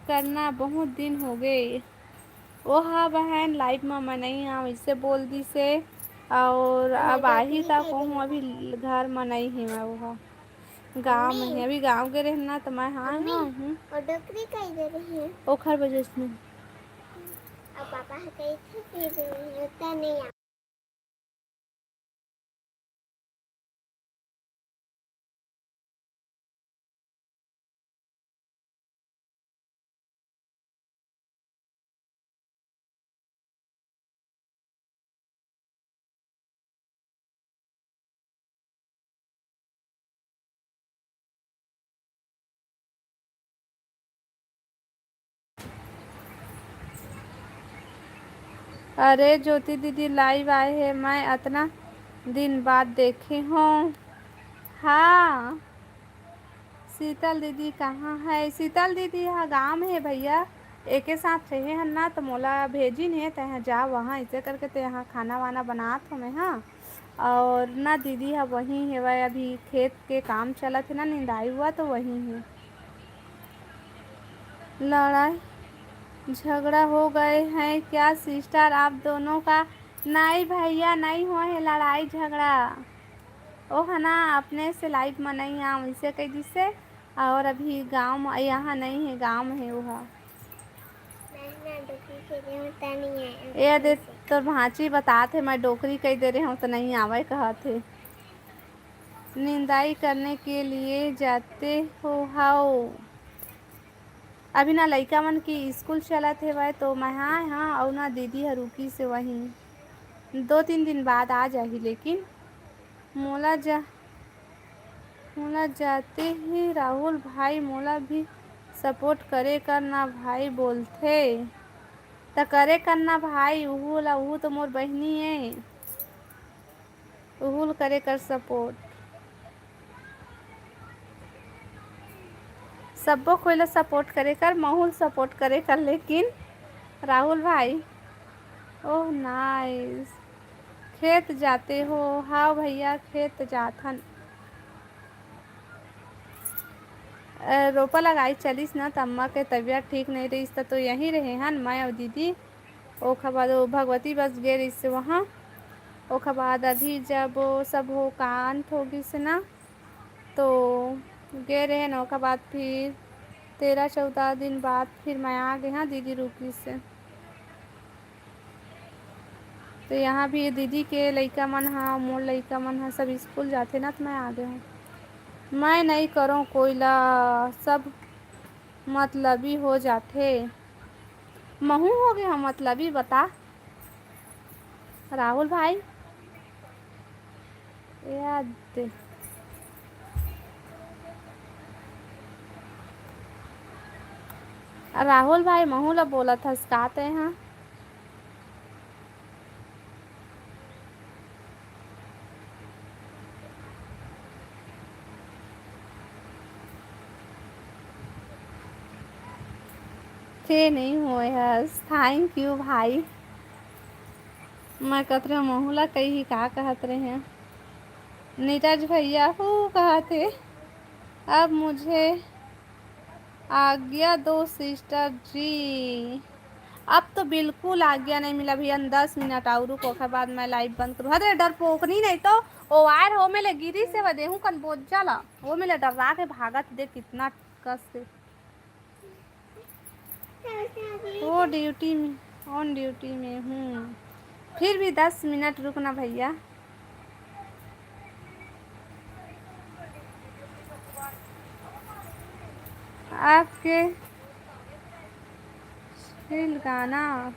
करना, बहुत दिन हो गए। ओ हाँ बहन, लाइव में मैं नहीं आऊँ इससे बोल दी से, और अब आ ही का कहूँ, अभी घर में नहीं ही मैं, वो गाँव में है, अभी गाँव के रहना तो मैं हाँ मम्मी हाँ हूँ। और डॉक्टरी कही दे रही है ओखर वजह से और पापा कही थे दे रही है, उतना नहीं आ अरे ज्योति दीदी लाइव आए हैं, मैं इतना दिन बाद देखे हूँ। हाँ शीतल दीदी कहाँ है? शीतल दीदी यहाँ गाँव में है भैया, एक साथ रहे हैं ना, तो मोला भेजी नहीं तो यहाँ जा वहाँ ऐसे करके, तो यहाँ खाना वाना बनात हूँ मैं। हाँ और ना दीदी है वहीं है, वह अभी खेत के काम चला थे ना, निंदाई हुआ तो वहीं है। लड़ाई झगड़ा हो गए हैं क्या सिस्टर आप दोनों का? नहीं भैया, नहीं हुआ है लड़ाई झगड़ा। ओ है ना, अपने से लाइफ में नहीं आऊँ इसे कह जिससे, और अभी गांव में यहाँ नहीं है, गांव में है वो। मैं डॉक्टरी कही दे रही हूँ, उतना नहीं है। ये दे तो भांची बताते, मैं डोकरी कह दे रहे हूँ तो नहीं आवे कहते। निंदाई करने के लिए जाते हो? हाओ अभी ना लइका मन की स्कूल चलत है वह, तो मैं हाँ हाँ, और ना दीदी है रुकी से वहीं, 2-3 दिन बाद आ जाही, लेकिन मोला जाते ही राहुल भाई मोला भी सपोर्ट करे कर ना भाई बोलथे, त करे करना भाई, उहू तो मोर बहनी है, उहुल करे कर सपोर्ट, सबको कोई सपोर्ट करे कर, महूल सपोर्ट करे कर, लेकिन राहुल भाई। ओह नाइस, खेत जाते हो? हाँ भैया खेत जाथन, रोपा लगाई चलिस ना, तो अम्मा के तबीयत ठीक नहीं रही तो यहीं रहे हन मैं और दीदी। ओखा बाद वो भगवती बस गए रही से वहाँ, ओखा बाद अभी जब वो सब हो कांत हो गई से ना, तो गए रहे ना, ओखा बाद फिर 13-14 दिन बाद फिर मैं आ गई। हाँ दीदी रुकी से, तो यहाँ भी दीदी के लइका मन हाँ, मोर लइका मन हाँ, सब स्कूल जाते ना, तो मैं आ गए हूँ। मैं नहीं करूँ कोई ला, सब मतलबी हो जाते। महू हो गया मतलबी, बता राहुल भाई याद दे। राहुल भाई महूला बोला था इसकाते हैं। थे नहीं हुए हस, थैंक यू भाई। मैं कहत रहे महूला कही का कहत रहे हैं। नीरज भैया हो कहा थे। अब मुझे आज्ञा दो सिस्टर जी। अब तो बिल्कुल आज्ञा नहीं मिला भैया। 10 मिनट और रुको के बाद मैं लाइव बंद करूँ। अरे डर पोकनी नहीं तो ओ वायर हो मिले गिरी से वदे हूँ कन बोझ जाला वो मिले डरा के भागत दे कितना कस से। वो ड्यूटी में ऑन ड्यूटी में हूँ। फिर भी 10 मिनट रुकना भैया। आपके गाना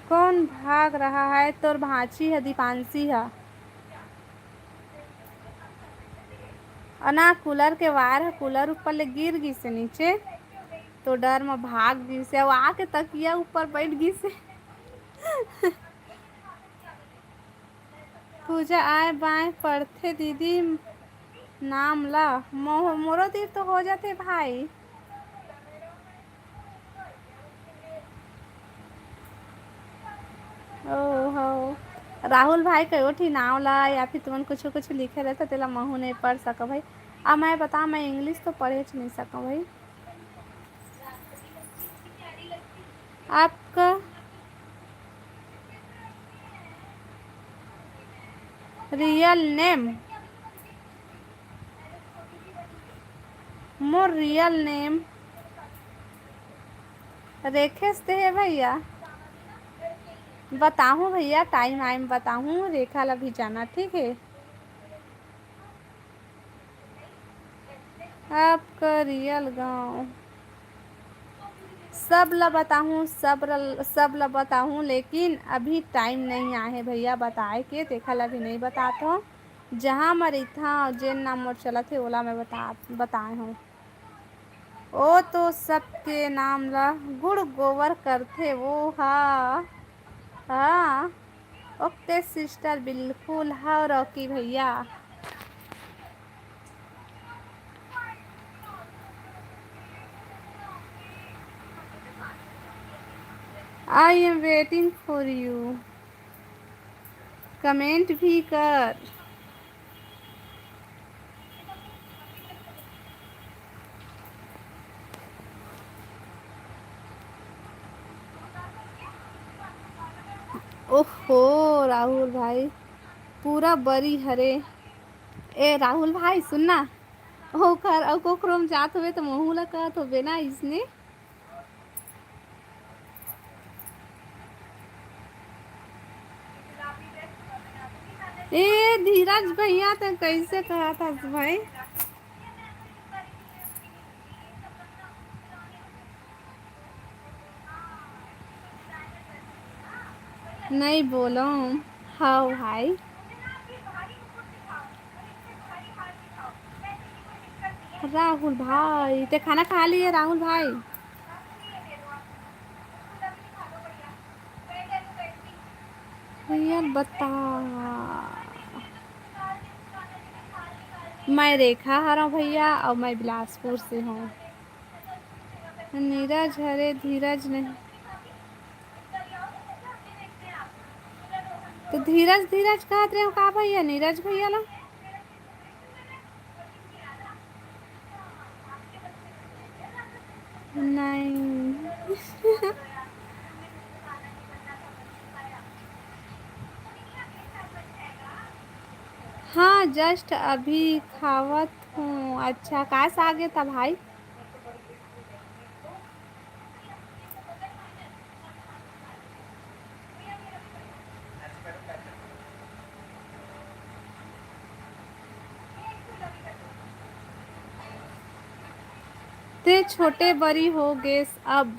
कौन भाग रहा है? तोर भांची है दीपांशी है। ना कूलर के वायर है, कूलर ऊपर ले गिर गई से नीचे तो डर में भाग गई से आके तकिया ऊपर बैठ गई से। पूजा आए बाएं पढ़ते दीदी नाम ला मोरो तीर तो हो जाते भाई। ओहो राहुल भाई कहो ठी नाव ला या फिर तुमन कुछ कुछ लिखे रहता तेला महू नहीं पढ़ सको भाई। अब मैं बता मैं इंग्लिश तो पढ़े नहीं सको भाई। आपका real name more real name रेखेश ते है भैया। बताऊँ भैया टाइम आइम बताऊँ रेखा ला भी जाना ठीक है। आपका रियल गांव सब ला बताऊँ सब ला बताऊँ लेकिन अभी टाइम नहीं आए है भैया बताए के देखा ला भी नहीं बताता हूँ। जहाँ मरी था जेन नाम मोर चला थे ओला मैं बताए हूँ। ओ तो सबके नाम ला गुड़ गोबर करते वो हाँ हाँ ओके सिस्टर बिल्कुल हाँ रॉकी भैया। I am waiting for you. Comment भी कर। ओहो राहुल भाई पूरा बरी हरे। ए राहुल भाई सुनना ओकर और कोकरोम जात हुए तो महू ला कहत होबे ना इसने। ए धीरज भैया तो कैसे कहा था भाई। नहीं बोलो हाँ भाई। राहुल भाई ते खाना खा लिए राहुल भाई? भैया बता। मैं रेखा हरा भैया और मैं बिलासपुर से हूँ। नीरज हरे धीरज नहीं तो धीरज धीरज कहते रहे हो का भैया नीरज भैया ला। नहीं हाँ जस्ट अभी खावत हूँ। अच्छा का सागे था भाई? ते छोटे बड़ी हो गए अब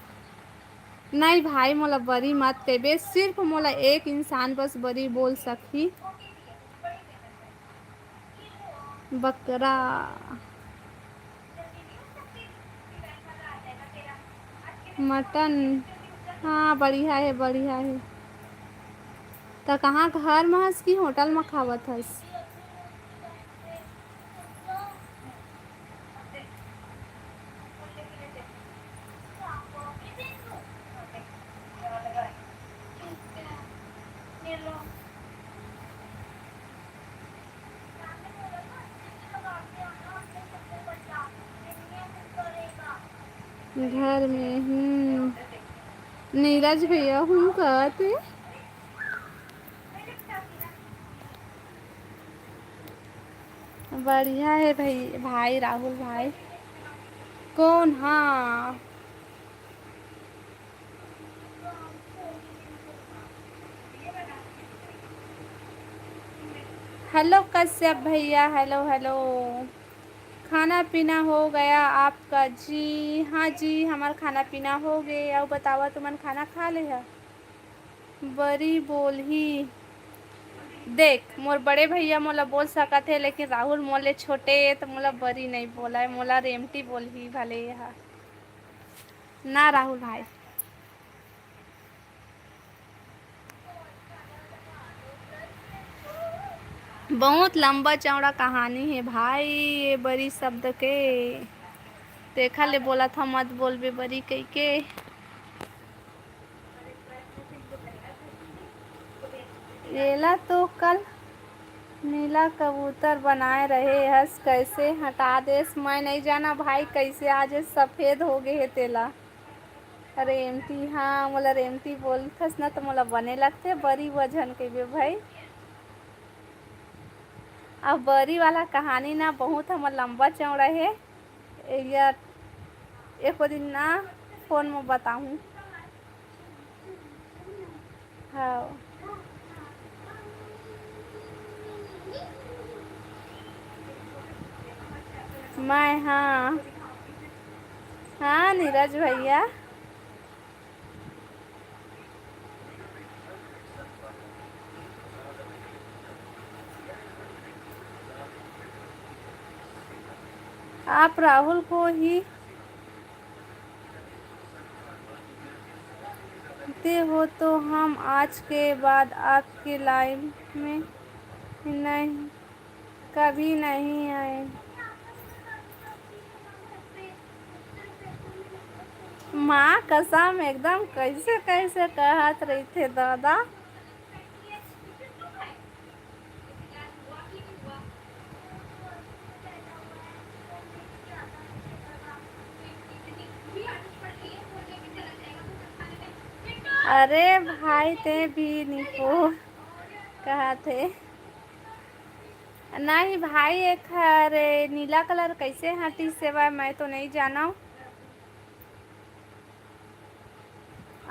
नहीं भाई मोला बरी मत कहिबे, सिर्फ मोला एक इंसान बस बरी बोल सकही। बकरा। मटन। हाँ बढ़िया है बढ़िया है। तो कहाँ घर में हस कि होटल में खावत हस? घर में नीरज भैया हूँ कहते। बढ़िया है भाई भाई राहुल भाई। कौन? हाँ हेलो कश्यप भैया, हेलो हेलो। खाना पीना हो गया आपका? जी हाँ जी, हमारा खाना पीना हो गया। और बतावा तुमन खाना खा ले है? बड़ी बोल ही देख, मोर बड़े भैया मोला बोल सकत है, लेकिन राहुल मोले छोटे तो मोला बरी नहीं बोला है, मोला रेमटी बोल ही भले है ना राहुल भाई। बहुत लंबा चौड़ा कहानी है भाई ये बरी शब्द के। देखा ले बोला था मत बोलबे बरी कही के। येला तो कल नीला कबूतर बनाए रहे हस, कैसे हटा देस? मैं नहीं जाना भाई कैसे आज सफ़ेद हो गए है तेला। रेमती, हाँ मोला रेमती बोलथस ना तो मोला बने लगते बरी वजन के बे भाई। अब बरी वाला कहानी ना बहुत हमर लंबा चौड़ा है, या एक दिन ना फोन में बताऊँ। हाँ मैं, हाँ हाँ नीरज भैया। आप राहुल को ही दे हो तो हम आज के बाद आपके लाइव में नहीं, कभी नहीं आए। माँ कसम एकदम कैसे कैसे कहत रही थे दादा। अरे भाई ते भी निको कहा थे। नहीं भाई एक अरे नीला कलर कैसे हटी सेवा मैं तो नहीं जाना।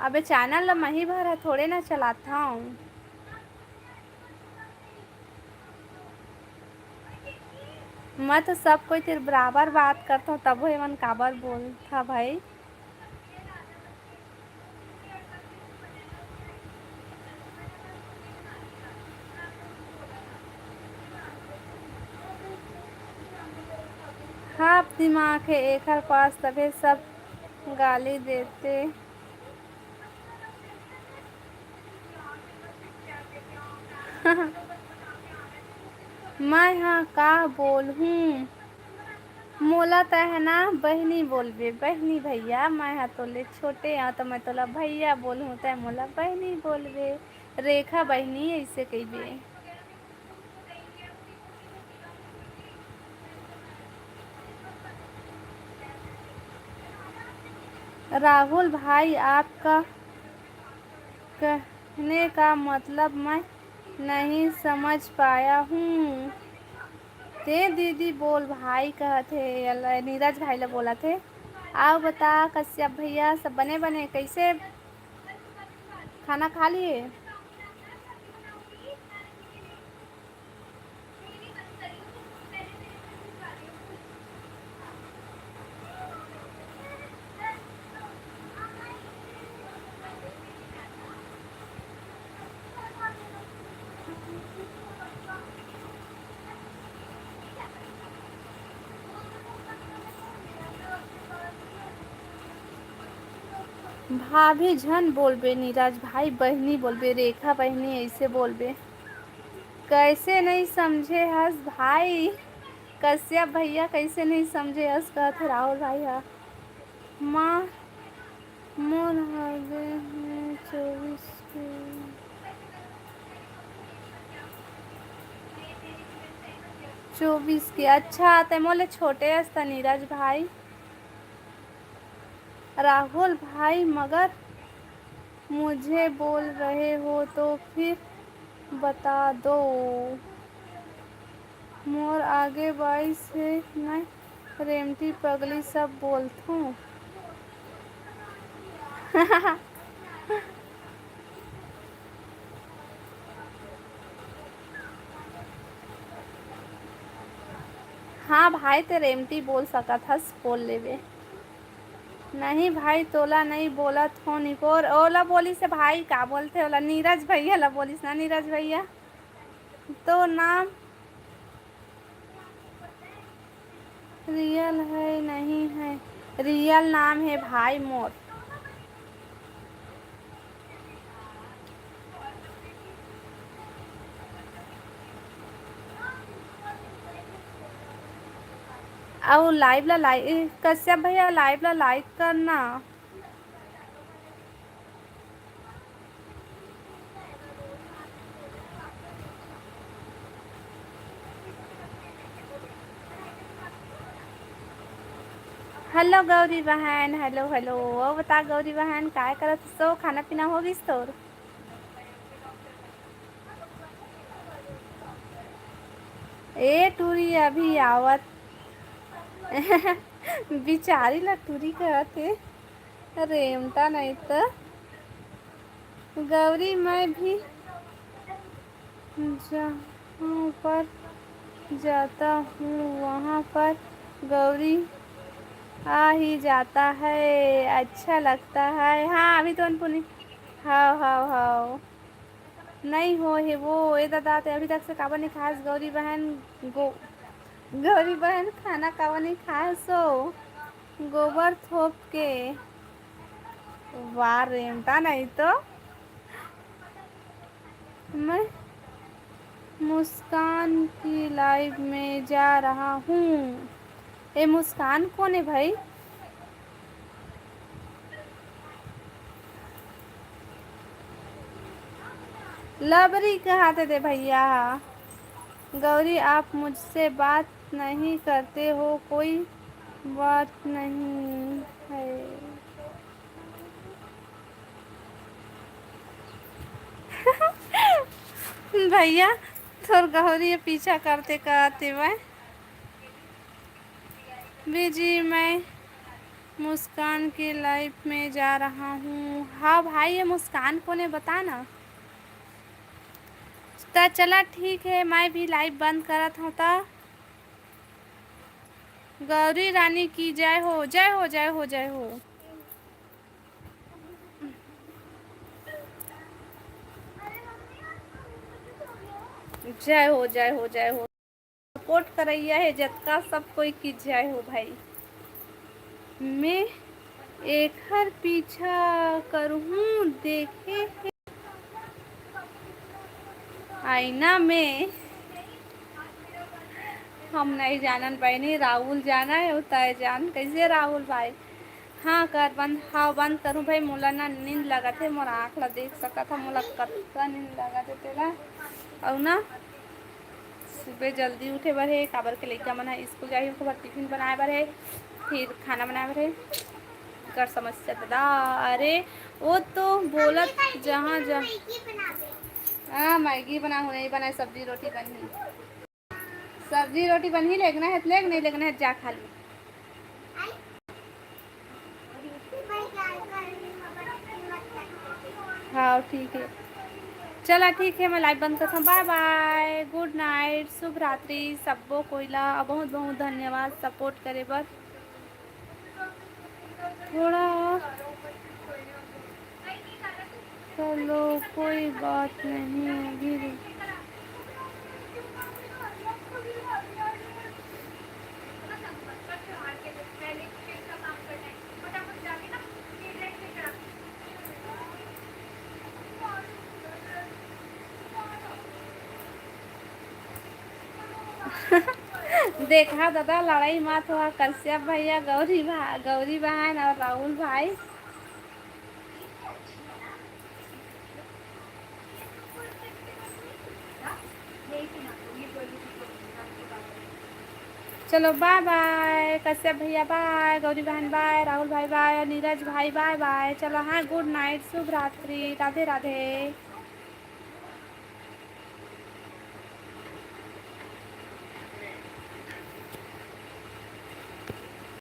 अबे चैनल मैं ही भरा थोड़े ना चलाता हूँ। मैं तो सब कोई तेरे बराबर बात करता हूँ, तब वो मन काबर बोल था भाई। हाँ दिमाग है एक पास तबे सब गाली देते। मैं हाँ का बोल हूँ? मोला तो है ना बहनी बोलबे, बहनी भैया। मैं हाँ तो ले छोटे हाँ तो मैं तोला भैया बोलूँ तो मोला बहनी बोलबे। रेखा बहनी ऐसे कहिबे। राहुल भाई आपका कहने का मतलब मैं नहीं समझ पाया हूँ। ते दीदी बोल भाई कहते नीरज भाई ला बोला थे। आओ बता कश्यप भैया सब बने बने कैसे खाना खा लिए? भाभी झन बोलबे, नीरज भाई बहनी बोलबे, रेखा बहनी ऐसे बोलबे। कैसे नहीं समझे हस भाई, कश्यप भैया कैसे नहीं समझे हस, कहते राहुल भाई हा माँ मोर हवे हैं 24 के। 24 के अच्छा, ते मोले छोटे हस्ता नीरज भाई, राहुल भाई, मगर मुझे बोल रहे हो तो फिर बता दो। मोर आगे 22 है मैं रेमटी पगली सब बोलथूं। हाँ भाई, ते रेमटी बोल सकत हस, बोल लेवे। नहीं भाई तोला नहीं बोला थो निकोर, ओला बोली से भाई का बोलते ओला, नीरज भैया ला बोलिस ना, नीरज भैया तो नाम रियल है नहीं है, रियल नाम है भाई मोर। और लाइव ला लाइक, कश्यप भैया लाइव ला लाइक करना। हेलो गौरी बहन, हेलो हेलो। ओ बता गौरी बहन काय करत सो, खाना पीना हो गइस तोर? ए टूरी अभी आवत। बिचारी ला टूरी कहते, रेमता नहीं तो। गौरी मैं भी जहाँ पर जाता हूँ वहाँ पर गौरी आ ही जाता है, अच्छा लगता है। हाँ अभी तो अनपुनी, हाँ हाँ हाँ नहीं हो है वो, ये दादा अभी तक से काबा नहीं खास गौरी बहन, गौरी बहन खाना काबा नहीं खाए सो गोबर थोप के। वाह रेमता नहीं तो। मैं मुस्कान की लाइव में जा रहा हूँ। ये मुस्कान कौन है भाई? लबरी कहाँ थे भैया? गौरी आप मुझसे बात नहीं करते हो, कोई बात नहीं है। भैया थोड़ गौरी पीछा करते करते वह बीजी, मैं मुस्कान के लाइफ में जा रहा हूँ। हाँ भाई ये मुस्कान कौन है बता ना। तो चला ठीक है, मैं भी लाइव बंद करत हूँ। तो गौरी रानी की जय हो, जय हो, जय हो, जय हो। जय हो, जय हो, जय हो। सपोर्ट करैया है जतका सब कोई की जय हो भाई। मैं एक हर पीछा करूँ देखे आईना में, हम नहीं जानन बहनी, राहुल जाना है होता है जान कैसे राहुल भाई। हाँ कर बंद, हाँ बंद करूँ भाई, मोला ना नींद लगा थे, मोर आँख ला देख सका था, मोला कत्ता नींद लगा थे तेला। और ना सुबह जल्दी उठे बर है, काबर के लइका मन है स्कूल जाही, ओकर बाद टिफिन बनाए बर है, फिर खाना बनाए बर है, कर समस्या दादा। अरे वो तो बोलत जहाँ जहाँ हाँ मैगी बना हो नहीं बनाए, सब्जी रोटी बनी, सब्जी रोटी बनी, लेगना है लेग नहीं लेगना है जा खा ली। हाँ ठीक है, चला ठीक है, मैं लाइव बंद करता हूँ। बाय बाय, गुड नाइट, शुभ रात्रि सबको कोयला। बहुत बहुत धन्यवाद सपोर्ट करे बर। थोड़ा चलो कोई बात नहीं, अभी देखा दादा लड़ाई मत हुआ, कश्यप भैया, गौरी बहन और राहुल भाई। चलो बाय बाय, कश्यप भैया बाय, गौरी बहन बाय, राहुल भाई बाय और नीरज भाई बाय बाय। चलो हाँ, गुड नाइट, शुभ रात्रि, राधे राधे।